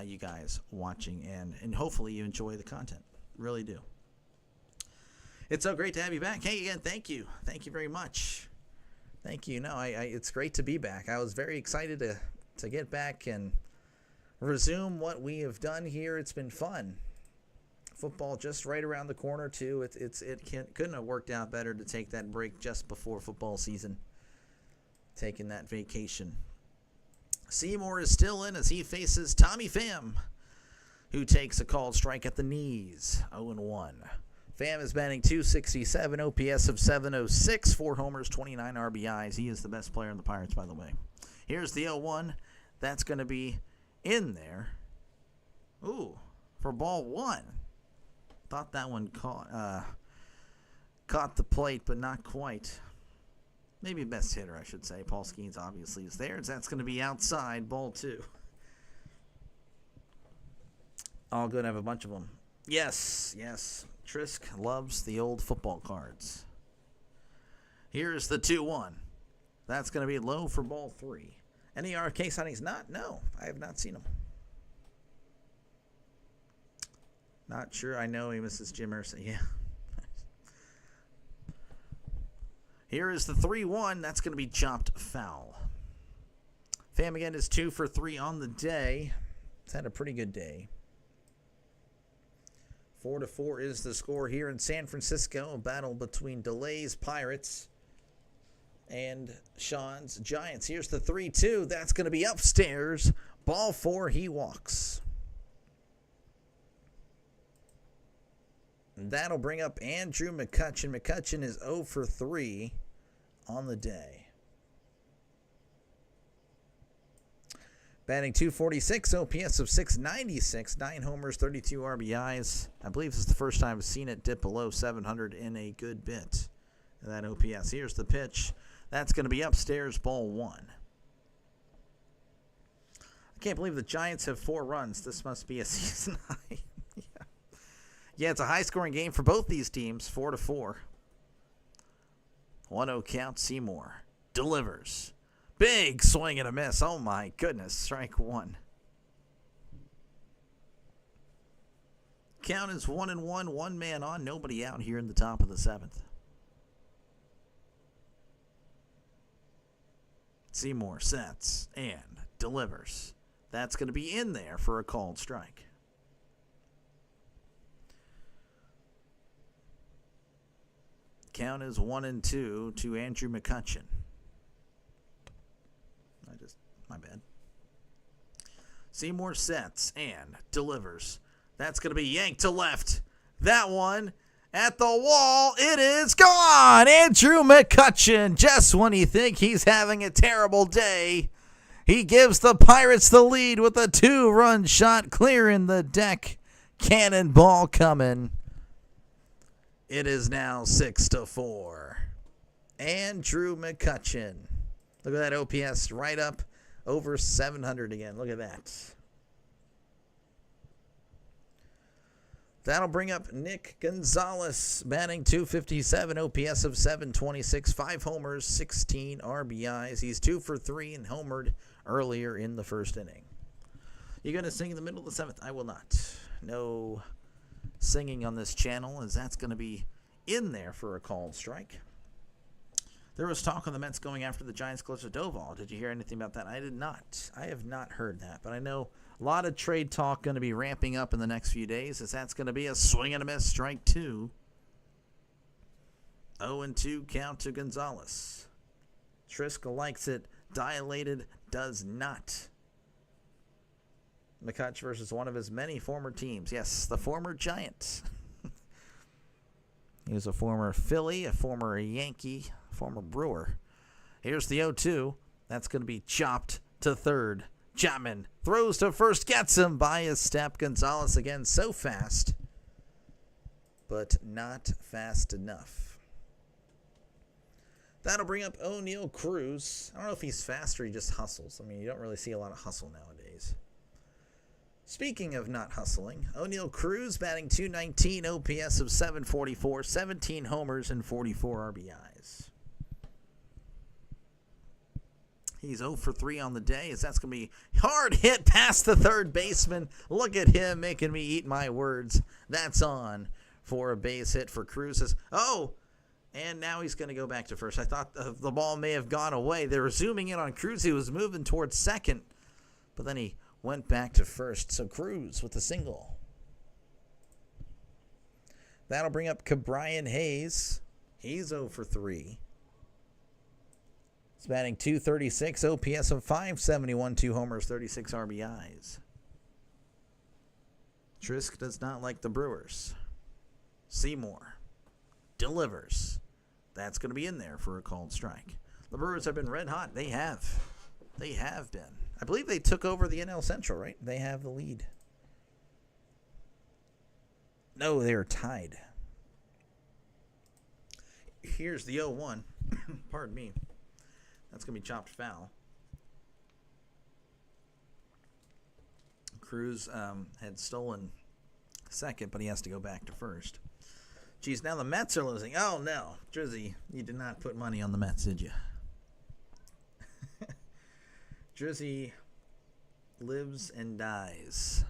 you guys watching, and hopefully you enjoy the content. Really do. It's so great to have you back. Hey, again, thank you. Thank you very much. Thank you. No, it's great to be back. I was very excited to get back and resume what we have done here. It's been fun. Football just right around the corner, too. Couldn't have worked out better to take that break just before football season. Taking that vacation. Seymour is still in as he faces Tommy Pham, who takes a called strike at the knees. 0-1. Pham is batting .267, OPS of .706, 4 homers, 29 RBIs. He is the best player in the Pirates, by the way. Here's the 0-1. That's going to be in there. Ooh, for ball 1. Thought that one caught the plate, but not quite. Maybe best hitter, I should say. Paul Skeens obviously is there. That's going to be outside, ball 2. All good. I have a bunch of them. Yes. Trisk loves the old football cards. Here's the 2-1. That's going to be low for ball 3. Any RK signings? No, I have not seen them. Not sure. I know he misses Jim Irsay. Yeah. Here is the 3-1. That's going to be chopped foul. Pham again is 2 for 3 on the day. It's had a pretty good day. 4-4 is the score here in San Francisco. A battle between DeLay's Pirates and Sean's Giants. Here's the 3-2. That's going to be upstairs. Ball 4, he walks. And that'll bring up Andrew McCutchen. McCutchen is 0 for 3 on the day. Batting .246, OPS of .696, 9 homers, 32 RBIs. I believe this is the first time I've seen it dip below 700 in a good bit. That OPS. Here's the pitch. That's going to be upstairs, ball 1. I can't believe the Giants have 4 runs. This must be a season high. Yeah, it's a high-scoring game for both these teams, 4-4. 1-0 count, Seymour delivers. Big swing and a miss. Oh, my goodness. Strike 1. Count is 1-1, 1 man on, nobody out here in the top of the 7th. Seymour sets and delivers. That's going to be in there for a called strike. Count is 1-2 to Andrew McCutchen. My bad. Seymour sets and delivers. That's going to be yanked to left. That one at the wall. It is gone. Andrew McCutchen, just when you think he's having a terrible day, he gives the Pirates the lead with a 2-run shot clearing the deck. Cannonball coming. It is now 6-4. Andrew McCutchen. Look at that OPS right up over 700 again. Look at that. That'll bring up Nick Gonzalez, batting .257, OPS of .726, 5 homers, 16 RBIs. He's 2 for 3 and homered earlier in the first inning. You going to sing in the middle of the 7th? I will not. No singing on this channel, as that's going to be in there for a called strike. There was talk of the Mets going after the Giants closer to Doval. Did you hear anything about that? I did not. I have not heard that, but I know a lot of trade talk going to be ramping up in the next few days, as that's going to be a swing and a miss, strike 2. 0-2 count to Gonzalez. Trisk likes it. Dilated does not. McCutchen versus one of his many former teams. Yes, the former Giant. He was a former Philly, a former Yankee, former Brewer. Here's the 0-2. That's going to be chopped to third. Chapman throws to first, gets him by a step. Gonzalez again so fast, but not fast enough. That'll bring up O'Neal Cruz. I don't know if he's fast or he just hustles. I mean, you don't really see a lot of hustle nowadays. Speaking of not hustling, O'Neal Cruz batting .219, OPS of .744, 17 homers and 44 RBIs. He's 0 for 3 on the day, as that's going to be hard hit past the third baseman. Look at him making me eat my words. That's on for a base hit for Cruz. Oh, and now he's going to go back to first. I thought the ball may have gone away. They were zooming in on Cruz. He was moving towards second, but then he went back to first. So Cruz with a single. That'll bring up Cabrian Hayes. He's 0 for 3. He's batting .236, OPS of .571, 2 homers, 36 RBIs. Trisk does not like the Brewers. Seymour delivers. That's going to be in there for a called strike. The Brewers have been red hot. They have. They have been. I believe they took over the NL Central, right? They have the lead. No, they're tied. Here's the 0-1. Pardon me. That's going to be chopped foul. Cruz had stolen second, but he has to go back to first. Geez, now the Mets are losing. Oh, no. Drizzy, you did not put money on the Mets, did you? Drizzy lives and dies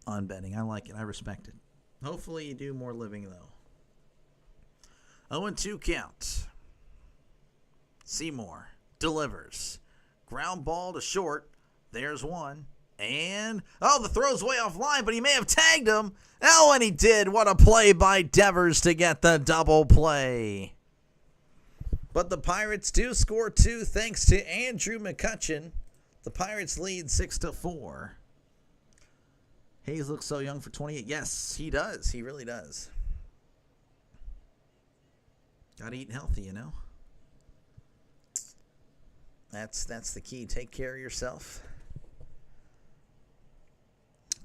on betting. I like it. I respect it. Hopefully you do more living, though. 0-2 count. Seymour delivers. Ground ball to short. There's one. And, the throw's way offline, but he may have tagged him. Oh, and he did. What a play by Devers to get the double play. But the Pirates do score 2 thanks to Andrew McCutchen. The Pirates lead 6-4. Hayes looks so young for 28. Yes, he does. He really does. Gotta eat healthy, you know. That's the key. Take care of yourself.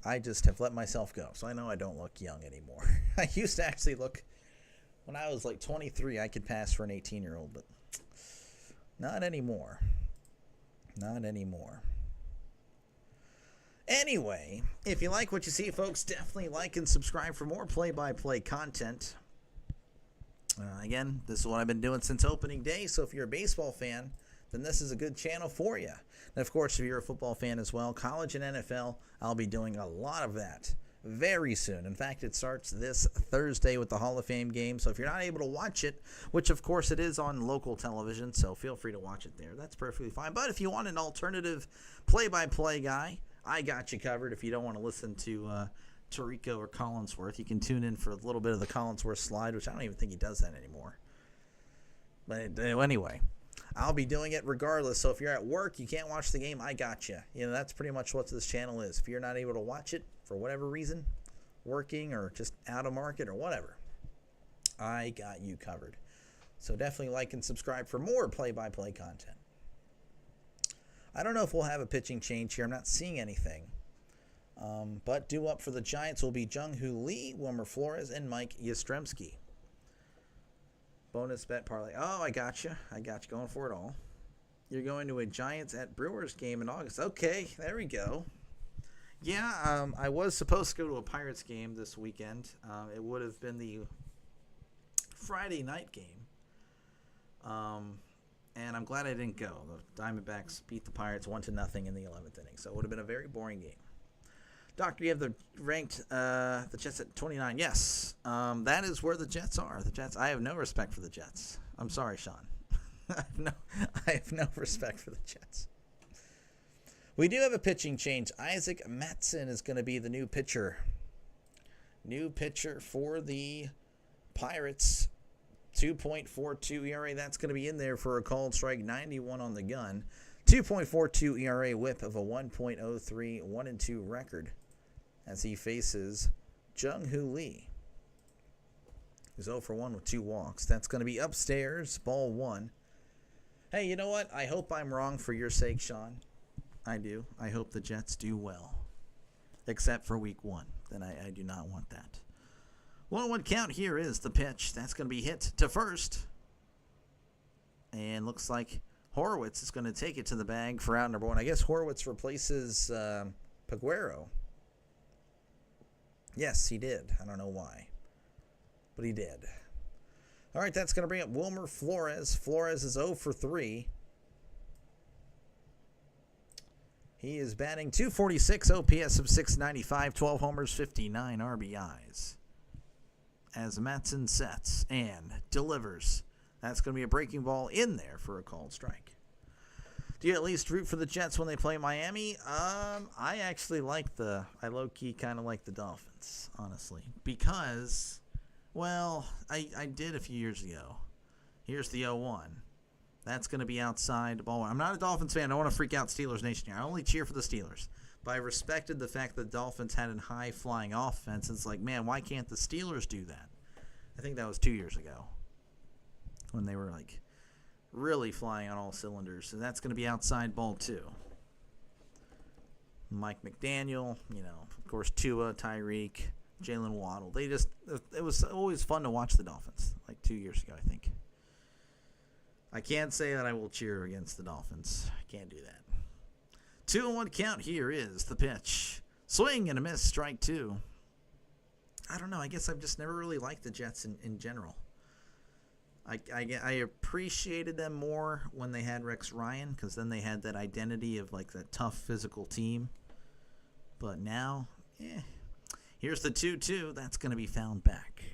I just have let myself go, so I know I don't look young anymore. I used to actually look, when I was like 23, I could pass for an 18-year-old, but not anymore. Not anymore. Anyway, if you like what you see, folks, definitely like and subscribe for more play-by-play content. Again, this is what I've been doing since opening day, so if you're a baseball fan, then this is a good channel for you. And of course, if you're a football fan as well, college and NFL, I'll be doing a lot of that very soon. In fact, it starts this Thursday with the Hall of Fame game. So if you're not able to watch it, which of course it is on local television, so feel free to watch it there. That's perfectly fine. But if you want an alternative play-by-play guy, I got you covered. If you don't want to listen to Tirico or Collinsworth, you can tune in for a little bit of the Collinsworth slide, which I don't even think he does that anymore. But anyway, I'll be doing it regardless. So if you're at work, you can't watch the game, I got you. You know, that's pretty much what this channel is. If you're not able to watch it for whatever reason, working or just out of market or whatever, I got you covered. So definitely like and subscribe for more play-by-play content. I don't know if we'll have a pitching change here. I'm not seeing anything. But due up for the Giants will be Jung-Hoo Lee, Wilmer Flores, and Mike Yastrzemski. Bonus bet parlay. Oh, I got you. Going for it all. You're going to a Giants at Brewers game in August. Okay, there we go. Yeah, I was supposed to go to a Pirates game this weekend. It would have been the Friday night game. And I'm glad I didn't go. The Diamondbacks beat the Pirates 1-0 in the 11th inning. So it would have been a very boring game. Doctor, you have the ranked the Jets at 29. Yes, that is where the Jets are. The Jets. I have no respect for the Jets. I'm sorry, Sean. I have no respect for the Jets. We do have a pitching change. Isaac Matson is going to be the new pitcher. New pitcher for the Pirates. 2.42 ERA. That's going to be in there for a called strike. 91 on the gun. 2.42 ERA, whip of a 1.03, 1-2 record as he faces Jung-Hoo Lee. He's 0 for 1 with 2 walks. That's going to be upstairs, ball 1. Hey, you know what? I hope I'm wrong for your sake, Sean. I do. I hope the Jets do well. Except for week 1. Then I do not want that. 1-1 count. Here is the pitch. That's going to be hit to first. And looks like Horowitz is going to take it to the bag for out number 1. I guess Horowitz replaces Peguero. Yes, he did. I don't know why, but he did. All right, that's going to bring up Wilmer Flores. Flores is 0 for 3. He is batting .246, OPS of 695, 12 homers, 59 RBIs. As Matson sets and delivers. That's going to be a breaking ball in there for a called strike. Do you at least root for the Jets when they play Miami? I actually I low-key kind of like the Dolphins, honestly. Because, well, I did a few years ago. Here's the 0-1. That's going to be outside ball 1. I'm not a Dolphins fan. I don't want to freak out Steelers Nation here. I only cheer for the Steelers. But I respected the fact that the Dolphins had a high-flying offense. It's like, man, why can't the Steelers do that? I think that was 2 years ago when they were, like, really flying on all cylinders. So that's going to be outside ball 2. Mike McDaniel, of course, Tua, Tyreek, Jalen Waddle. It was always fun to watch the Dolphins, like 2 years ago, I think. I can't say that I will cheer against the Dolphins. I can't do that. 2-1 count. Here is the pitch. Swing and a miss, strike 2. I don't know. I guess I've just never really liked the Jets in general. I appreciated them more when they had Rex Ryan, because then they had that identity of like that tough physical team. But now, here's the 2-2. That's going to be fouled back.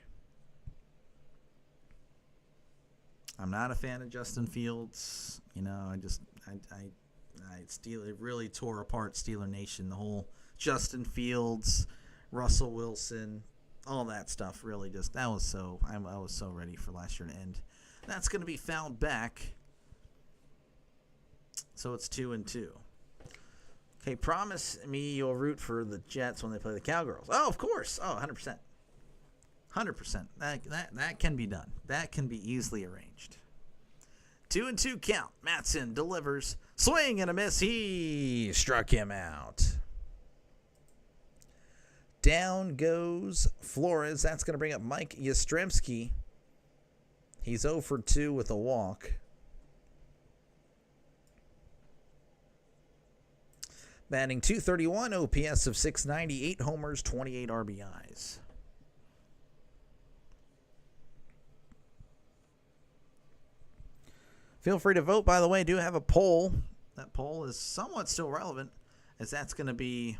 I'm not a fan of Justin Fields. You know, it really tore apart Steeler Nation. The whole Justin Fields, Russell Wilson, all that stuff really just, I was so ready for last year to end. That's going to be fouled back. So it's 2-2. Okay, promise me you'll root for the Jets when they play the Cowgirls. Oh, of course. Oh, 100%. 100%. That can be done. That can be easily arranged. 2-2 count. Matson delivers. Swing and a miss. He struck him out. Down goes Flores. That's going to bring up Mike Yastrzemski. He's 0 for 2 with a walk. Batting .231, OPS of .690, 8 homers, 28 RBIs. Feel free to vote, by the way. I do have a poll. That poll is somewhat still relevant, as that's going to be,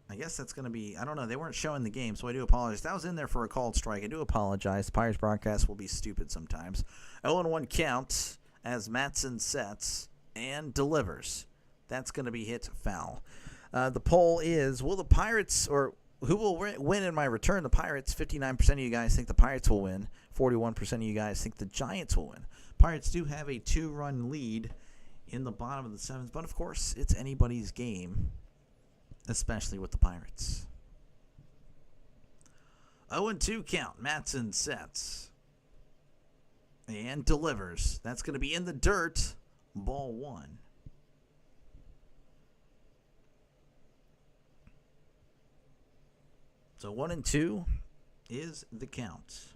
I guess that's going to be, I don't know. They weren't showing the game, so I do apologize. That was in there for a called strike. I do apologize. The Pirates broadcast will be stupid sometimes. 0-1 count as Matson sets and delivers. That's going to be hit foul. The poll is, will the Pirates, or who will win in my return? The Pirates. 59% of you guys think the Pirates will win. 41% of you guys think the Giants will win. Pirates do have a 2-run lead in the bottom of the 7th, but of course, it's anybody's game, especially with the Pirates. 0-2 count. Matson sets and delivers. That's going to be in the dirt. Ball 1. So 1-2 is the count.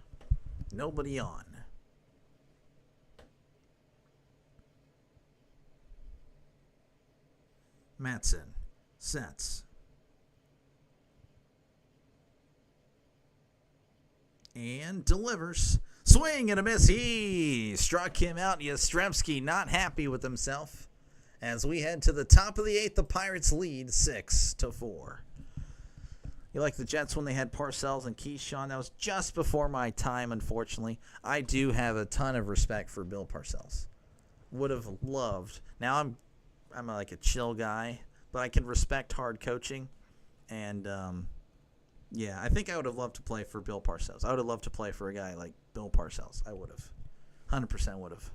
Nobody on. Matson sets. And delivers. Swing and a miss. He struck him out. Yastrzemski not happy with himself. As we head to the top of the 8th, the Pirates lead 6-4. You like the Jets when they had Parcells and Keyshawn? That was just before my time, unfortunately. I do have a ton of respect for Bill Parcells. Would have loved. Now I'm like a chill guy, but I can respect hard coaching. And, yeah, I think I would have loved to play for Bill Parcells. I would have loved to play for a guy like Bill Parcells. I would have. 100% would have.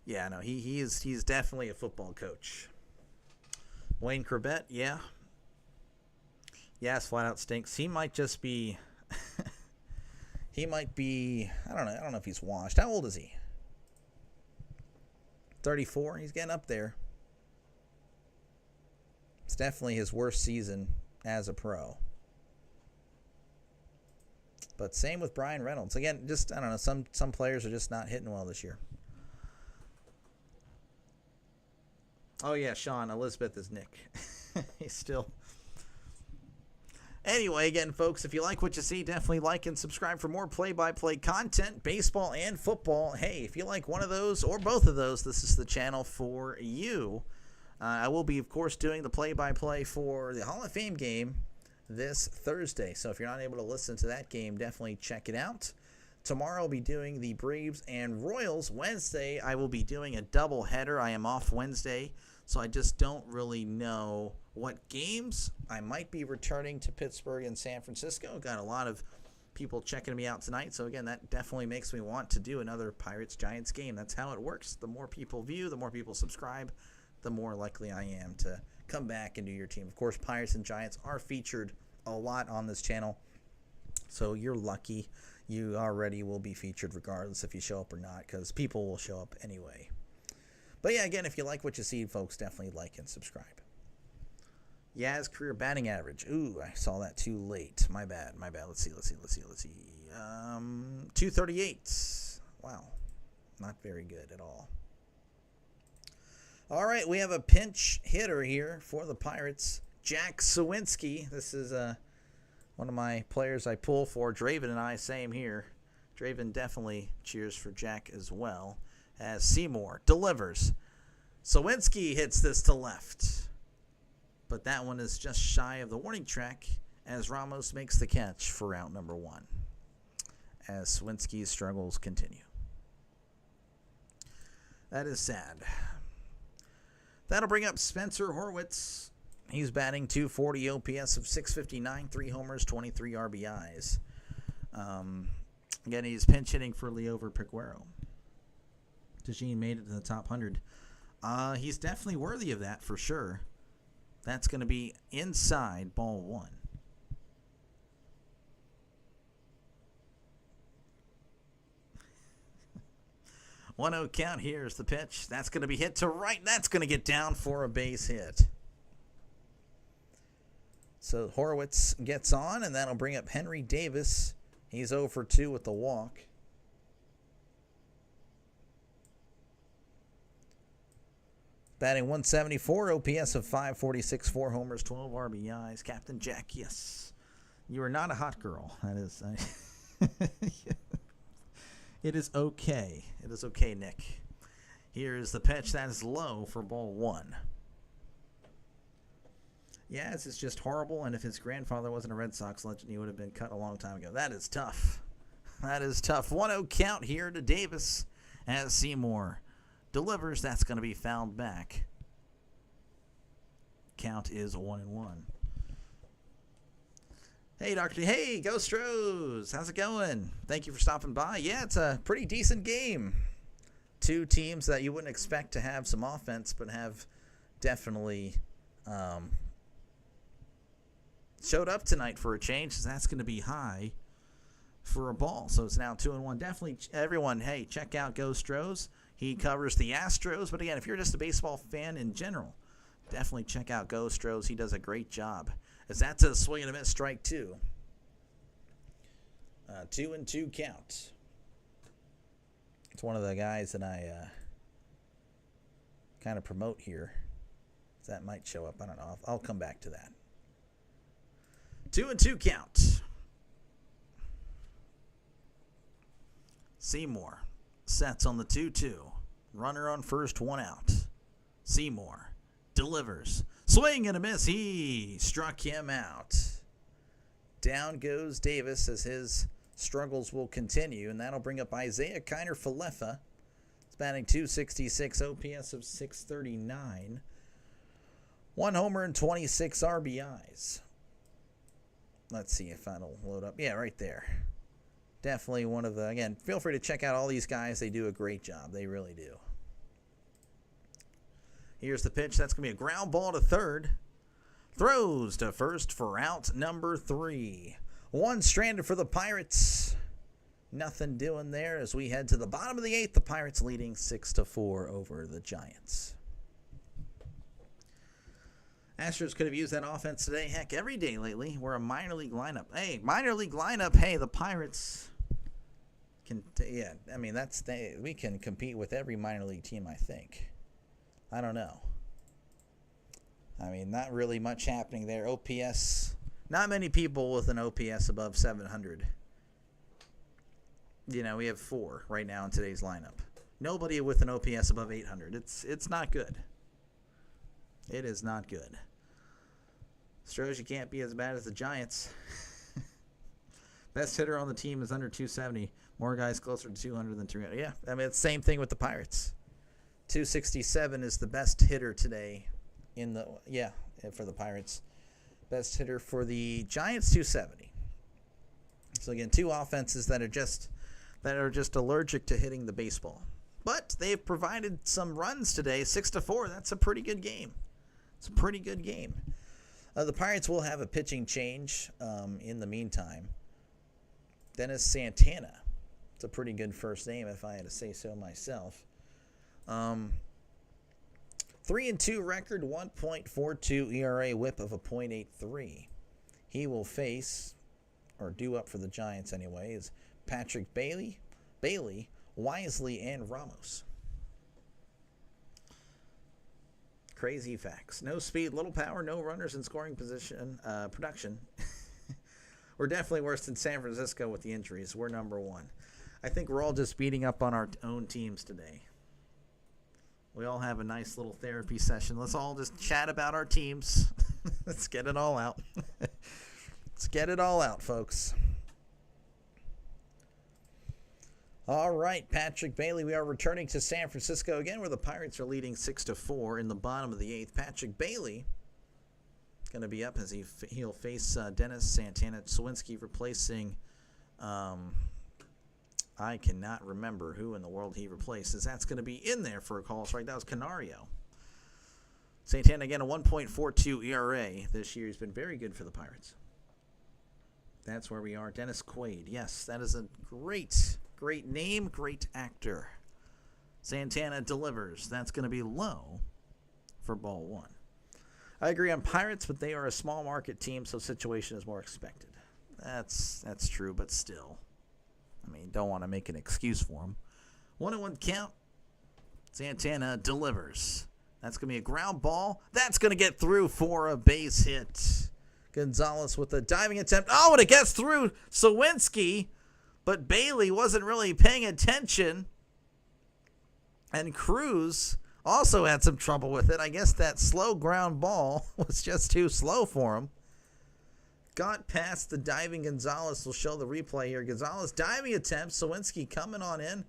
Yeah, no, he's definitely a football coach. Wayne Corbett, yeah. Yes, flat out stinks. He might just be I don't know if he's washed. How old is he? 34. He's getting up there. It's definitely his worst season as a pro. But same with Brian Reynolds. Again, just, I don't know, some players are just not hitting well this year. Oh yeah, Sean, Elizabeth is Nick. He's still. Anyway, again, folks, if you like what you see, definitely like and subscribe for more play-by-play content, baseball and football. Hey, if you like one of those or both of those, this is the channel for you. I will be, of course, doing the play-by-play for the Hall of Fame game this Thursday. So if you're not able to listen to that game, definitely check it out. Tomorrow I'll be doing the Braves and Royals. Wednesday, I will be doing a doubleheader. I am off Wednesday, so I just don't really know what games. I might be returning to Pittsburgh and San Francisco. Got a lot of people checking me out tonight. So, again, that definitely makes me want to do another Pirates-Giants game. That's how it works. The more people view, the more people subscribe, the more likely I am to come back and do your team. Of course, Pirates and Giants are featured a lot on this channel. So you're lucky. You already will be featured regardless if you show up or not, because people will show up anyway. But yeah, again, if you like what you see, folks, definitely like and subscribe. Yaz career batting average. Ooh, I saw that too late. My bad. Let's see. 238. Wow. Not very good at all. All right, we have a pinch hitter here for the Pirates. Jack Sawinski. This is one of my players I pull for. Draven and I, same here. Draven definitely cheers for Jack as well. As Seymour delivers. Sawinski hits this to left. But that one is just shy of the warning track as Ramos makes the catch for out number 1. As Sawinski's struggles continue. That is sad. That'll bring up Spencer Horwitz. He's batting .240 OPS of .659, 3 homers, 23 RBIs. Again, he's pinch hitting for Liover Peguero. Tajin made it to the top 100. He's definitely worthy of that for sure. That's going to be inside ball 1. 1-0 count. Here's the pitch. That's going to be hit to right. That's going to get down for a base hit. So Horwitz gets on, and that'll bring up Henry Davis. He's 0 for 2 with the walk. Batting .174, OPS of .546, 4 homers, 12 RBIs. Captain Jack, yes. You are not a hot girl. That is... It is okay. It is okay, Nick. Here is the pitch. That is low for ball 1. Yeah, this is just horrible, and if his grandfather wasn't a Red Sox legend, he would have been cut a long time ago. That is tough. That is tough. 1-0 count here to Davis as Seymour delivers. That's going to be fouled back. Count is 1-1. Hey, Dr. Hey, Ghost Rose. How's it going? Thank you for stopping by. Yeah, it's a pretty decent game. 2 teams that you wouldn't expect to have some offense, but have definitely showed up tonight for a change, because that's going to be high for a ball. So it's now 2-1. Definitely, everyone, hey, check out Ghost Rose. He covers the Astros. But again, if you're just a baseball fan in general, definitely check out Ghost Rose. He does a great job. As that's a swing and a miss, strike 2. 2-2 count. It's one of the guys that I kind of promote here. That might show up. I don't know. I'll come back to that. 2-2 count. Seymour sets on the 2-2. Runner on first, 1 out. Seymour delivers. Swing and a miss. He struck him out. Down goes Davis as his struggles will continue, and that'll bring up Isaiah Kiner-Falefa. He's batting .266, OPS of .639. 1 homer and 26 RBIs. Let's see if that'll load up. Yeah, right there. Definitely one of the, again, feel free to check out all these guys. They do a great job. They really do. Here's the pitch. That's going to be a ground ball to third. Throws to first for out number 3. 1 stranded for the Pirates. Nothing doing there as we head to the bottom of the 8th. The Pirates leading 6-4 over the Giants. Astros could have used that offense today. Heck, every day lately. We're a minor league lineup. Hey, minor league lineup. Hey, the Pirates can, yeah, I mean, we can compete with every minor league team, I think. I don't know. I mean, not really much happening there. OPS, not many people with an OPS above 700. You know, we have 4 right now in today's lineup. Nobody with an OPS above 800. It's not good. It is not good. Stros, you can't be as bad as the Giants. Best hitter on the team is under 270. More guys closer to 200 than 300. Yeah, I mean, it's the same thing with the Pirates. 267 is the best hitter today for the Pirates. Best hitter for the Giants, 270. So again, 2 offenses that are just allergic to hitting the baseball. But they've provided some runs today, 6-4. That's a pretty good game. It's a pretty good game. The Pirates will have a pitching change in the meantime. Dennis Santana. It's a pretty good first name if I had to say so myself. 3-2 record, 1.42 ERA, whip of a .83. He will face, or due up for the Giants anyway, is Patrick Bailey. Wisely, and Ramos. Crazy facts. No speed, little power, no runners in scoring position, production. We're definitely worse than San Francisco with the injuries. We're number 1. I think we're all just beating up on our own teams today. We all have a nice little therapy session. Let's all just chat about our teams. Let's get it all out. Let's get it all out, folks. All right, Patrick Bailey, we are returning to San Francisco again, where the Pirates are leading 6-4 in the bottom of the 8th. Patrick Bailey going to be up as he'll face Dennis Santana Sawinski, replacing, I cannot remember who in the world he replaces. That's going to be in there for a call strike. That was Canario. Santana, again, a 1.42 ERA this year. He's been very good for the Pirates. That's where we are. Dennis Quaid. Yes, that is a great name, great actor. Santana delivers. That's going to be low for ball 1. I agree on Pirates, but they are a small market team, so situation is more expected. That's true, but still. I mean, don't want to make an excuse for him. 1-1 count. Santana delivers. That's going to be a ground ball. That's going to get through for a base hit. Gonzalez with a diving attempt. Oh, and it gets through Sawinski, but Bailey wasn't really paying attention. And Cruz also had some trouble with it. I guess that slow ground ball was just too slow for him. Got past the diving Gonzalez. We'll show the replay here. Gonzalez diving attempt. Sawinski coming on in.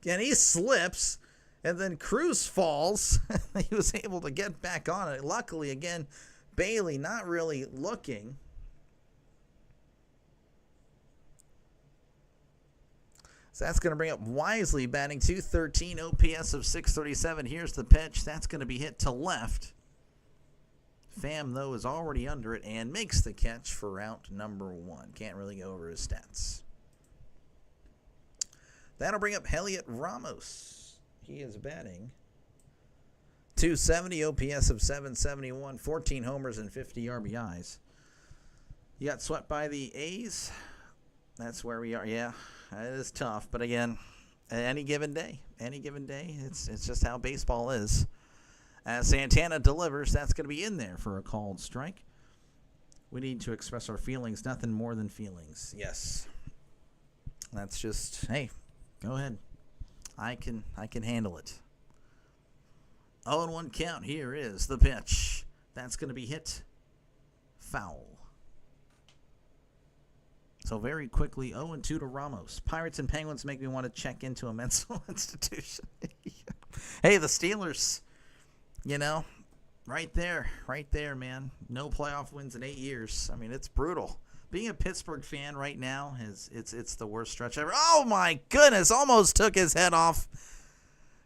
And he slips. And then Cruz falls. He was able to get back on it. Luckily, again, Bailey not really looking. So that's going to bring up Wisely, batting .213, OPS of .637. Here's the pitch. That's going to be hit to left. Pham, though, is already under it and makes the catch for out number 1. Can't really go over his stats. That'll bring up Heliot Ramos. He is batting .270, OPS of .771, 14 homers and 50 RBIs. You got swept by the A's. That's where we are. Yeah, it is tough. But again, any given day, it's just how baseball is. As Santana delivers, that's going to be in there for a called strike. We need to express our feelings, nothing more than feelings. Yes. That's just, hey, go ahead. I can handle it. 0-1 count. Here is the pitch. That's going to be hit foul. So very quickly, 0-2 to Ramos. Pirates and Penguins make me want to check into a mental institution. Hey, the Steelers, right there, man. No playoff wins in 8 years. I mean, it's brutal. Being a Pittsburgh fan right now, it's the worst stretch ever. Oh, my goodness. Almost took his head off.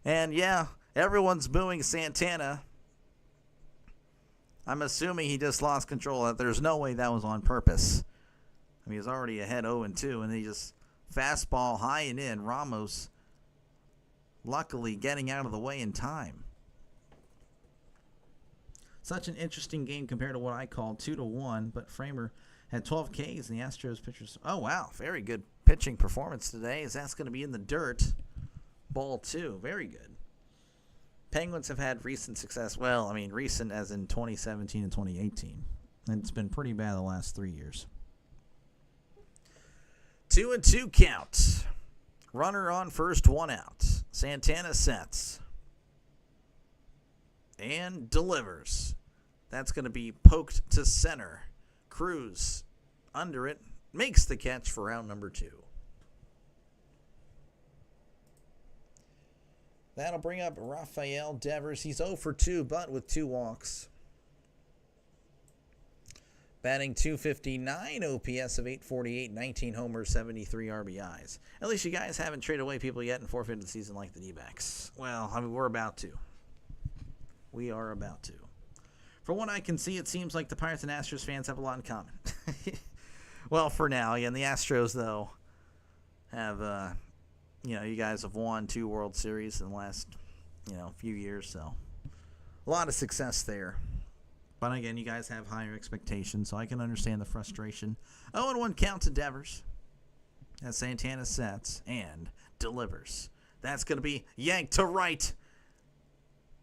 And, yeah, everyone's booing Santana. I'm assuming he just lost control. There's no way that was on purpose. I mean, he was already ahead 0-2, and he just fastball high and in. Ramos, luckily, getting out of the way in time. Such an interesting game compared to what I called 2-1, but Framer had 12 Ks, and the Astros pitchers. Oh, wow. Very good pitching performance today, as that's going to be in the dirt. Ball 2. Very good. Penguins have had recent success. Well, I mean, recent as in 2017 and 2018. And it's been pretty bad the last 3 years. 2-2 count. Runner on first, 1 out. Santana sets. And delivers. That's going to be poked to center. Cruz under it, makes the catch for out number 2. That'll bring up Rafael Devers. He's 0 for 2, but with 2 walks. Batting .259, OPS of .848, 19 homers, 73 RBIs. At least you guys haven't traded away people yet and forfeited the season like the D-backs. Well, I mean, we're about to. We are about to. From what I can see, it seems like the Pirates and Astros fans have a lot in common. Well, for now. And the Astros, though, have, you guys have won 2 World Series in the last, few years. So a lot of success there. But, again, you guys have higher expectations, so I can understand the frustration. 0-1 count to Devers as Santana sets and delivers. That's going to be yanked to right.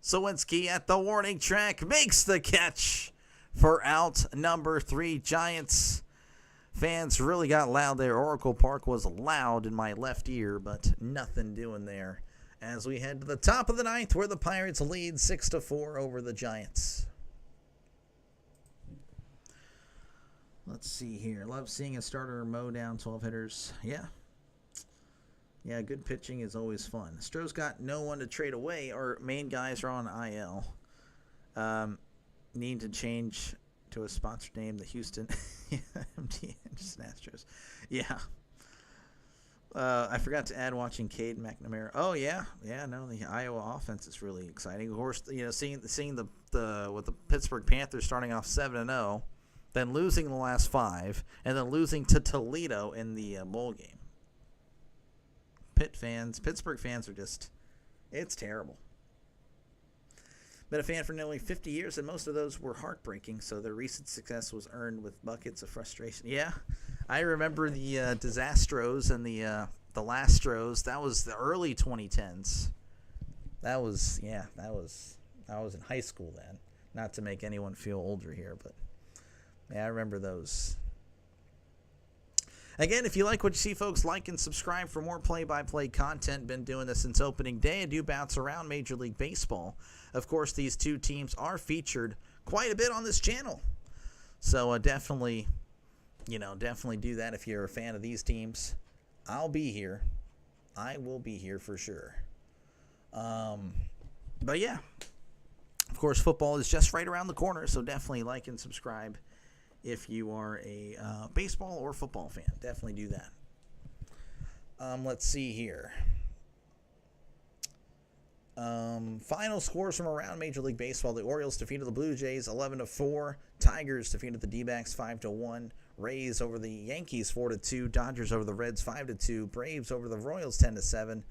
Sawinski at the warning track makes the catch for out number 3. Giants fans really got loud there. Oracle Park was loud in my left ear, but nothing doing there as we head to the top of the 9th where the Pirates lead 6-4 over the Giants. Let's see here. Love seeing a starter mow down 12 hitters. Yeah, good pitching is always fun. Stroh's got no one to trade away. Our main guys are on IL. Need to change to a sponsored name, the Houston MD Astros. Yeah. I forgot to add watching Cade McNamara. Oh yeah, no, the Iowa offense is really exciting. Of course, seeing the with the Pittsburgh Panthers starting off 7-0, then losing the last 5, and then losing to Toledo in the bowl game. Pittsburgh fans are just, it's terrible. Been a fan for nearly 50 years, and most of those were heartbreaking, so their recent success was earned with buckets of frustration. Yeah, I remember the Disastros and the Lastros. That was the early 2010s. I was in high school then. Not to make anyone feel older here, but yeah, I remember those. Again, if you like what you see, folks, like and subscribe for more play-by-play content. Been doing this since opening day. I do bounce around Major League Baseball. Of course, these two teams are featured quite a bit on this channel. So definitely do that if you're a fan of these teams. I'll be here. I will be here for sure. But yeah, of course, football is just right around the corner, so definitely like and subscribe if you are a baseball or football fan. Definitely do that. Let's see here. Final scores from around Major League Baseball. The Orioles defeated the Blue Jays 11-4. Tigers defeated the D-backs 5-1. Rays over the Yankees 4-2. Dodgers over the Reds 5-2. Braves over the Royals 10-7.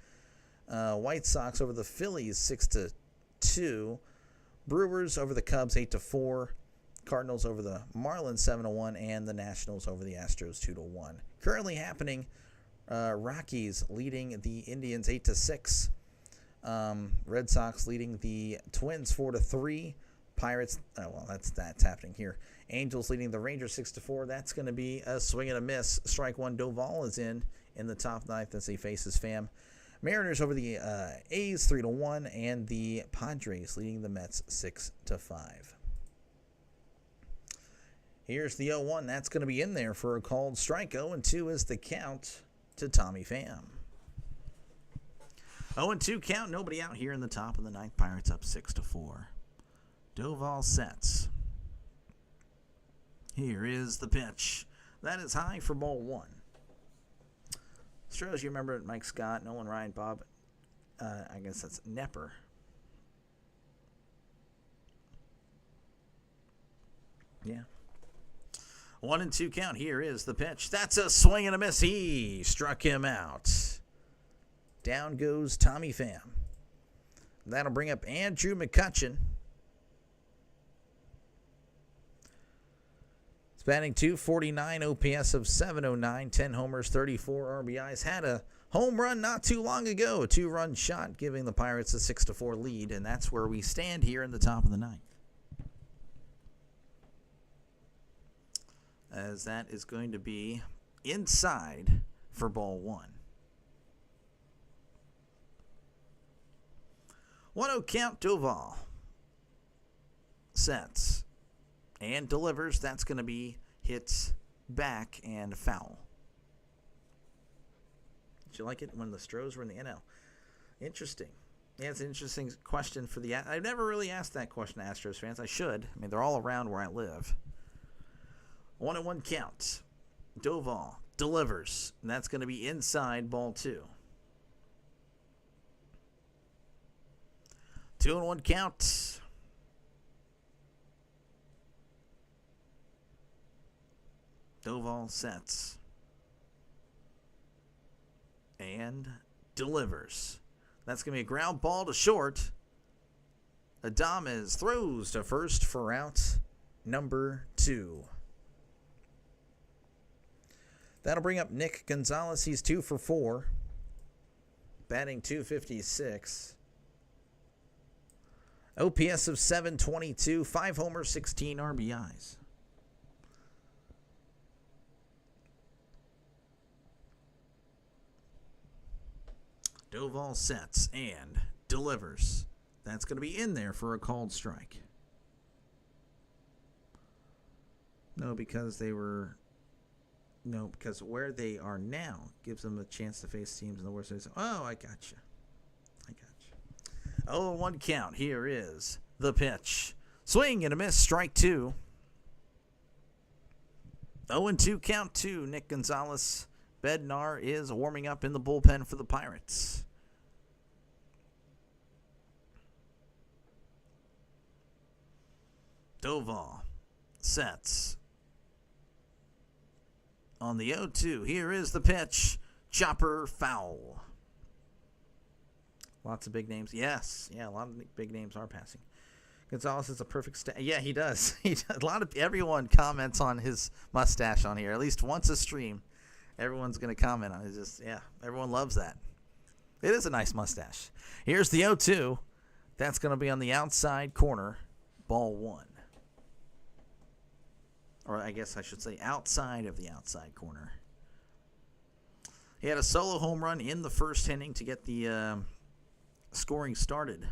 White Sox over the Phillies 6-2. Brewers over the Cubs 8-4. Cardinals over the Marlins 7-1, and the Nationals over the Astros 2-1. Currently happening, Rockies leading the Indians 8-6. Red Sox leading the Twins 4-3. Pirates, that's happening here. Angels leading the Rangers 6-4. That's going to be a swing and a miss. Strike one. Doval is in the top 9th as he faces Fam. Mariners over the A's 3-1, and the Padres leading the Mets 6-5. Here's the 0-1. That's going to be in there for a called strike. 0-2 is the count to Tommy Pham. 0-2 count. Nobody out here in the top of the 9th. Pirates up 6-4. Doval sets. Here is the pitch. That is high for ball 1. Stros, you remember Mike Scott, Nolan Ryan, Bob. I guess that's Nepper. Yeah. 1-2 count. Here is the pitch. That's a swing and a miss. He struck him out. Down goes Tommy Pham. That'll bring up Andrew McCutchen. He's batting .249, OPS of .709, 10 homers, 34 RBIs. Had a home run not too long ago, a 2-run shot, giving the Pirates a 6-4 lead, and that's where we stand here in the top of the 9th. As that is going to be inside for ball 1. 1-0 count. Doval sets and delivers. That's going to be hit back and foul. Did you like it when the Stros were in the NL? Interesting. Yeah, it's an interesting question for the... I've never really asked that question to Astros fans. I should. I mean, they're all around where I live. 1-1 count. Doval delivers. And that's going to be inside ball 2. 2-1 count. Doval sets. And delivers. That's going to be a ground ball to short. Adames throws to first for out number 2. That'll bring up Nick Gonzalez. He's 2 for 4. batting .256. OPS of .722, 5 homers, 16 RBIs. Doval sets and delivers. That's going to be in there for a called strike. Because where they are now gives them a chance to face teams in the worst ways. Oh, I got you. 0-1 count. Here is the pitch. Swing and a miss. Strike 2. 0-2 count 2. Nick Gonzalez. Bednar is warming up in the bullpen for the Pirates. Doval sets. On the 0-2, here is the pitch. Chopper foul. Lots of big names. Yes. Yeah, a lot of big names are passing. Gonzalez is a perfect Yeah, he does. Everyone comments on his mustache on here. At least once a stream, everyone's going to comment on it. Everyone loves that. It is a nice mustache. Here's the 0-2. That's going to be on the outside corner. Ball 1. Or I guess I should say outside of the outside corner. He had a solo home run in the first inning to get the scoring started.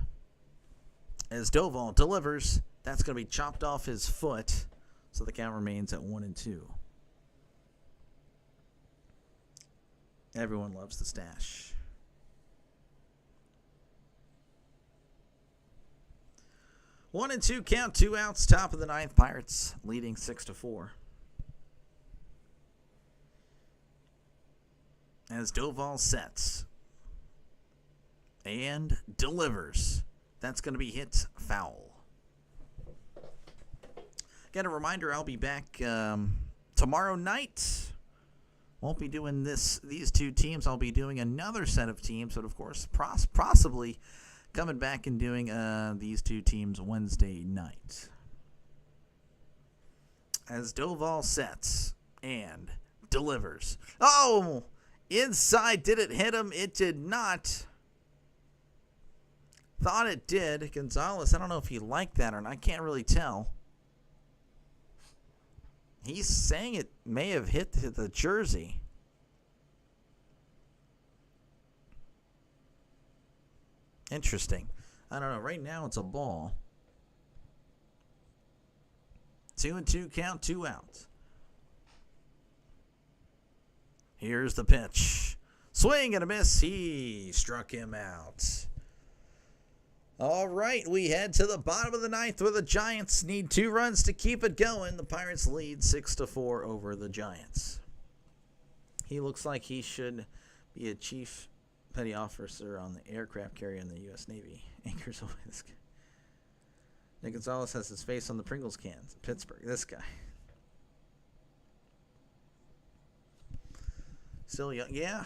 As Doval delivers, that's going to be chopped off his foot, so the count remains at 1-2. Everyone loves the stash. One and two count, 2 outs, top of the 9th. Pirates leading 6-4. As Doval sets and delivers, that's going to be hit foul. Again, a reminder, I'll be back tomorrow night. Won't be doing these two teams. I'll be doing another set of teams, but of course, possibly coming back and doing these two teams Wednesday night. As Doval sets and delivers. Oh! Inside, did it hit him? It did not. Thought it did. Gonzalez, I don't know if he liked that or not. I can't really tell. He's saying it may have hit the jersey. Interesting. I don't know. Right now it's a ball. 2-2 count, 2 outs. Here's the pitch. Swing and a miss. He struck him out. All right, we head to the bottom of the 9th where the Giants need 2 runs to keep it going. The Pirates lead 6-4 over the Giants. He looks like he should be a chief petty officer on the aircraft carrier in the U.S. Navy. Anchors away this guy. Nick Gonzalez has his face on the Pringles cans. Pittsburgh, this guy. Still young, yeah.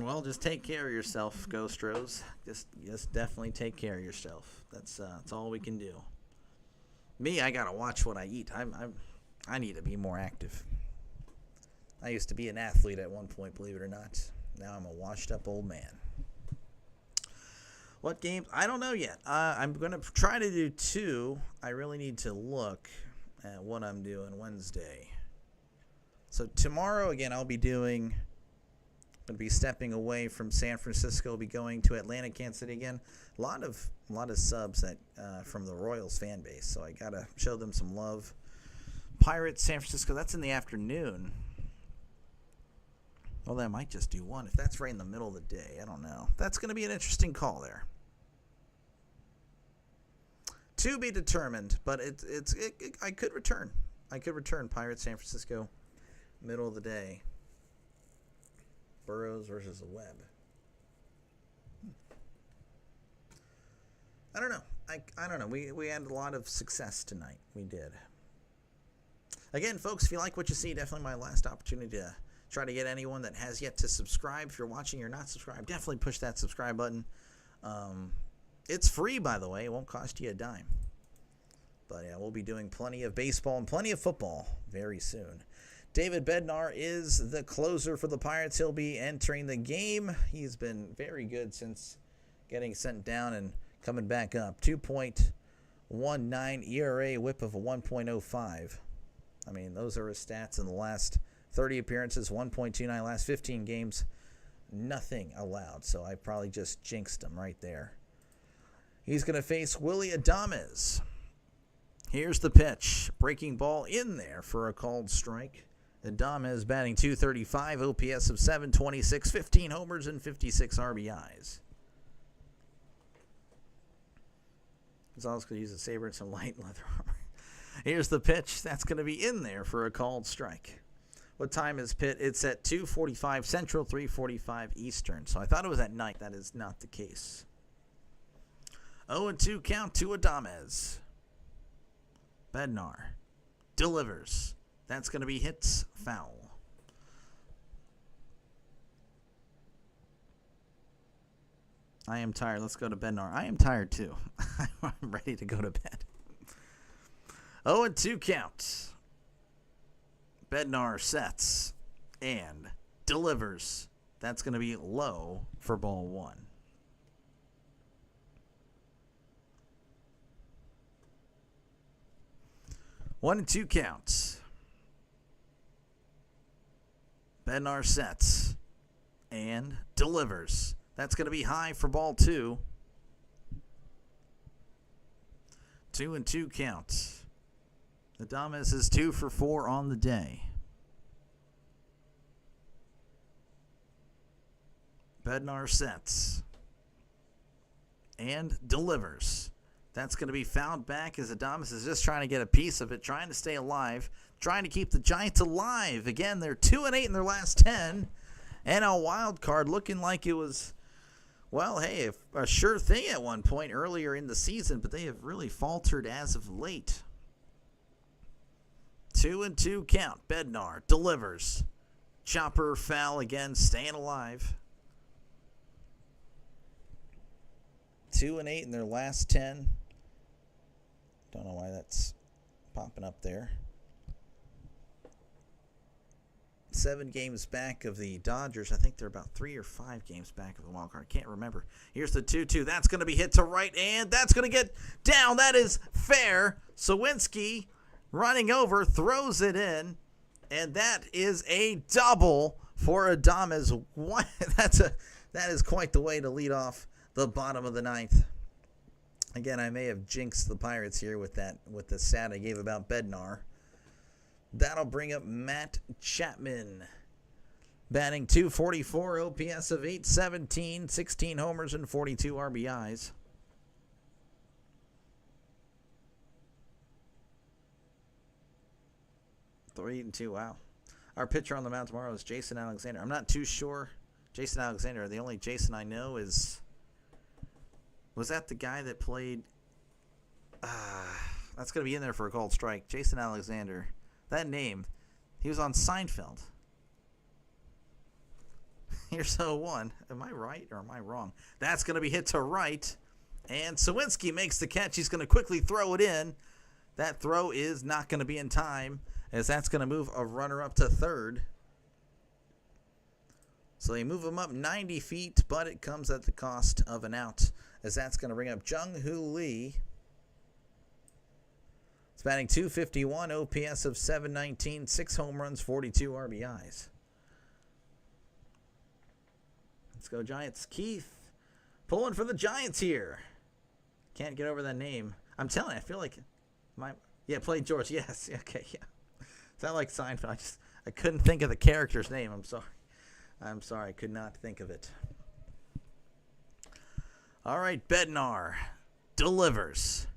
Well, just take care of yourself, Ghost Rose. Just definitely take care of yourself. That's all we can do. Me, I gotta watch what I eat. I need to be more active. I used to be an athlete at one point, believe it or not. Now I'm a washed-up old man. What games? I don't know yet. I'm going to try to do 2. I really need to look at what I'm doing Wednesday. So tomorrow, again, I'll be doing... going to be stepping away from San Francisco, be going to Atlanta, Kansas City again. A lot of subs that from the Royals fan base, so I got to show them some love. Pirates, San Francisco, that's in the afternoon. Well, I might just do 1. If that's right in the middle of the day, I don't know. That's going to be an interesting call there. To be determined, but I could return. Pirates, San Francisco, middle of the day. Burrows versus the Webb. I don't know. I don't know. We had a lot of success tonight. We did. Again, folks, if you like what you see, definitely my last opportunity to try to get anyone that has yet to subscribe. If you're watching or not subscribed, definitely push that subscribe button. It's free, by the way. It won't cost you a dime. But yeah, we'll be doing plenty of baseball and plenty of football very soon. David Bednar is the closer for the Pirates. He'll be entering the game. He's been very good since getting sent down and coming back up. 2.19 ERA, whip of a 1.05. I mean, those are his stats in the last 30 appearances, 1.29 last 15 games. Nothing allowed, so I probably just jinxed him right there. He's going to face Willy Adames. Here's the pitch. Breaking ball in there for a called strike. Adames batting .235, OPS of 726, 15 homers and 56 RBIs. Gonzalez could use a saber and some light leather armor. Here's the pitch. That's going to be in there for a called strike. What time is Pitt? It's at 2:45 Central, 3:45 Eastern. So I thought it was at night. That is not the case. 0-2 count to Adames. Bednar delivers. That's going to be hits, foul. I am tired. Let's go to Bednar. I am tired too. I'm ready to go to bed. 0-2 count. Bednar sets and delivers. That's going to be low for ball one. One and two counts. Bednar sets and delivers. That's going to be high for ball two. 2-2 count. Adames is 2 for 4 on the day. Bednar sets and delivers. That's going to be fouled back as Adames is just trying to get a piece of it, trying to stay alive, trying to keep the Giants alive. Again, they're 2-8 in their last 10. And a wild card looking like it was, well, hey, a sure thing at one point earlier in the season, but they have really faltered as of late. 2-2 count. Bednar delivers. Chopper foul again, staying alive. 2-8 in their last 10. Don't know why that's popping up there. 7 games back of the Dodgers. I think they're about 3 or 5 games back of the wild card. I can't remember. Here's the 2-2. That's going to be hit to right, and that's going to get down. That is fair. Sawinski running over, throws it in, and that is a double for Adames. That is quite the way to lead off the bottom of the ninth. Again, I may have jinxed the Pirates here with the stat I gave about Bednar. That'll bring up Matt Chapman, batting .244, OPS of 817, 16 homers and 42 RBIs. Three and 2, wow. Our pitcher on the mound tomorrow is Jason Alexander. I'm not too sure. Jason Alexander, the only Jason I know is... Was that the guy that played... that's going to be in there for a called strike. Jason Alexander. That name. He was on Seinfeld. Here's 0-1. Am I right or am I wrong? That's going to be hit to right. And Sawinski makes the catch. He's going to quickly throw it in. That throw is not going to be in time, as that's going to move a runner up to third. So they move him up 90 feet, but it comes at the cost of an out, as that's going to bring up Jung-Hoo Lee. It's batting .251, OPS of 719, 6 home runs, 42 RBIs. Let's go Giants. Keith pulling for the Giants here. Can't get over that name. I'm telling you, I feel like played George. Yes, okay, yeah. It's not like Seinfeld. I couldn't think of the character's name. I'm sorry, I could not think of it. All right, Bednar delivers.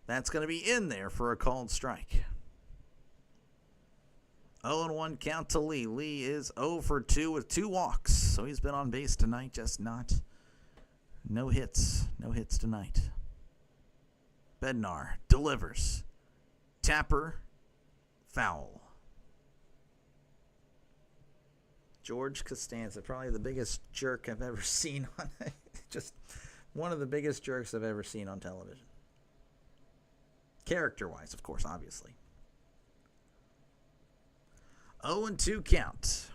That's going to be in there for a called strike. 0-1 count to Lee. Lee is 0 for 2 with 2 walks. So he's been on base tonight, just no hits. No hits tonight. Bednar delivers. Tapper, foul. George Costanza, probably the biggest jerk I've ever seen on just one of the biggest jerks I've ever seen on television. Character-wise, of course, obviously. 0-2 count.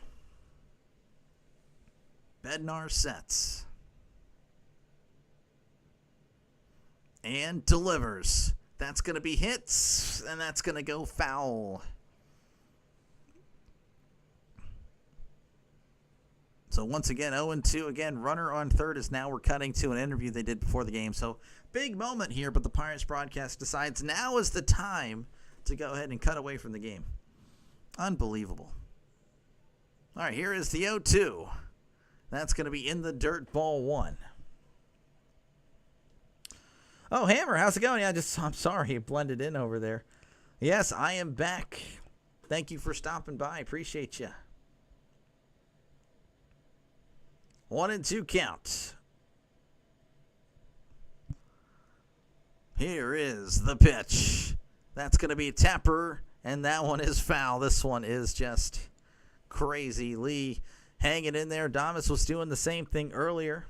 Bednar sets. And delivers. That's going to be hits, and that's going to go foul. So once again, 0-2. Again, runner on third is now we're cutting to an interview they did before the game. So big moment here, but the Pirates broadcast decides now is the time to go ahead and cut away from the game. Unbelievable. All right, here is the 0-2. That's going to be in the dirt, ball one. Oh, Hammer, how's it going? Yeah, I'm sorry, it blended in over there. Yes, I am back. Thank you for stopping by. Appreciate you. 1-2 count. Here is the pitch. That's going to be a tapper, and that one is foul. This one is just crazy. Lee hanging in there. Damas was doing the same thing earlier.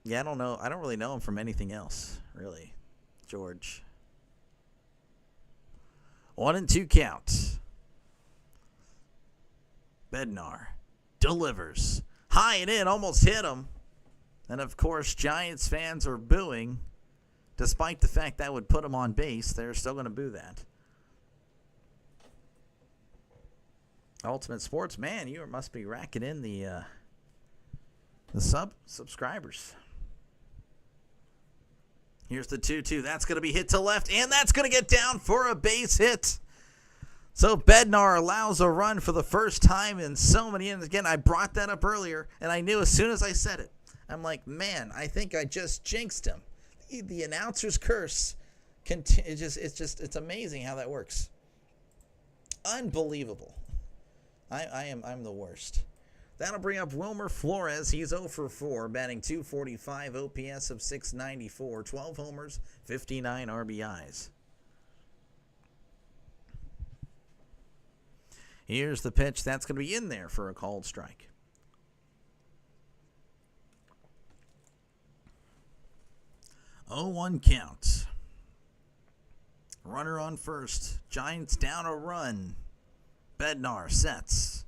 Yeah, I don't know. I don't really know him from anything else, really, George. 1-2 count. Bednar delivers. High and in, almost hit him. And, of course, Giants fans are booing. Despite the fact that would put him on base, they're still going to boo that. Ultimate Sports, man, you must be racking in the subscribers. Here's the 2-2. That's going to be hit to left, and that's going to get down for a base hit. So Bednar allows a run for the first time in so many innings. Again, I brought that up earlier, and I knew as soon as I said it, I'm like, man, I think I just jinxed him. The announcer's curse, it's amazing how that works. Unbelievable. I'm the worst. That'll bring up Wilmer Flores. He's 0 for 4, batting .245, OPS of .694, 12 homers, 59 RBIs. Here's the pitch. That's going to be in there for a called strike. Oh, 1 count. Runner on first. Giants down a run. Bednar sets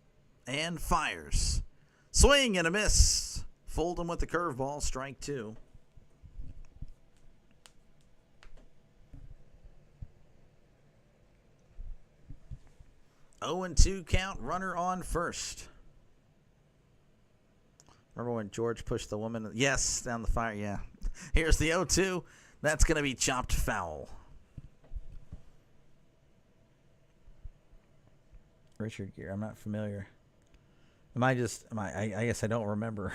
and fires. Swing and a miss. Fold him with the curveball. Strike 2. Oh, 2 count. Runner on first. Remember when George pushed the woman? Yes, down the fire. Yeah. Here's the 0-2. That's going to be chopped foul. Richard Gere. I'm not familiar. I guess I don't remember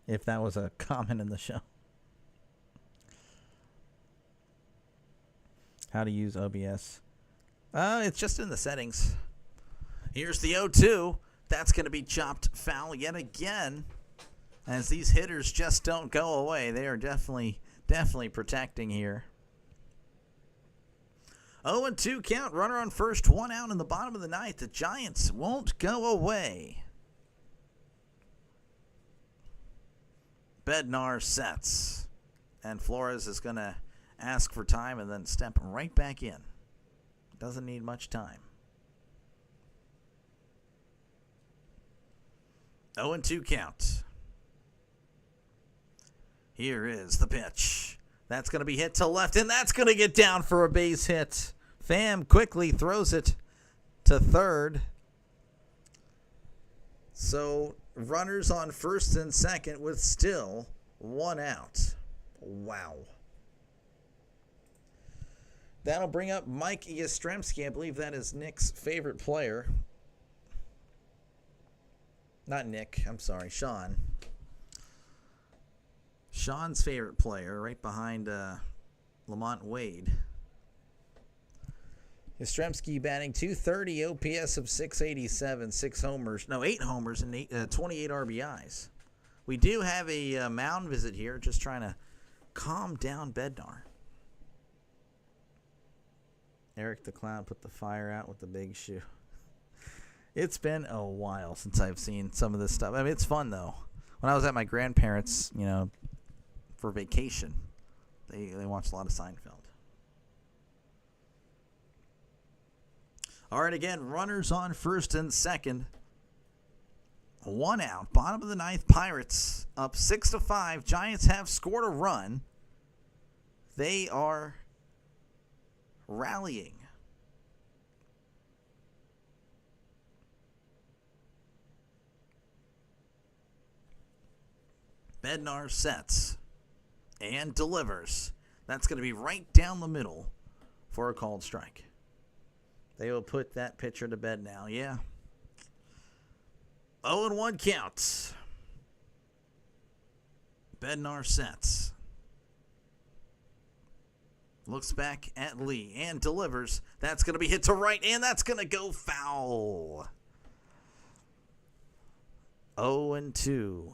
if that was a comment in the show. How to use OBS. It's just in the settings. Here's the 0-2. That's going to be chopped foul yet again. As these hitters just don't go away. They are definitely protecting here. 0-2 count. Runner on first. 1 out in the bottom of the ninth. The Giants won't go away. Bednar sets. And Flores is going to ask for time and then step right back in. Doesn't need much time. 0-2 count. Here is the pitch. That's going to be hit to left, and that's going to get down for a base hit. Pham quickly throws it to third. So runners on first and second with still 1 out. Wow. That'll bring up Mike Yastrzemski. I believe that is Nick's favorite player. Not Nick. I'm sorry. Sean. Sean's favorite player, right behind Lamont Wade. Yastrzemski batting .230, OPS of .687, 8 homers, and 28 RBIs. We do have a mound visit here, just trying to calm down Bednar. Eric the Clown put the fire out with the big shoe. It's been a while since I've seen some of this stuff. I mean, it's fun, though. When I was at my grandparents', for vacation, they watched a lot of Seinfeld. All right, again, runners on first and second. 1 out. Bottom of the ninth, Pirates up 6-5. Giants have scored a run. They are rallying. Bednar sets and delivers. That's going to be right down the middle for a called strike. They will put that pitcher to bed now. Yeah. 0-1 count. Bednar sets. Looks back at Lee and delivers. That's going to be hit to right, and that's going to go foul. 0-2.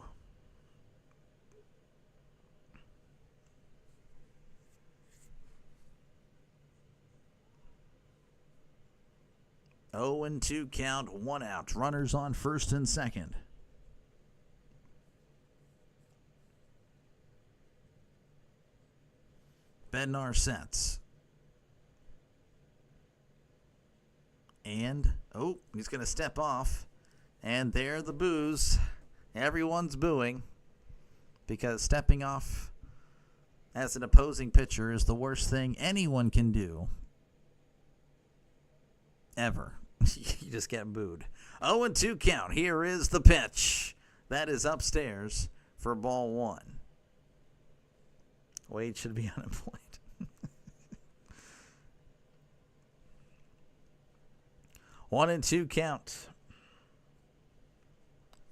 Oh and 2 count, 1 out. Runners on first and second. Bednar sets. And, he's going to step off. And there the boos. Everyone's booing. Because stepping off as an opposing pitcher is the worst thing anyone can do. Ever. You just get booed. 0-2 count. Here is the pitch. That is upstairs for ball 1. Wade should be unemployed. 1-2 count.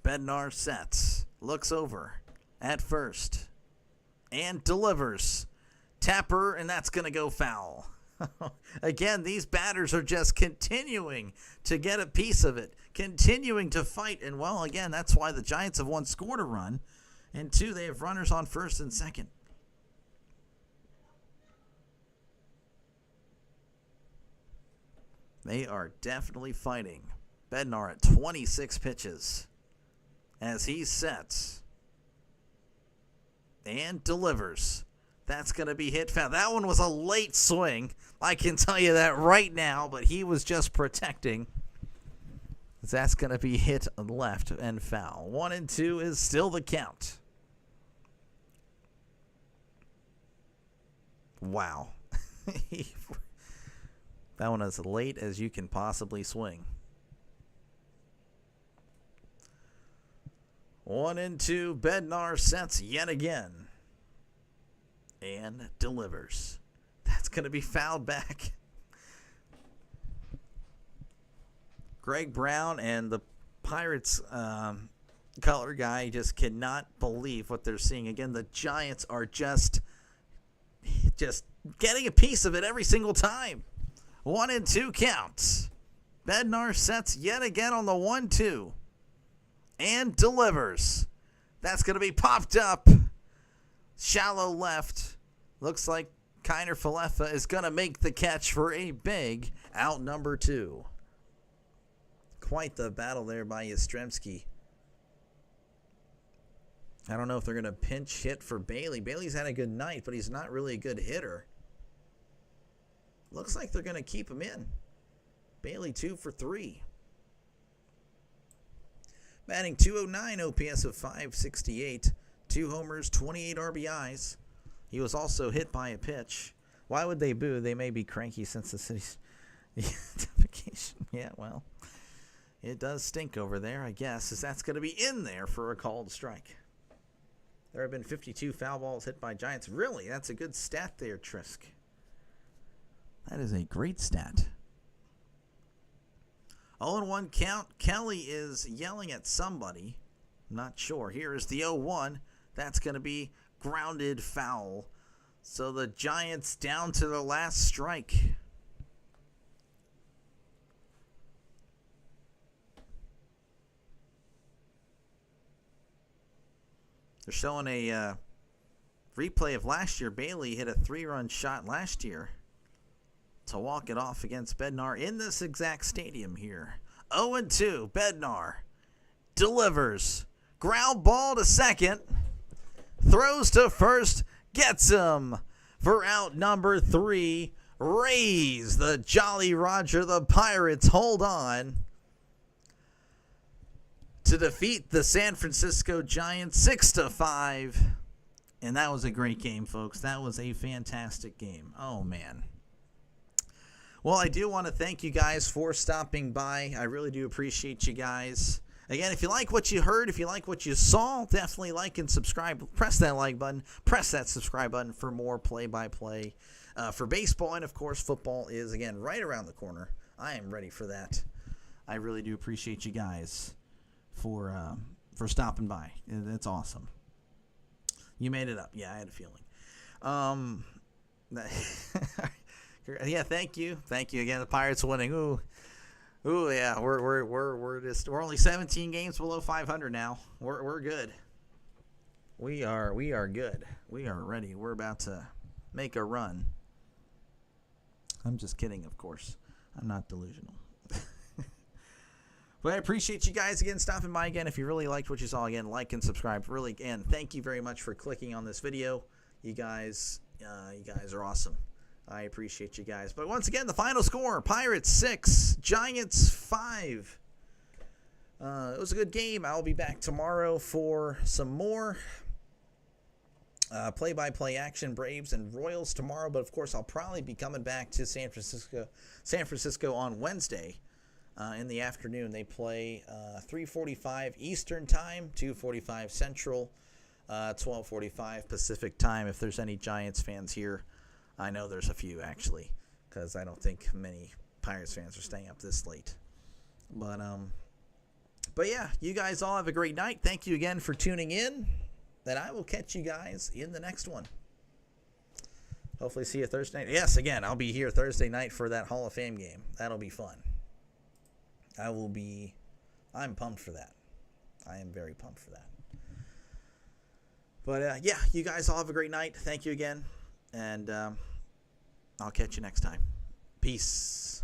Bednar sets. Looks over at first. And delivers. Tapper, and that's going to go foul. Again, these batters are just continuing to get a piece of it, continuing to fight. And, well, again, that's why the Giants have, 1, scored a run, and 2, they have runners on first and second. They are definitely fighting. Bednar at 26 pitches as he sets and delivers. That's going to be hit foul. That one was a late swing. I can tell you that right now, but he was just protecting. That's going to be hit left and foul. 1-2 is still the count. Wow. That one is as late as you can possibly swing. 1-2, Bednar sets yet again. And delivers. That's going to be fouled back. Greg Brown and the Pirates color guy just cannot believe what they're seeing. Again, the Giants are just getting a piece of it every single time. 1-2 counts. Bednar sets yet again on the 1-2. And delivers. That's going to be popped up. Shallow left. Looks like Kiner Falefa is going to make the catch for a big out number 2. Quite the battle there by Yastrzemski. I don't know if they're going to pinch hit for Bailey. Bailey's had a good night, but he's not really a good hitter. Looks like they're going to keep him in. Bailey 2 for 3. Batting .209, OPS of .568. 2 homers, 28 RBIs. He was also hit by a pitch. Why would they boo? They may be cranky since the city's identification. Yeah, well, it does stink over there, I guess, as that's going to be in there for a called strike. There have been 52 foul balls hit by Giants. Really, that's a good stat there, Trisk. That is a great stat. 0-1 count. Kelly is yelling at somebody. Not sure. Here is the 0-1. That's going to be grounded foul. So the Giants down to the last strike. They're showing a replay of last year. Bailey hit a 3-run shot last year to walk it off against Bednar in this exact stadium here. 0-2. Bednar delivers. Ground ball to second. Throws to first. Gets him for out number 3. Rays, the Jolly Roger, the Pirates hold on to defeat the San Francisco Giants 6-5. And that was a great game, folks. That was a fantastic game. Oh, man. Well, I do want to thank you guys for stopping by. I really do appreciate you guys. Again, if you like what you heard, if you like what you saw, definitely like and subscribe. Press that like button. Press that subscribe button for more play-by-play for baseball. And, of course, football is, again, right around the corner. I am ready for that. I really do appreciate you guys for stopping by. That's awesome. You made it up. Yeah, I had a feeling. Yeah, thank you. Thank you again. The Pirates winning. Ooh, yeah. We're only 17 games below 500 now. We're good. We are good. We are ready. We're about to make a run. I'm just kidding, of course. I'm not delusional. But I appreciate you guys again stopping by again. If you really liked what you saw, again, like and subscribe. Really, and thank you very much for clicking on this video. You guys are awesome. I appreciate you guys. But once again, the final score: Pirates 6, Giants 5. It was a good game. I'll be back tomorrow for some more play-by-play action. Braves and Royals tomorrow. But of course, I'll probably be coming back to San Francisco on Wednesday. In the afternoon, they play 3:45 Eastern Time, 2:45 Central, 12:45 Pacific Time. If there's any Giants fans here, I know there's a few actually, because I don't think many Pirates fans are staying up this late. But yeah, you guys all have a great night. Thank you again for tuning in, and I will catch you guys in the next one. Hopefully, see you Thursday night. Yes, again, I'll be here Thursday night for that Hall of Fame game. That'll be fun. I'm pumped for that. I am very pumped for that. But, yeah, you guys all have a great night. Thank you again. And I'll catch you next time. Peace.